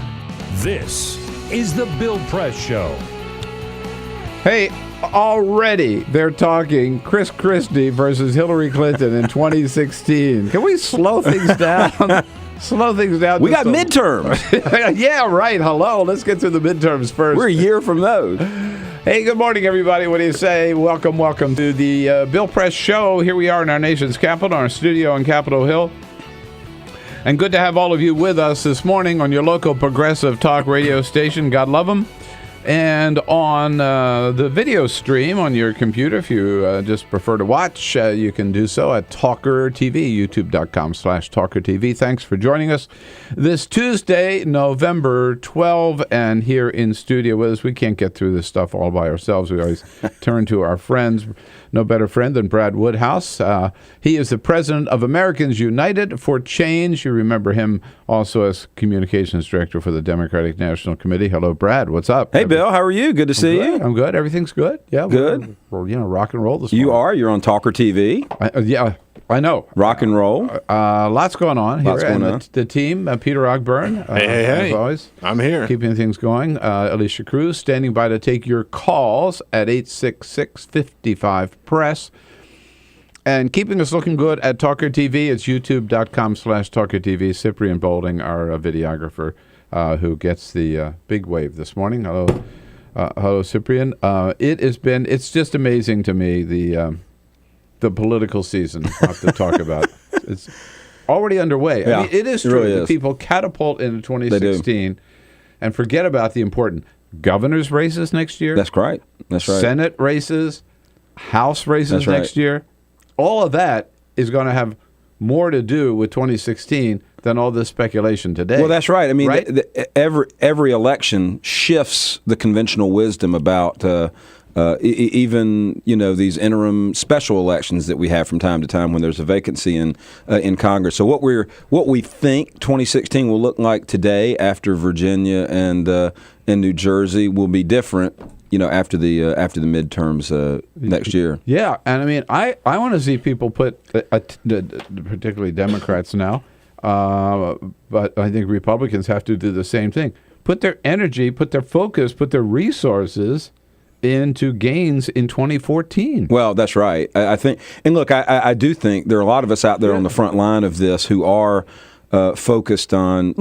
This is The Bill Press Show. Hey, already they're talking Chris Christie versus Hillary Clinton in 2016. Can we slow things down? Slow things down. We got midterms. Yeah, right. Hello. Let's get through the midterms first. We're a year from those. Hey, good morning, everybody. What do you say? Welcome to the Bill Press Show. Here we are in our nation's capital, our studio on Capitol Hill. And good to have all of you with us this morning on your local progressive talk radio station. God love them. And on the video stream on your computer, if you just prefer to watch, you can do so at TawkrTV, youtube.com/TawkrTV. Thanks for joining us this Tuesday, November 12, and here in studio with us. We can't get through this stuff all by ourselves. We always turn to our friends. No better friend than Brad Woodhouse. He is the president of Americans United for Change. You remember him also as communications director for the Democratic National Committee. Hello, Brad. What's up? Hey, Bill. How are you? Good to see you. I'm good. Everything's good. Yeah, good. We're rock and roll this morning. You are. You're on TawkrTV. Yeah, I know. Rock and roll. Lots going on here. Lots going on. The team, Peter Ogburn. Hey. As always. I'm here. Keeping things going. Alicia Cruz standing by to take your calls at 866-55-PRESS. And keeping us looking good at TawkrTV. It's youtube.com/TawkrTV. Cyprian Bolding, our videographer, who gets the big wave this morning. Hello, Cyprian. It's just amazing to me, the political season I have to talk about. It's already underway. Yeah, I mean, it is true really that is. people catapult into 2016 and forget about the important governor's races next year. That's right. Senate races, House races next year. All of that is going to have more to do with 2016 than all this speculation today. Well, that's right. I mean, right? Every election shifts the conventional wisdom about even these interim special elections that we have from time to time when there's a vacancy in Congress. So what we think 2016 will look like today after Virginia and New Jersey will be different. After the midterms next year. Yeah, and I mean, I want to see people put, particularly Democrats now, but I think Republicans have to do the same thing. Put their energy, put their focus, put their resources into gains in 2014. Well, that's right. I think, and look, I do think there are a lot of us out there on the front line of this who are focused on,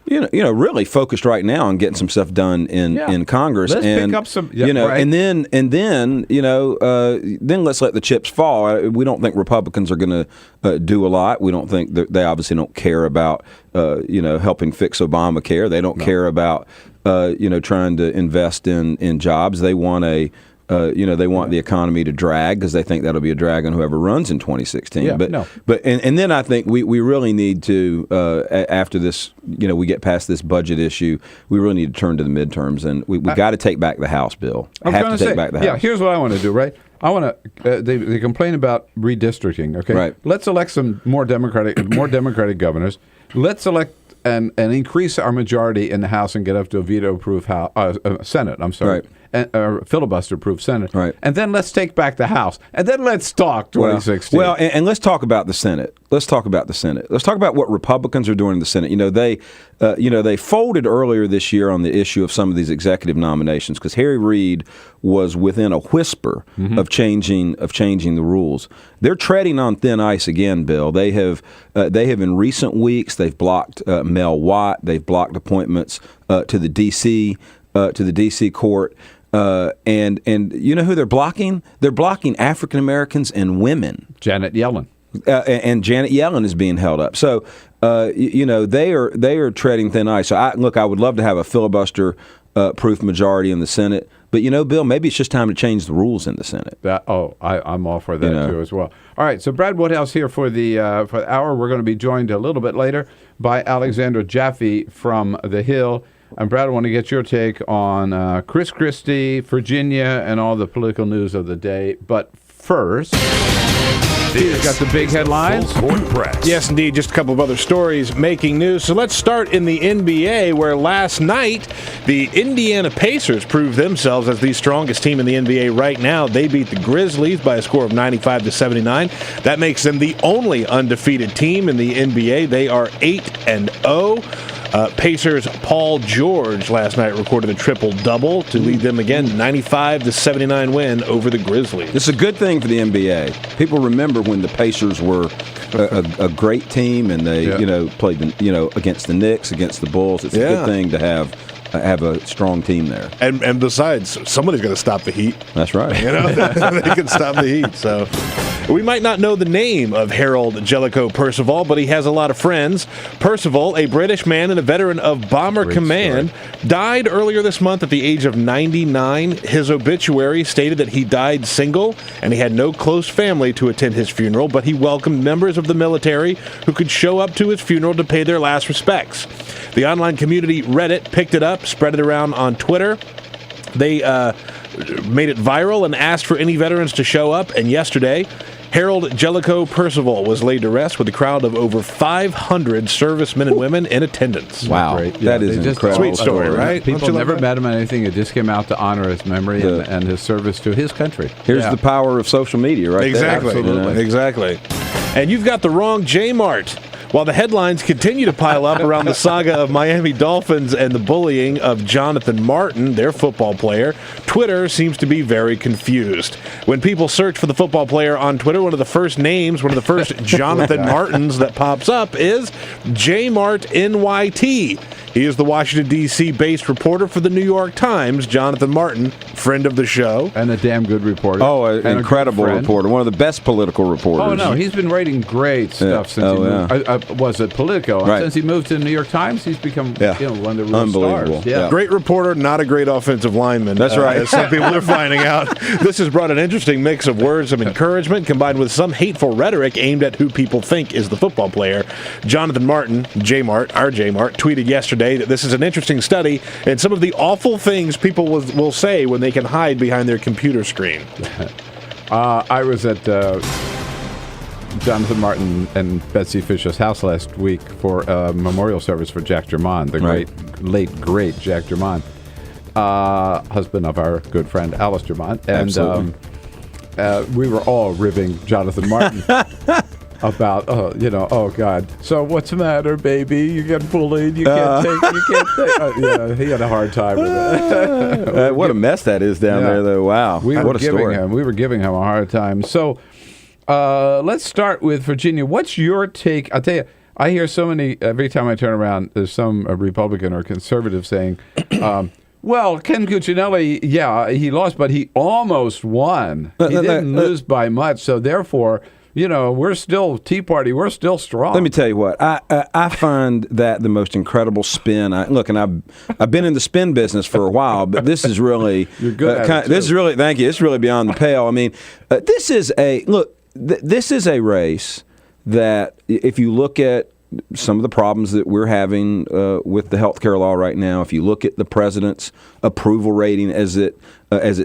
really focused right now on getting some stuff done in Congress. Let's pick up some, right. and then then let's let the chips fall. We don't think Republicans are going to do a lot. We don't think they obviously don't care about helping fix Obamacare. They don't care about trying to invest in jobs. They want they want the economy to drag because they think that'll be a drag on whoever runs in 2016. Yeah, but then I think we really need to after this, we get past this budget issue, we really need to turn to the midterms, and we got to take back the House, Bill. Have to take back the House. Yeah, here's what I want to do, right? I want to. They complain about redistricting. Okay, right. Let's elect some more Democratic governors. Let's elect and increase our majority in the House and get up to a veto-proof Senate. I'm sorry. Right. Filibuster-proof Senate. Right. And then let's take back the House. And then let's talk 2016. Well, and let's talk about the Senate. Let's talk about the Senate. Let's talk about what Republicans are doing in the Senate. They folded earlier this year on the issue of some of these executive nominations because Harry Reid was within a whisper of changing the rules. They're treading on thin ice again, Bill. They have in recent weeks they've blocked Mel Watt. They've blocked appointments to the D.C. court. And you know who they're blocking? They're blocking African Americans and women. Janet Yellen. And Janet Yellen is being held up. So, they are treading thin ice. So, I would love to have a filibuster-proof majority in the Senate. But, Bill, maybe it's just time to change the rules in the Senate. I'm all for that, too, as well. All right, so Brad Woodhouse here for the hour. We're going to be joined a little bit later by Alexandra Jaffe from The Hill. And Brad, I want to get your take on Chris Christie, Virginia, and all the political news of the day. But first, We've got the big headlines. Yes, indeed. Just a couple of other stories making news. So let's start in the NBA, where last night the Indiana Pacers proved themselves as the strongest team in the NBA right now. They beat the Grizzlies by a score of 95-79. That makes them the only undefeated team in the NBA. They are 8-0. Pacers' Paul George last night recorded a triple-double to lead them again 95-79 win over the Grizzlies. It's a good thing for the NBA. People remember when the Pacers were a great team and they played against the Knicks, against the Bulls. It's a good thing to have a strong team there. And besides, somebody's going to stop the Heat. That's right. They can stop the Heat. So we might not know the name of Harold Jellicoe Percival, but he has a lot of friends. Percival, a British man and a veteran of Bomber Command, died earlier this month at the age of 99. His obituary stated that he died single and he had no close family to attend his funeral, but he welcomed members of the military who could show up to his funeral to pay their last respects. The online community Reddit picked it up, spread it around on Twitter. They made it viral and asked for any veterans to show up, and yesterday, Harold Jellicoe Percival was laid to rest with a crowd of over 500 servicemen and women in attendance. Wow. That is an incredible sweet story, right? People never met him on anything. It just came out to honor his memory and his service to his country. Here's the power of social media, right? Exactly. there. Absolutely. Exactly. And you've got the wrong J-Mart. While the headlines continue to pile up around the saga of Miami Dolphins and the bullying of Jonathan Martin, their football player, Twitter seems to be very confused. When people search for the football player on Twitter, one of the first Jonathan Martins that pops up is J-Mart NYT. He is the Washington, D.C. based reporter for the New York Times, Jonathan Martin, friend of the show. And a damn good reporter. Oh, an incredible reporter. One of the best political reporters. Oh, no, he's been writing great stuff since he moved. Was it Politico? Right. Since he moved to the New York Times, he's become one of the real unbelievable. stars. Yeah. Great reporter, not a great offensive lineman. That's right. As some people are finding out. This has brought an interesting mix of words of encouragement combined with some hateful rhetoric aimed at who people think is the football player. Jonathan Martin, J-Mart, our J-Mart, tweeted yesterday that this is an interesting study and some of the awful things people will say when they can hide behind their computer screen. I was at Jonathan Martin and Betsy Fisher's house last week for a memorial service for Jack Germond, the late great Jack Germond, husband of our good friend Alice Germond. And we were all ribbing Jonathan Martin about, oh God. So what's the matter, baby? You get bullied. You can't take. He had a hard time with it. What a mess that is down there, though. Wow. What a story. We were giving him a hard time. So let's start with Virginia. What's your take? I'll tell you, I hear so many, every time I turn around, there's some Republican or conservative saying, well, Ken Cuccinelli, he lost, but he almost won. He didn't lose by much, so therefore, we're still Tea Party. We're still strong. Let me tell you what. I find that the most incredible spin. I've been in the spin business for a while, but this is really you're good. This is really thank you. It's really beyond the pale. I mean, this is a race that if you look at some of the problems that we're having with the health care law right now, if you look at the president's approval rating as it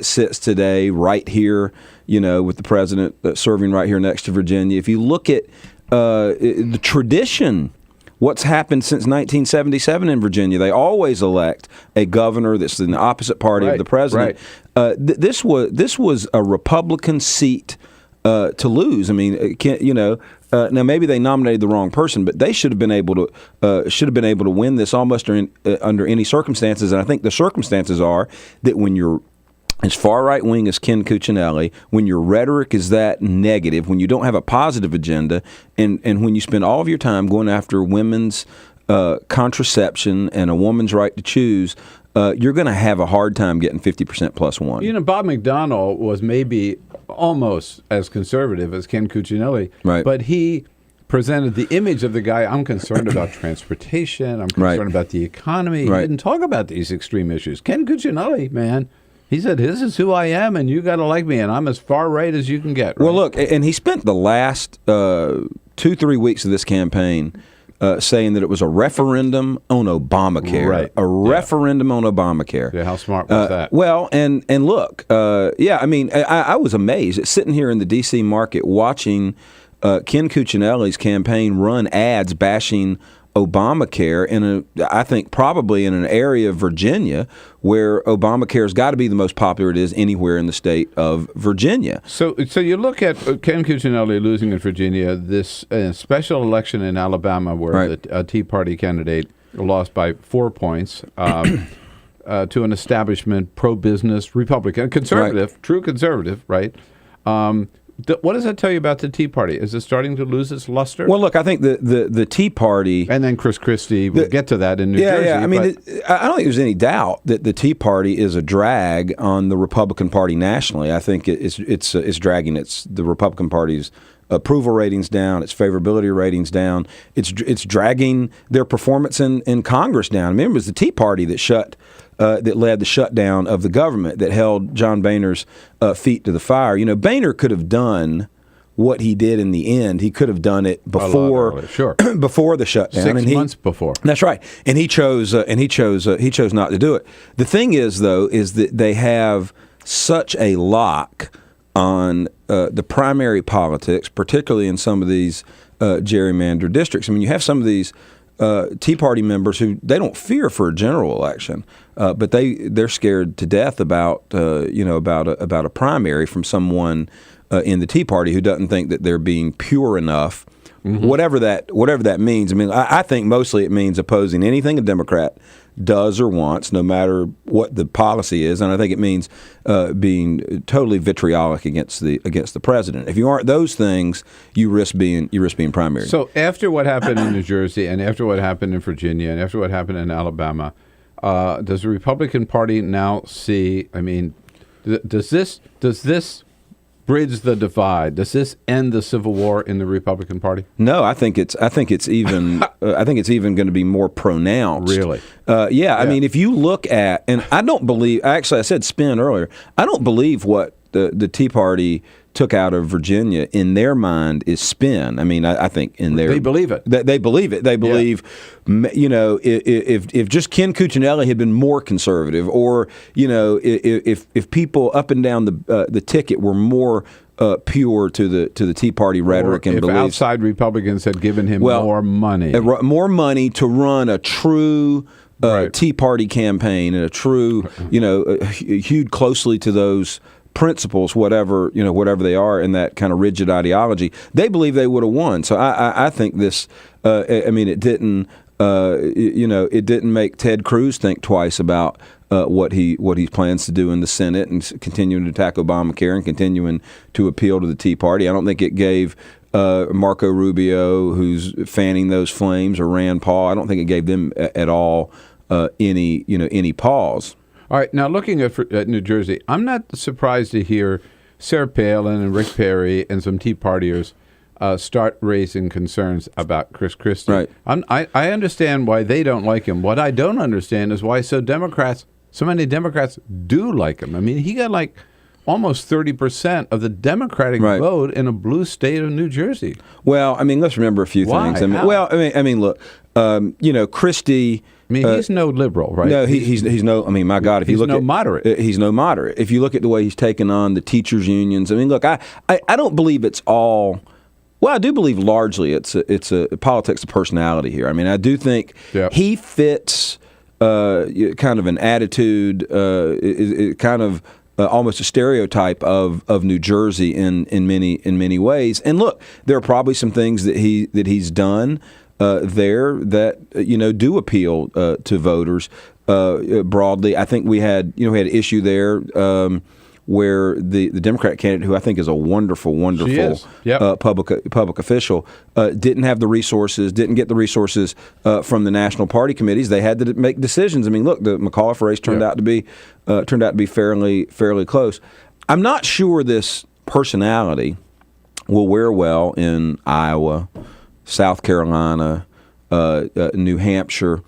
sits today, right here, with the president serving right here next to Virginia, if you look at the tradition, what's happened since 1977 in Virginia, they always elect a governor that's in the opposite party of the president. Right. This was a Republican seat to lose. I mean, now maybe they nominated the wrong person, but they should have been able to win this almost under any circumstances. And I think the circumstances are that when you're as far right wing as Ken Cuccinelli, when your rhetoric is that negative, when you don't have a positive agenda, and when you spend all of your time going after women's contraception and a woman's right to choose, you're going to have a hard time getting 50% plus one. Bob McDonnell was maybe almost as conservative as Ken Cuccinelli, right. But he presented the image of the guy, I'm concerned about transportation, I'm concerned about the economy. He didn't talk about these extreme issues. Ken Cuccinelli, man, he said, this is who I am, and you got to like me, and I'm as far right as you can get. Right? Well, look, and he spent the last 2-3 weeks of this campaign saying that it was a referendum on Obamacare. Right. A referendum on Obamacare. Yeah, how smart was that? Well, and look, I mean, I was amazed sitting here in the D.C. market watching Ken Cuccinelli's campaign run ads bashing Obamacare I think probably in an area of Virginia where Obamacare's got to be the most popular it is anywhere in the state of Virginia. So you look at Ken Cuccinelli losing in Virginia, this special election in Alabama where the Tea Party candidate lost by 4 points to an establishment pro-business Republican, conservative, true conservative, right? What does that tell you about the Tea Party? Is it starting to lose its luster? Well, look, I think the Tea Party... And then Chris Christie, we'll get to that in New Jersey. Yeah, I mean, I don't think there's any doubt that the Tea Party is a drag on the Republican Party nationally. I think it's dragging the Republican Party's approval ratings down, its favorability ratings down. It's dragging their performance in Congress down. I mean, it was the Tea Party that led the shutdown of the government, that held John Boehner's feet to the fire. You know, Boehner could have done what he did in the end. He could have done it before, before the shutdown. 6 months before. That's right. And he chose not to do it. The thing is, though, is that they have such a lock on the primary politics, particularly in some of these gerrymandered districts. I mean, you have some of these Tea Party members who they don't fear for a general election, but they're scared to death about a primary from someone in the Tea Party who doesn't think that they're being pure enough. Mm-hmm. Whatever that means. I mean, I think mostly it means opposing anything a Democrat does or wants, no matter what the policy is, and I think it means being totally vitriolic against the president. If you aren't those things, you risk being primary. So after what happened in New Jersey, and after what happened in Virginia, and after what happened in Alabama, does the Republican Party now see? I mean, does this bridge the divide? Does this end the Civil War in the Republican Party? No, I think it's even going to be more pronounced. Really? Yeah. I mean, if you look at, and I don't believe. Actually, I said spin earlier. I don't believe what the Tea Party took out of Virginia in their mind is spin. I mean, I think in their they believe it. They believe it. They believe, you know, if just Ken Cuccinelli had been more conservative, or you know, if people up and down the ticket were more pure to the Tea Party rhetoric and beliefs. If outside Republicans had given him more money to run a true Tea Party campaign and a true, you know, hewed closely to those principles, whatever they are, in that kind of rigid ideology, they believe they would have won. So I think this. I mean, it didn't. It didn't make Ted Cruz think twice about what he plans to do in the Senate and continuing to attack Obamacare and continuing to appeal to the Tea Party. I don't think it gave Marco Rubio, who's fanning those flames, or Rand Paul. I don't think it gave them at all any pause. All right, now looking at New Jersey, I'm not surprised to hear Sarah Palin and Rick Perry and some Tea Partiers start raising concerns about Chris Christie. Right. I understand why they don't like him. What I don't understand is why so many Democrats do like him. I mean, he got like almost 30% of the Democratic vote in a blue state of New Jersey. Well, I mean, let's remember a few things. I mean, look, Christie. I mean, he's no liberal, right? No, he's no. I mean, my God, if you look at moderate, he's no moderate. If you look at the way he's taken on the teachers' unions, I mean, look, I don't believe it's all. Well, I do believe largely it's a politics of personality here. I mean, I do think he fits kind of an attitude, kind of almost a stereotype of New Jersey in many ways. And look, there are probably some things that he's done there that do appeal to voters broadly. I think we had an issue there where the Democrat candidate, who I think is a wonderful public official, didn't have the resources, didn't get the resources from the national party committees. They had to make decisions. I mean, look, the McAuliffe race turned out to be fairly close. I'm not sure this personality will wear well in Iowa, South Carolina, New Hampshire.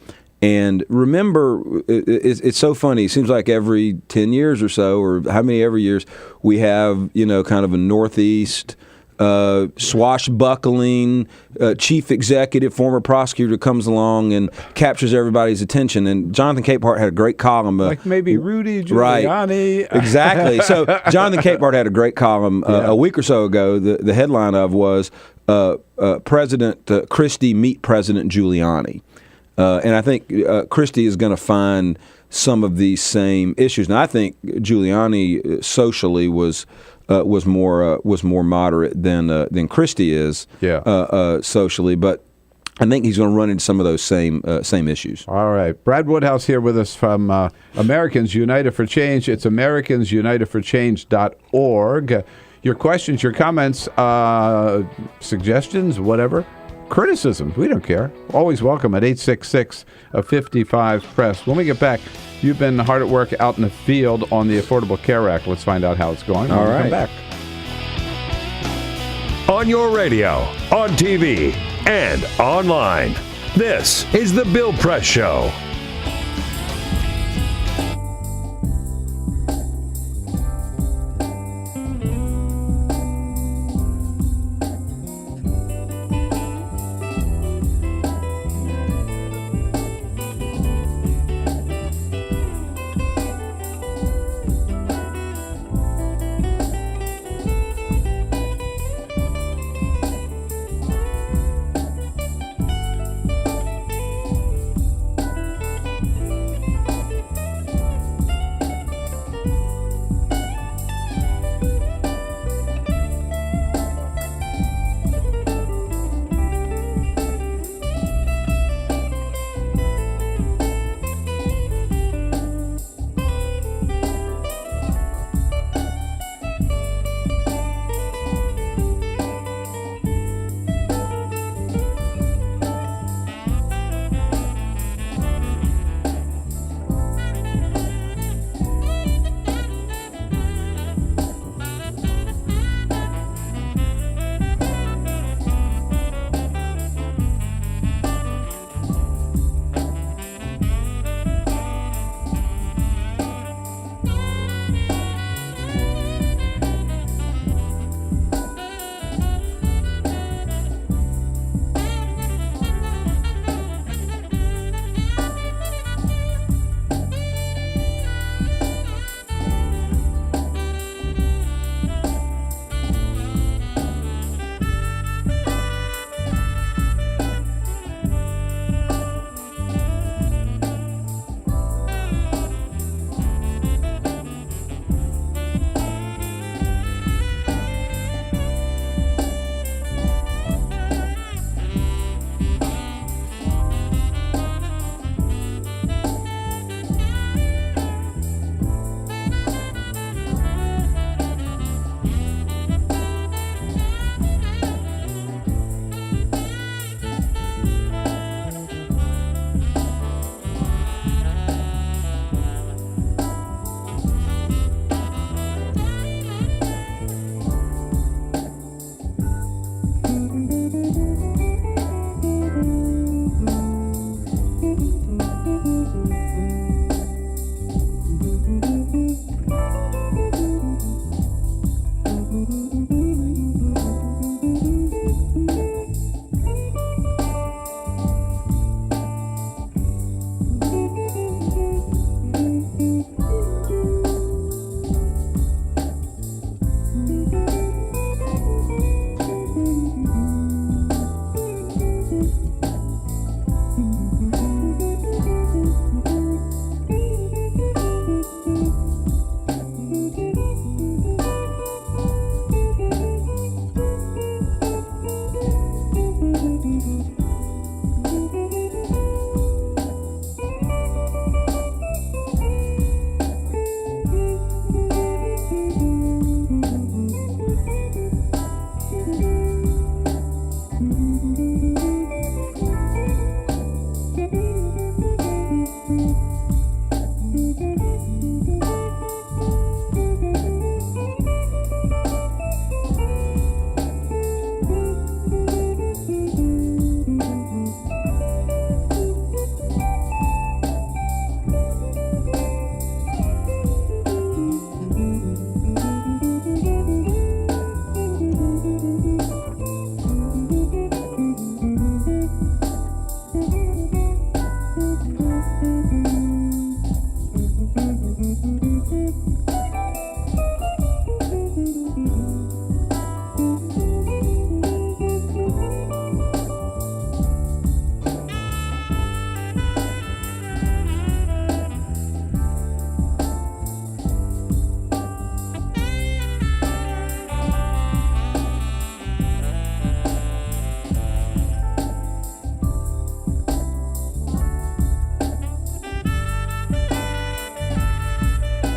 And remember, it's so funny. It seems like every 10 years or so, or how many every years, we have, kind of a Northeast swashbuckling chief executive, former prosecutor comes along and captures everybody's attention. And Jonathan Capehart had a great column. Like maybe Rudy Giuliani. Right, exactly. So Jonathan Capehart had a great column a week or so ago. The headline of was President Christie meet President Giuliani. And I think Christie is going to find some of these same issues. Now, I think Giuliani socially was more moderate than Christie is socially. But I think he's going to run into some of those same issues. All right. Brad Woodhouse here with us from Americans United for Change. It's AmericansUnitedForChange.org. Your questions, your comments, suggestions, whatever, criticisms, we don't care. Always welcome at 866-55-PRESS. When we get back, you've been hard at work out in the field on the Affordable Care Act. Let's find out how it's going. All right. Come back. On your radio, on TV, and online. This is The Bill Press Show.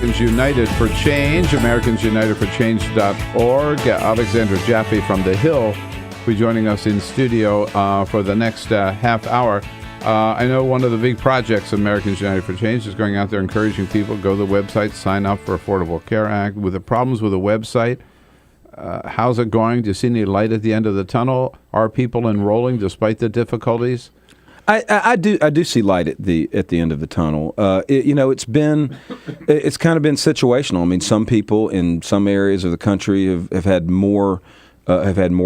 Americans United for Change, AmericansUnitedForChange.org. Alexandra Jaffe from The Hill will be joining us in studio for the next half hour. I know one of the big projects of Americans United for Change is going out there encouraging people to go to the website, sign up for Affordable Care Act. With the problems with the website, how's it going? Do you see any light at the end of the tunnel? Are people enrolling despite the difficulties? I do see light at the end of the tunnel. It's kind of been situational. I mean, some people in some areas of the country have had more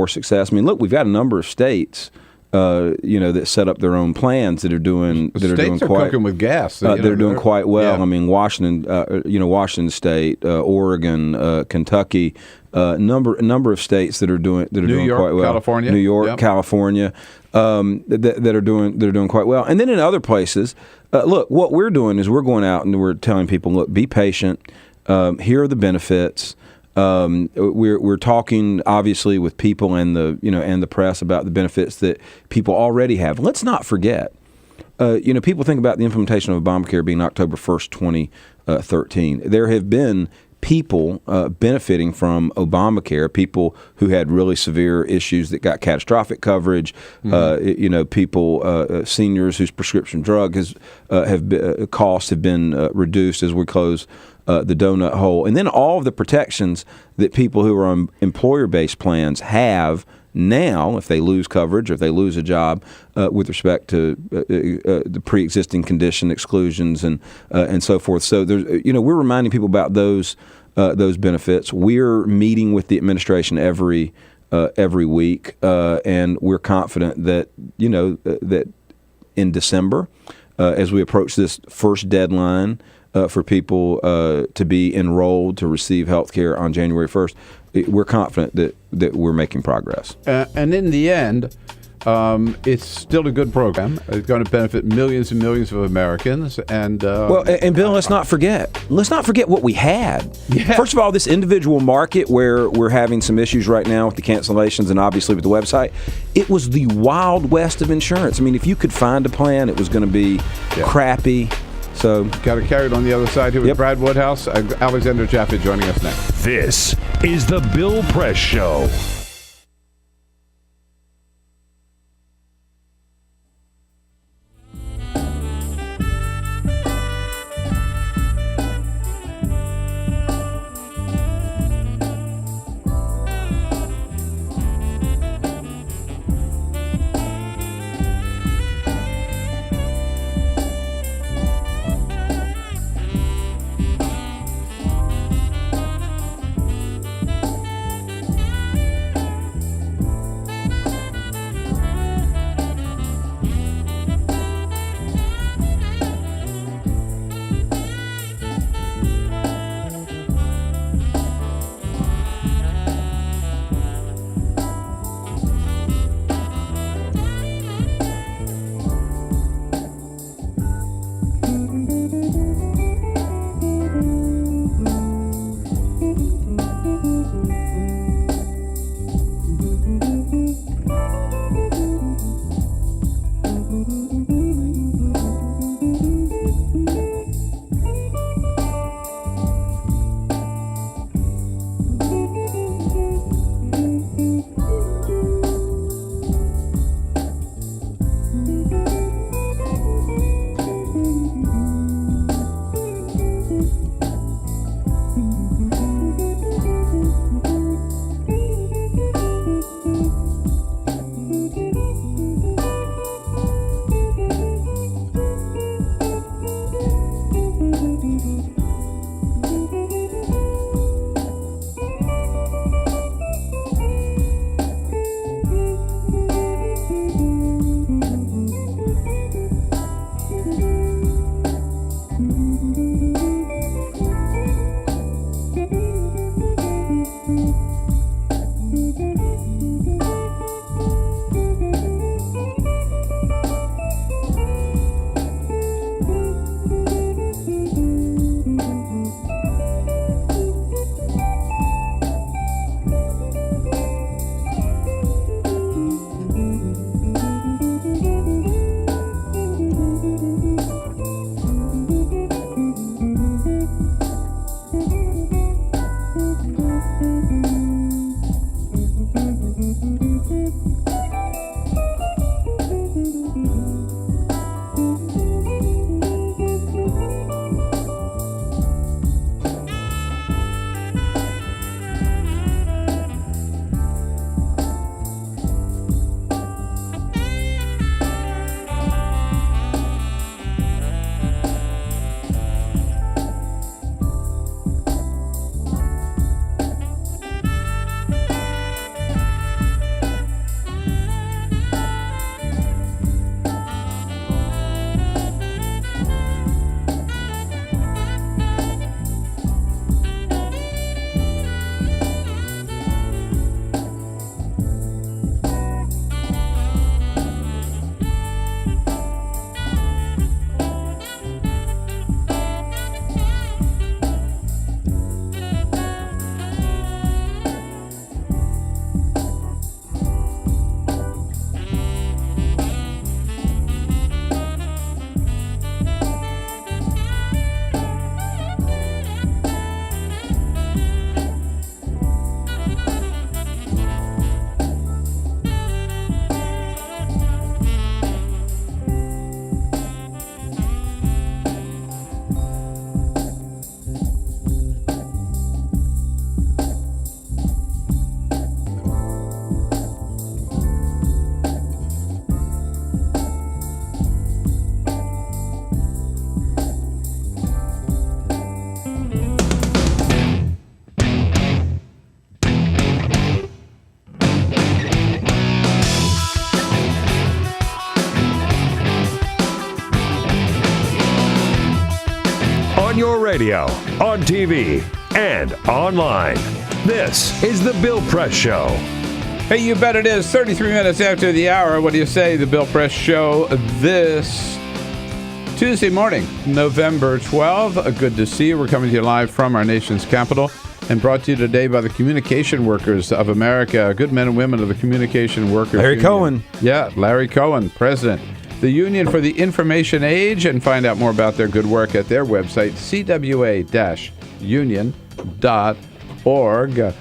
success. I mean, look, we've got a number of states, that set up their own plans that are doing cooking with gas. They're doing quite well. Yeah. I mean, Washington State, Oregon, Kentucky, number of states that are doing quite well. California. New York, Yep. California, that are doing quite well. And then in other places, look, what we're doing is we're going out and we're telling people, look, be patient. Here are the benefits. We're talking obviously with people and the press about the benefits that people already have. Let's not forget, people think about the implementation of Obamacare being October 1st, 2013. There have been people benefiting from Obamacare, people who had really severe issues that got catastrophic coverage, people, seniors whose prescription drug costs have been reduced as we close the donut hole. And then all of the protections that people who are on employer-based plans have now, if they lose coverage or if they lose a job, with respect to the pre-existing condition exclusions and so forth. So there's, we're reminding people about those benefits. We're meeting with the administration every week, and we're confident that that in December, as we approach this first deadline for people to be enrolled to receive health care on January 1st, we're confident that we're making progress. And in the end, it's still a good program. It's going to benefit millions and millions of Americans. And Bill, let's not forget what we had. Yeah. First of all, this individual market where we're having some issues right now with the cancellations and obviously with the website, it was the wild west of insurance. I mean, if you could find a plan, it was going to be crappy. So, got to carry it on the other side here with Brad Woodhouse. Alexandra Jaffe joining us next. This is the Bill Press Show. your radio, on TV, and online. This is The Bill Press Show. Hey, you bet it is. 33 minutes after the hour. What do you say? The Bill Press Show this Tuesday morning, November 12th. Good to see you. We're coming to you live from our nation's capital and brought to you today by the Communication Workers of America. Good men and women of the Communication Workers Larry Union. Cohen. Yeah, Larry Cohen, president. The Union for the Information Age, and find out more about their good work at their website, cwa-union.org.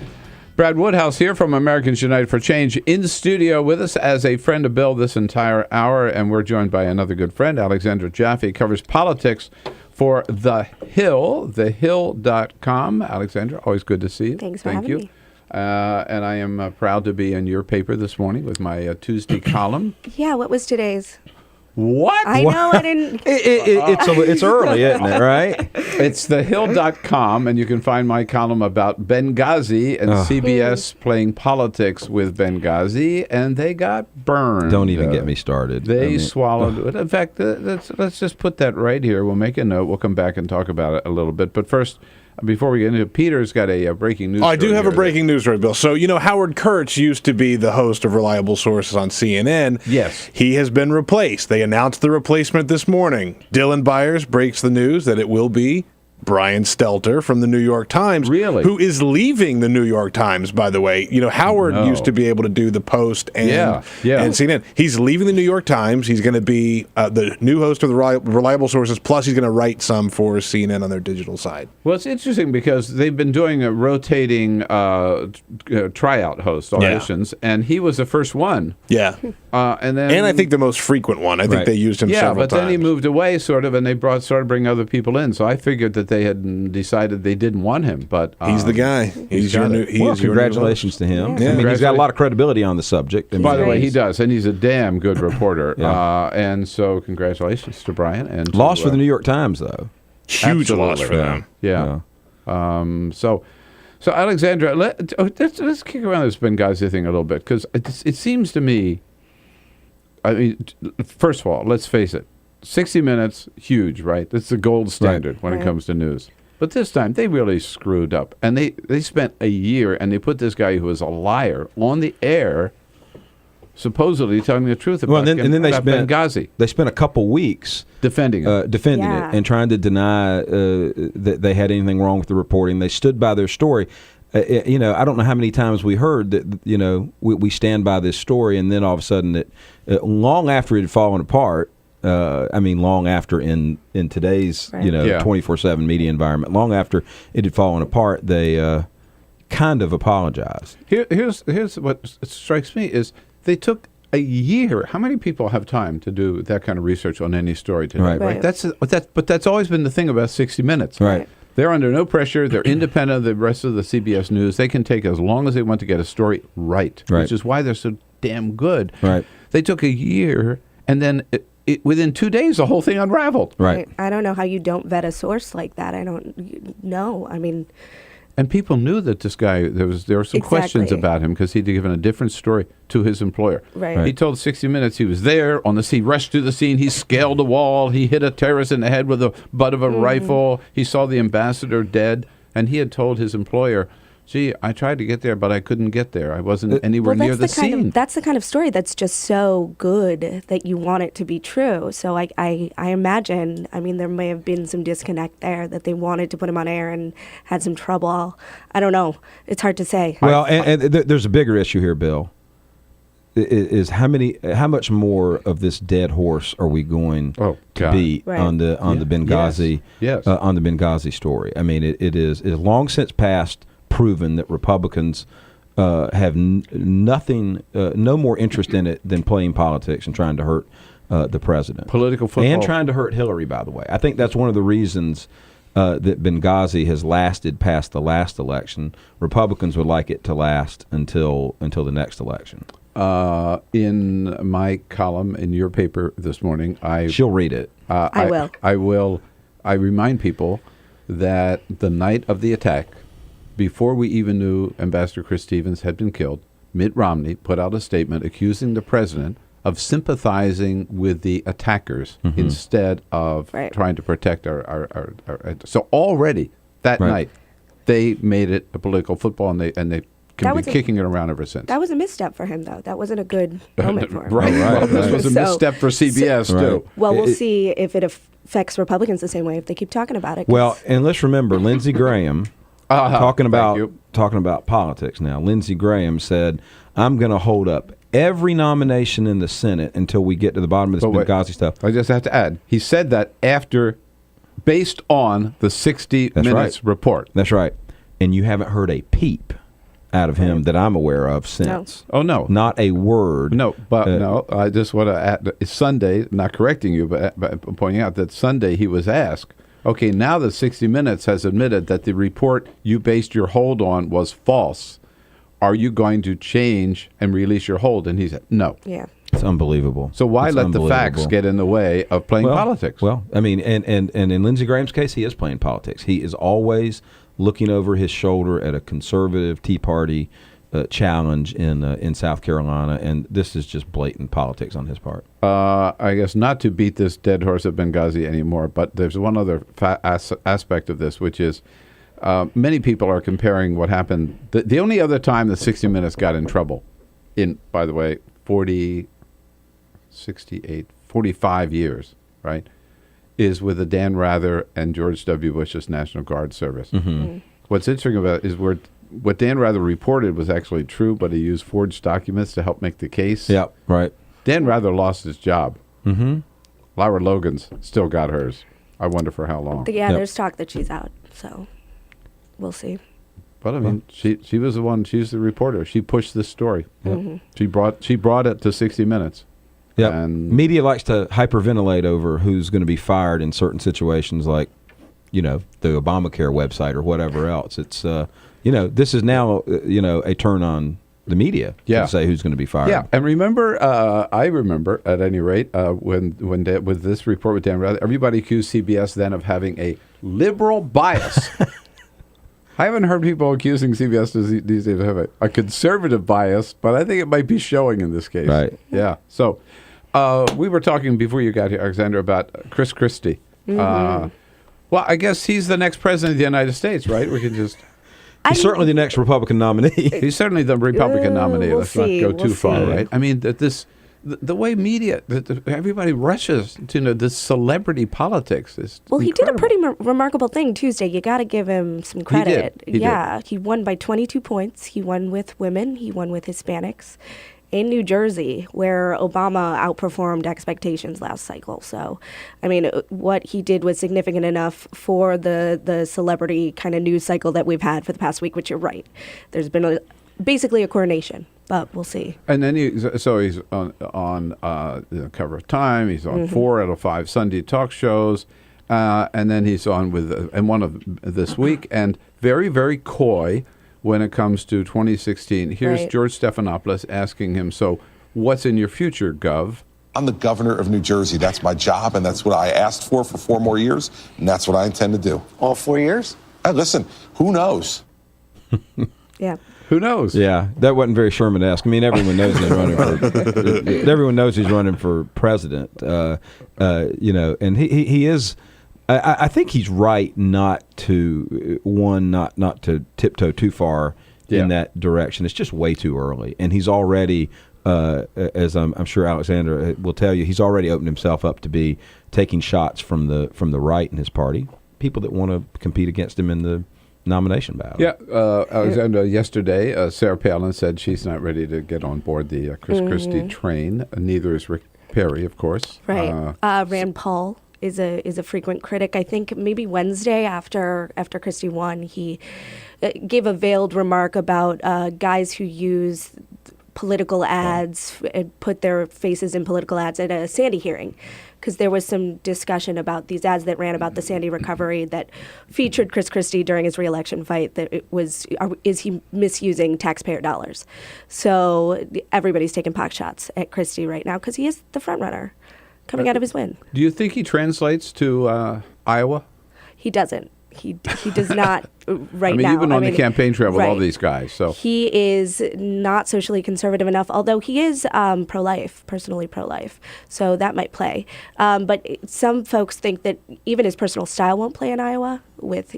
Brad Woodhouse here from Americans United for Change in studio with us as a friend of Bill this entire hour, and we're joined by another good friend, Alexandra Jaffe, covers politics for The Hill, thehill.com. Alexandra, always good to see you. Thanks for having me. And I am proud to be in your paper this morning with my Tuesday column. Yeah, what was today's? What? I know, I didn't. It's early, isn't it, right? It's thehill.com, and you can find my column about Benghazi and CBS playing politics with Benghazi, and they got burned. Don't even get me started. They swallowed it. In fact, let's just put that right here. We'll make a note. We'll come back and talk about it a little bit. But first, before we get into it, Peter's got a breaking news story. I do have a breaking news story, Bill. So, Howard Kurtz used to be the host of Reliable Sources on CNN. Yes. He has been replaced. They announced the replacement this morning. Dylan Byers breaks the news that it will be Brian Stelter from the New York Times. Really? Who is leaving the New York Times, by the way. Howard used to be able to do the Post and CNN. He's leaving the New York Times. He's going to be the new host of the Reliable Sources, plus he's going to write some for CNN on their digital side. Well, it's interesting because they've been doing a rotating tryout host auditions, and he was the first one. Yeah. And I think the most frequent one. I think they used him several times. Yeah, but then he moved away, sort of, and they started bringing other people in. So I figured that they had decided they didn't want him, but he's the guy. He's your new. Congratulations to him. Yeah. I mean, he's got a lot of credibility on the subject. By the way, he does, and he's a damn good reporter. And so, congratulations to Brian. And loss for the New York Times, though. Huge loss for them. Yeah. So Alexandra, let's kick around this Benghazi thing a little bit, because it seems to me. I mean, first of all, let's face it. 60 Minutes, huge, right? That's the gold standard when it comes to news. But this time, they really screwed up. And they spent a year, and they put this guy who was a liar on the air, supposedly telling the truth about, and then they spent Benghazi. They spent a couple weeks defending it. It and trying to deny that they had anything wrong with the reporting. They stood by their story. I don't know how many times we heard that, we stand by this story, and then all of a sudden, long after it had fallen apart, long after in today's 24/7 media environment, long after it had fallen apart, they kind of apologized. Here's what strikes me is they took a year. How many people have time to do that kind of research on any story today? Right. But that's always been the thing about 60 Minutes. Right. They're under no pressure. They're independent of the rest of the CBS News. They can take as long as they want to get a story right. Which is why they're so damn good. Right. They took a year, and then within 2 days, the whole thing unraveled. Right. I don't know how you don't vet a source like that. I don't know. I mean... And people knew that this guy, there were some questions about him because he'd given a different story to his employer. Right. He told 60 Minutes he was there on the scene, rushed to the scene. He scaled a wall. He hit a terrorist in the head with the butt of a rifle. He saw the ambassador dead. And he had told his employer, gee, I tried to get there, but I couldn't get there. I wasn't anywhere near the scene. That's the kind of story that's just so good that you want it to be true. So I imagine, there may have been some disconnect there, that they wanted to put him on air and had some trouble. I don't know. It's hard to say. Well, and there's a bigger issue here, Bill. Is how much more of this dead horse are we going to beat on the Benghazi on the Benghazi story? I mean, it is long since past proven that Republicans have no more interest in it than playing politics and trying to hurt the president. Political football. And trying to hurt Hillary, by the way. I think that's one of the reasons that Benghazi has lasted past the last election. Republicans would like it to last until the next election. In my column in your paper this morning, she'll read it. I will. I remind people that the night of the attack, before we even knew Ambassador Chris Stevens had been killed, Mitt Romney put out a statement accusing the president of sympathizing with the attackers instead of trying to protect our. So already that night, they made it a political football, and they can be kicking it around ever since. That was a misstep for him, though. That wasn't a good moment for him. Right. Well, this was a misstep for CBS, too. Well, we'll see if it affects Republicans the same way if they keep talking about it. Well, and let's remember, Lindsey Graham, talking about politics now, Lindsey Graham said, I'm going to hold up every nomination in the Senate until we get to the bottom of this Benghazi stuff. I just have to add, he said that based on the 60 Minutes report. That's right. And you haven't heard a peep out of him that I'm aware of since. No. Oh, no. Not a word. No, I just want to add, Sunday, not correcting you, but pointing out that Sunday he was asked, okay, now that 60 Minutes has admitted that the report you based your hold on was false, are you going to change and release your hold? And he said, no. Yeah. It's unbelievable. So why let the facts get in the way of playing politics? Well, I mean, and in Lindsey Graham's case, he is playing politics. He is always looking over his shoulder at a conservative Tea Party challenge in South Carolina, and this is just blatant politics on his part. I guess not to beat this dead horse of Benghazi anymore, but there's one other aspect of this, which is many people are comparing what happened. The only other time that 60 Minutes got in trouble, by the way, 45 years, right, is with the Dan Rather and George W. Bush's National Guard service. What's interesting about it is what Dan Rather reported was actually true, but he used forged documents to help make the case. Yeah, right. Dan Rather lost his job. Laura Logan's still got hers. I wonder for how long. Yeah, there's talk that she's out, so we'll see. But I mean, she was the one. She's the reporter. She pushed this story. She brought it to 60 Minutes. Yeah, media likes to hyperventilate over who's going to be fired in certain situations, like the Obamacare website or whatever else. It's this is now a turn on the media to say who's going to be fired. Yeah, and I remember at any rate when with this report with Dan Rather, everybody accused CBS then of having a liberal bias. I haven't heard people accusing CBS these days of having a conservative bias, but I think it might be showing in this case. Right. Yeah. So we were talking before you got here, Alexandra, about Chris Christie. Well, I guess he's the next president of the United States, right? We can just... He's certainly the next Republican nominee. He's certainly the Republican nominee. Let's not go too far, right? I mean, the way media, everybody rushes to this celebrity politics is Well, incredible. He did a pretty remarkable thing Tuesday. You got to give him some credit. He did. He won by 22 points. He won with women. He won with Hispanics in New Jersey, where Obama outperformed expectations last cycle. So, I mean, what he did was significant enough for the celebrity kind of news cycle that we've had for the past week, which you're right. There's been basically a coronation. But we'll see. And then he's on the cover of Time. He's on 4 out of 5 Sunday talk shows, and then he's on and one of this week. And very, very coy when it comes to 2016. Here's George Stephanopoulos asking him, "So, what's in your future, Gov?" I'm the governor of New Jersey. That's my job, and that's what I asked for 4 more years, and that's what I intend to do. All 4 years? Listen, who knows? Yeah. Who knows? Yeah, that wasn't very Sherman-esque. I mean, everyone knows he's running for. Everyone knows he's running for president. And he is. I think he's right not to tiptoe too far in that direction. It's just way too early, and he's already, as I'm sure Alexandra will tell you, he's already opened himself up to be taking shots from the right in his party, people that want to compete against him in the nomination battle. Yeah, Alexandra, yesterday, Sarah Palin said she's not ready to get on board the Chris Christie train. Neither is Rick Perry, of course. Right. Rand Paul is a frequent critic. I think maybe Wednesday after Christie won, he gave a veiled remark about guys who use political ads and put their faces in political ads at a Sandy hearing, because there was some discussion about these ads that ran about the Sandy recovery that featured Chris Christie during his reelection fight, that is he misusing taxpayer dollars? So everybody's taking pot shots at Christie right now because he is the front runner coming out of his win. Do you think he translates to Iowa? He doesn't. He does not right I mean, now. you've been on the campaign trail with all right. these guys, so He is not socially conservative enough, although he is pro-life, personally pro-life, so that might play. But some folks think that even his personal style won't play in Iowa with,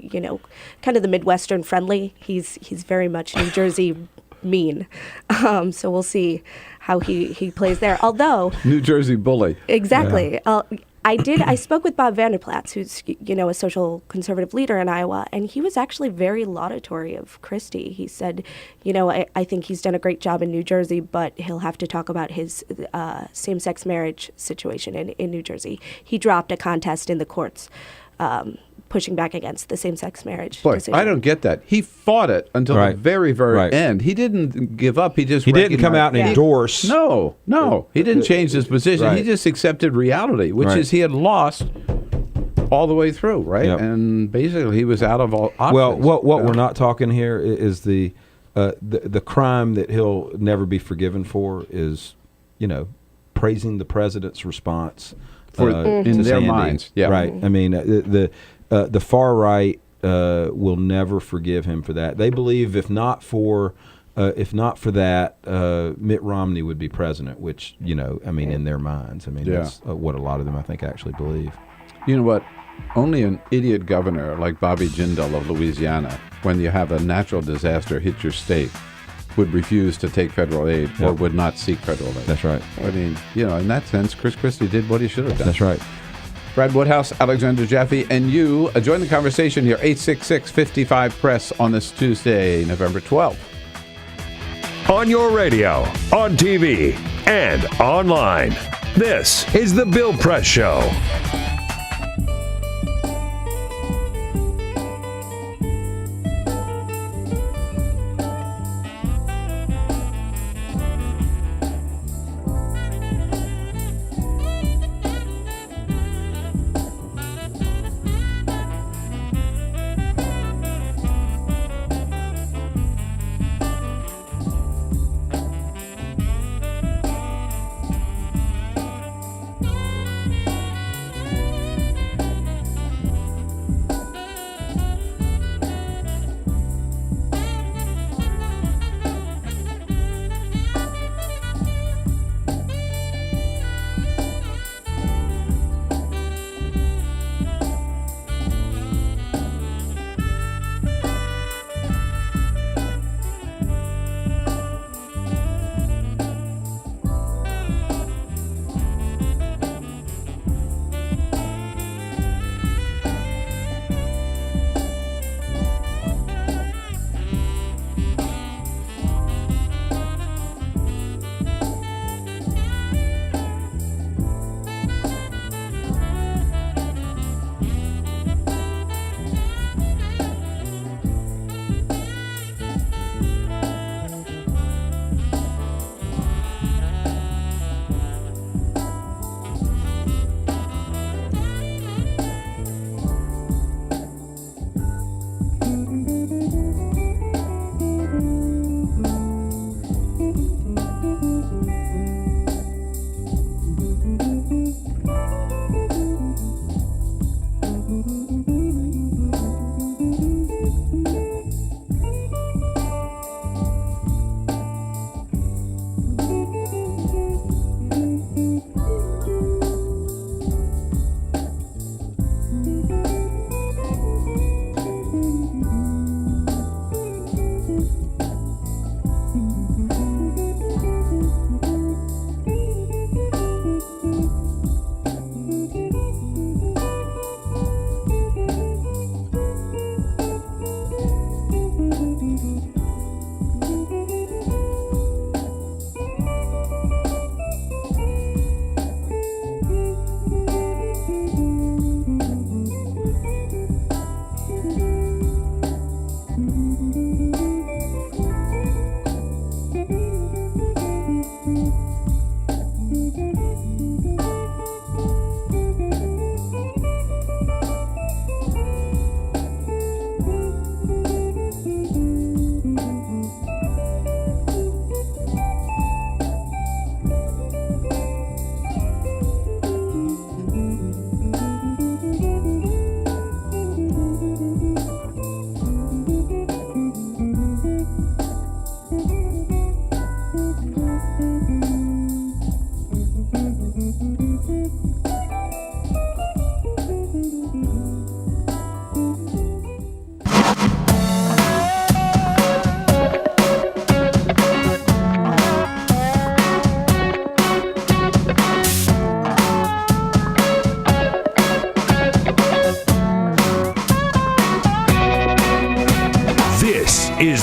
kind of the Midwestern friendly. He's very much New Jersey mean. So we'll see how he plays there. Although New Jersey bully. Exactly. Yeah. I spoke with Bob Vanderplatz, who's, a social conservative leader in Iowa, and he was actually very laudatory of Christie. He said, I think he's done a great job in New Jersey, but he'll have to talk about his same-sex marriage situation in New Jersey. He dropped a contest in the courts pushing back against the same-sex marriage decision. I don't get that. He fought it until the very, very end. He didn't give up. He didn't come out and endorse. No. He didn't change his position. Right. He just accepted reality, which is he had lost all the way through, right? Yep. And basically he was out of all options. Well, what we're not talking here is the crime that he'll never be forgiven for is, praising the president's response in their Sandy. minds. Yeah. Right. I mean, the far right will never forgive him for that. They believe if not for that, Mitt Romney would be president, which, in their minds. That's what a lot of them, I think, actually believe. You know what? Only an idiot governor like Bobby Jindal of Louisiana, when you have a natural disaster hit your state, would refuse to take federal aid or would not seek federal aid. That's right. I mean, in that sense, Chris Christie did what he should have done. That's right. Brad Woodhouse, Alexandra Jaffe, and you join the conversation here, 866-55-PRESS on this Tuesday, November 12th. On your radio, on TV, and online. This is The Bill Press Show.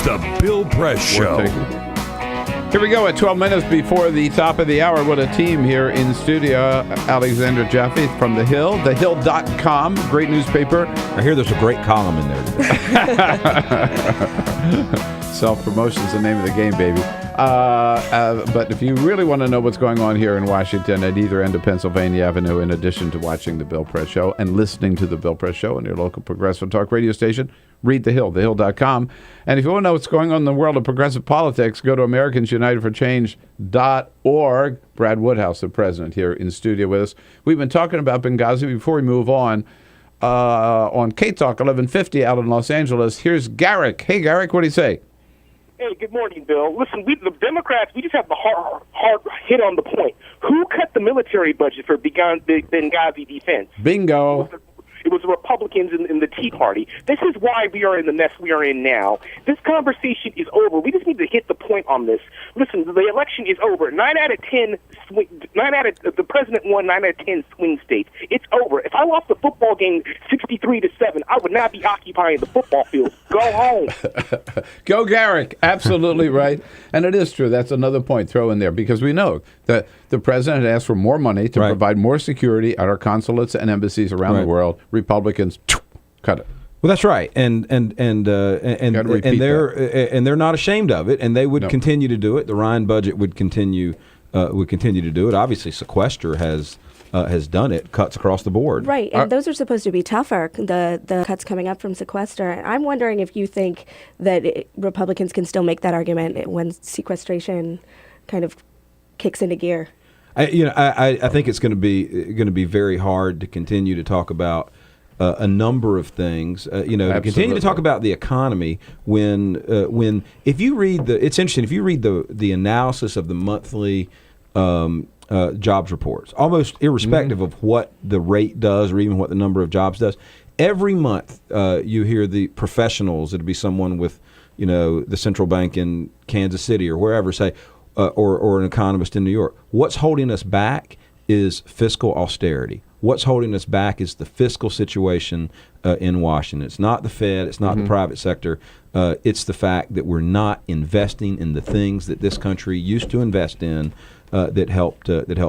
is the Bill Press Show. Here we go at 12 minutes before the top of the hour. What a team here in studio. Alexandra Jaffe from The Hill, thehill.com, great newspaper. I hear there's a great column in there today. Self-promotion's the name of the game, baby. But if you really want to know what's going on here in Washington at either end of Pennsylvania Avenue, in addition to watching the Bill Press Show and listening to the Bill Press Show on your local progressive talk radio station, read The Hill, thehill.com. And if you want to know what's going on in the world of progressive politics, go to AmericansUnitedForChange.org. Brad Woodhouse, the president, here in studio with us. We've been talking about Benghazi. Before we move on K-Talk 1150 out in Los Angeles, here's Garrick. Hey, Garrick, what do you say? Hey, good morning, Bill. Listen, the Democrats, we just have the hard hit on the point. Who cut the military budget for Benghazi defense? Bingo. It was the Republicans in the Tea Party. This is why we are in the mess we are in now. This conversation is over. We just need to hit the point on this. Listen, the election is over. 9 out of 10, the president won 9 out of 10 swing states. It's over. If I lost the football game 63-7, I would not be occupying the football field. Go home. Go, Garrick. Absolutely right. And it is true. That's another point throw in there, because we know that the president asked for more money to provide more security at our consulates and embassies around the world. Republicans cut it. Well, that's right, and they're not ashamed of it, and they would continue to do it. The Ryan budget would continue to do it. Obviously, sequester has done it, cuts across the board. Right, and those are supposed to be tougher, the cuts coming up from sequester. And I'm wondering if you think that Republicans can still make that argument when sequestration kind of kicks into gear. I think it's going to be very hard to continue to talk about a number of things. To continue to talk about the economy when if you read it's interesting, if you read the analysis of the monthly jobs reports, almost irrespective of what the rate does or even what the number of jobs does, every month you hear the professionals, it'd be someone with the central bank in Kansas City or wherever, say, or an economist in New York, what's holding us back is fiscal austerity. What's holding us back is the fiscal situation in Washington. It's not the Fed. It's not the private sector. It's the fact that we're not investing in the things that this country used to invest in that helped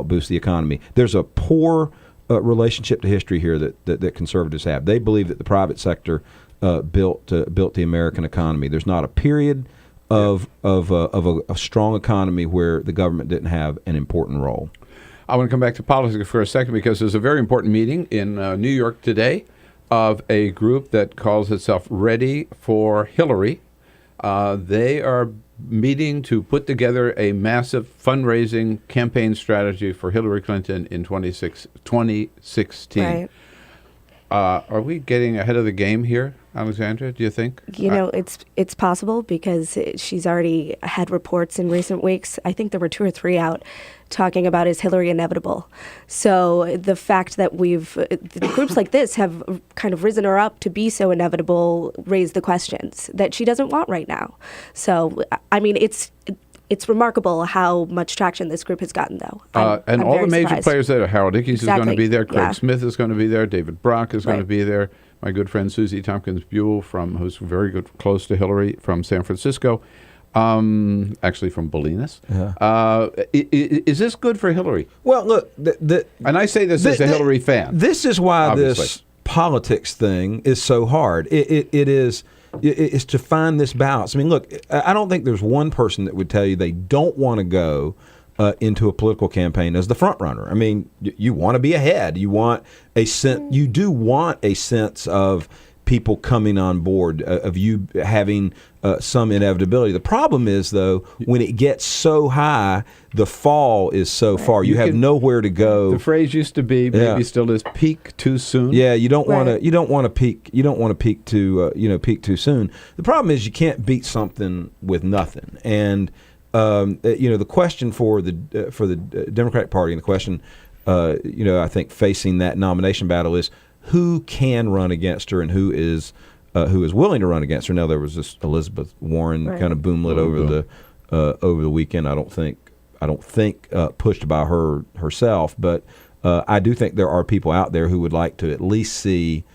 boost the economy. There's a poor relationship to history here that conservatives have. They believe that the private sector built the American economy. There's not a period of a strong economy where the government didn't have an important role. I want to come back to politics for a second, because there's a very important meeting in New York today of a group that calls itself Ready for Hillary. They are meeting to put together a massive fundraising campaign strategy for Hillary Clinton in 2016. Right. Are we getting ahead of the game here, Alexandra, do you think? It's possible, because she's already had reports in recent weeks. I think there were 2 or 3 out talking about, is Hillary inevitable? So the fact that groups like this have kind of risen her up to be so inevitable raise the questions that she doesn't want right now. So, I mean, it's remarkable how much traction this group has gotten, though. And I'm all the major surprised. players there. Harold Ickes is going to be there. Craig Yeah. Smith is going to be there. David Brock is going to be there. My good friend Susie Tompkins Buell, who's very good, close to Hillary, from San Francisco. Actually from Bolinas. Is this good for Hillary? Well, look, and I say this as a Hillary fan. This is why obviously. This politics thing is so hard. It is to find this balance. I mean, look, I don't think there's one person that would tell you they don't want to go into a political campaign as the front runner. I mean, you want to be ahead. You want a sense. You do want a sense of people coming on board, of you having some inevitability. The problem is, though, when it gets so high, the fall is so far. You have nowhere to go. The phrase used to be, maybe still is, peak too soon. Yeah, you don't want to. You don't want to peak. You don't want to peak too. Peak too soon. The problem is you can't beat something with nothing. And the question for the Democratic Party, and the question, I think facing that nomination battle is, who can run against her and who is willing to run against her. Now, there was this Elizabeth Warren kind of boomlet over the weekend. I don't think pushed by her herself, but I do think there are people out there who would like to at least see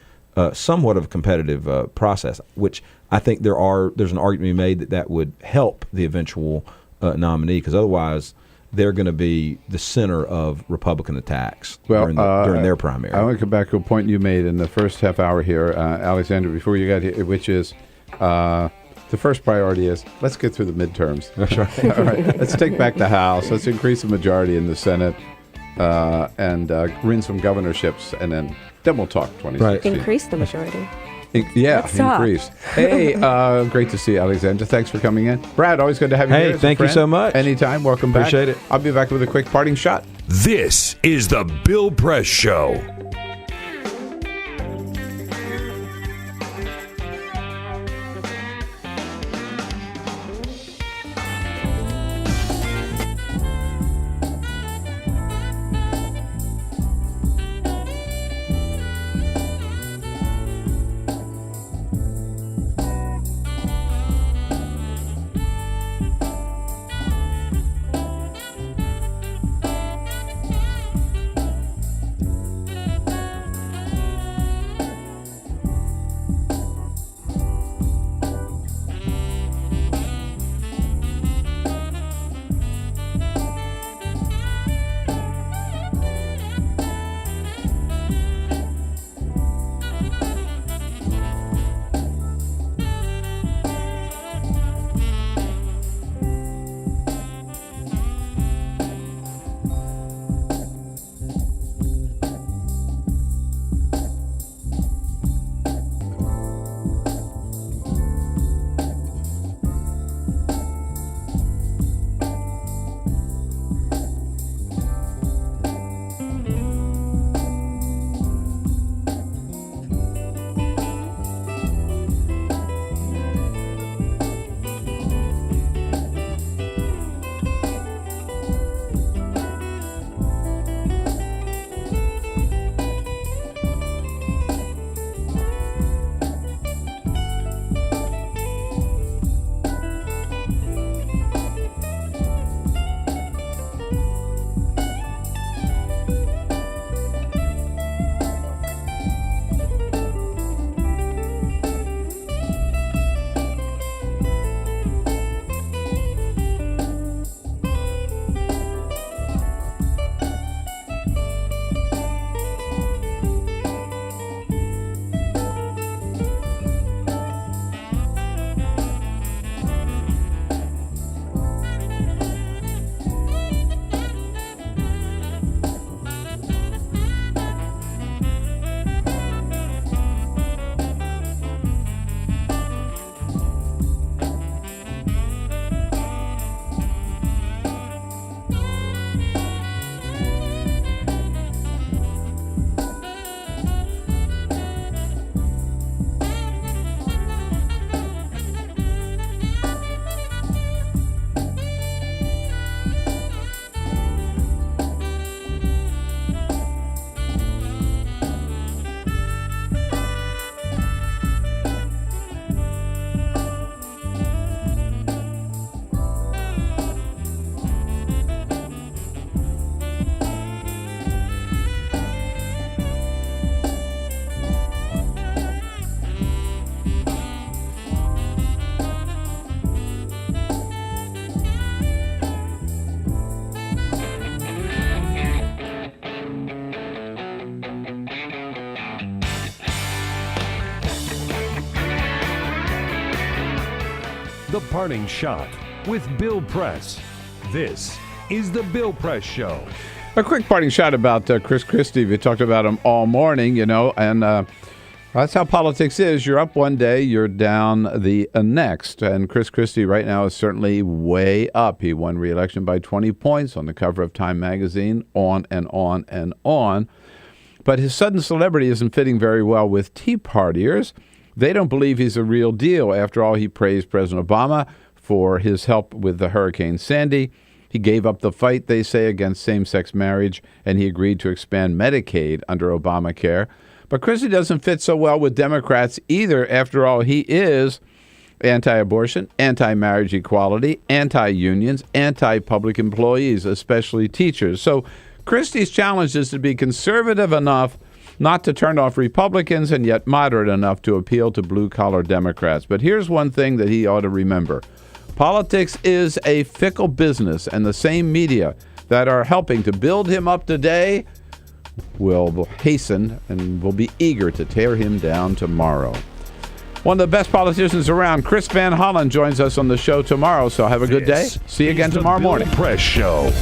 somewhat of a competitive process, which I think there's an argument to be made that would help the eventual nominee, because otherwise they're going to be the center of Republican attacks during their primary. I want to come back to a point you made in the first half hour here, Alexandra, before you got here, which is the first priority is let's get through the midterms. That's right. All right. Let's take back the House. Let's increase the majority in the Senate and win some governorships, and then we'll talk 2016. Right. Increase the majority. Increase. Hey, great to see you, Alexandra. Thanks for coming in. Brad, always good to have you here. Hey, thank you so much. Anytime. Welcome back. Appreciate it. I'll be back with a quick parting shot. This is the Bill Press Show. The Parting Shot with Bill Press. This is the Bill Press Show. A quick parting shot about Chris Christie. We talked about him all morning, and that's how politics is. You're up one day, you're down the next. And Chris Christie right now is certainly way up. He won re-election by 20 points on the cover of Time magazine, on and on and on. But his sudden celebrity isn't fitting very well with Tea Partiers. They don't believe he's a real deal. After all, he praised President Obama for his help with the Hurricane Sandy. He gave up the fight, they say, against same-sex marriage, and he agreed to expand Medicaid under Obamacare. But Christie doesn't fit so well with Democrats either. After all, he is anti-abortion, anti-marriage equality, anti-unions, anti-public employees, especially teachers. So Christie's challenge is to be conservative enough not to turn off Republicans and yet moderate enough to appeal to blue-collar Democrats. But here's one thing that he ought to remember. Politics is a fickle business, and the same media that are helping to build him up today will hasten and will be eager to tear him down tomorrow. One of the best politicians around, Chris Van Hollen, joins us on the show tomorrow, so have a good day. See you again tomorrow morning. Press Show.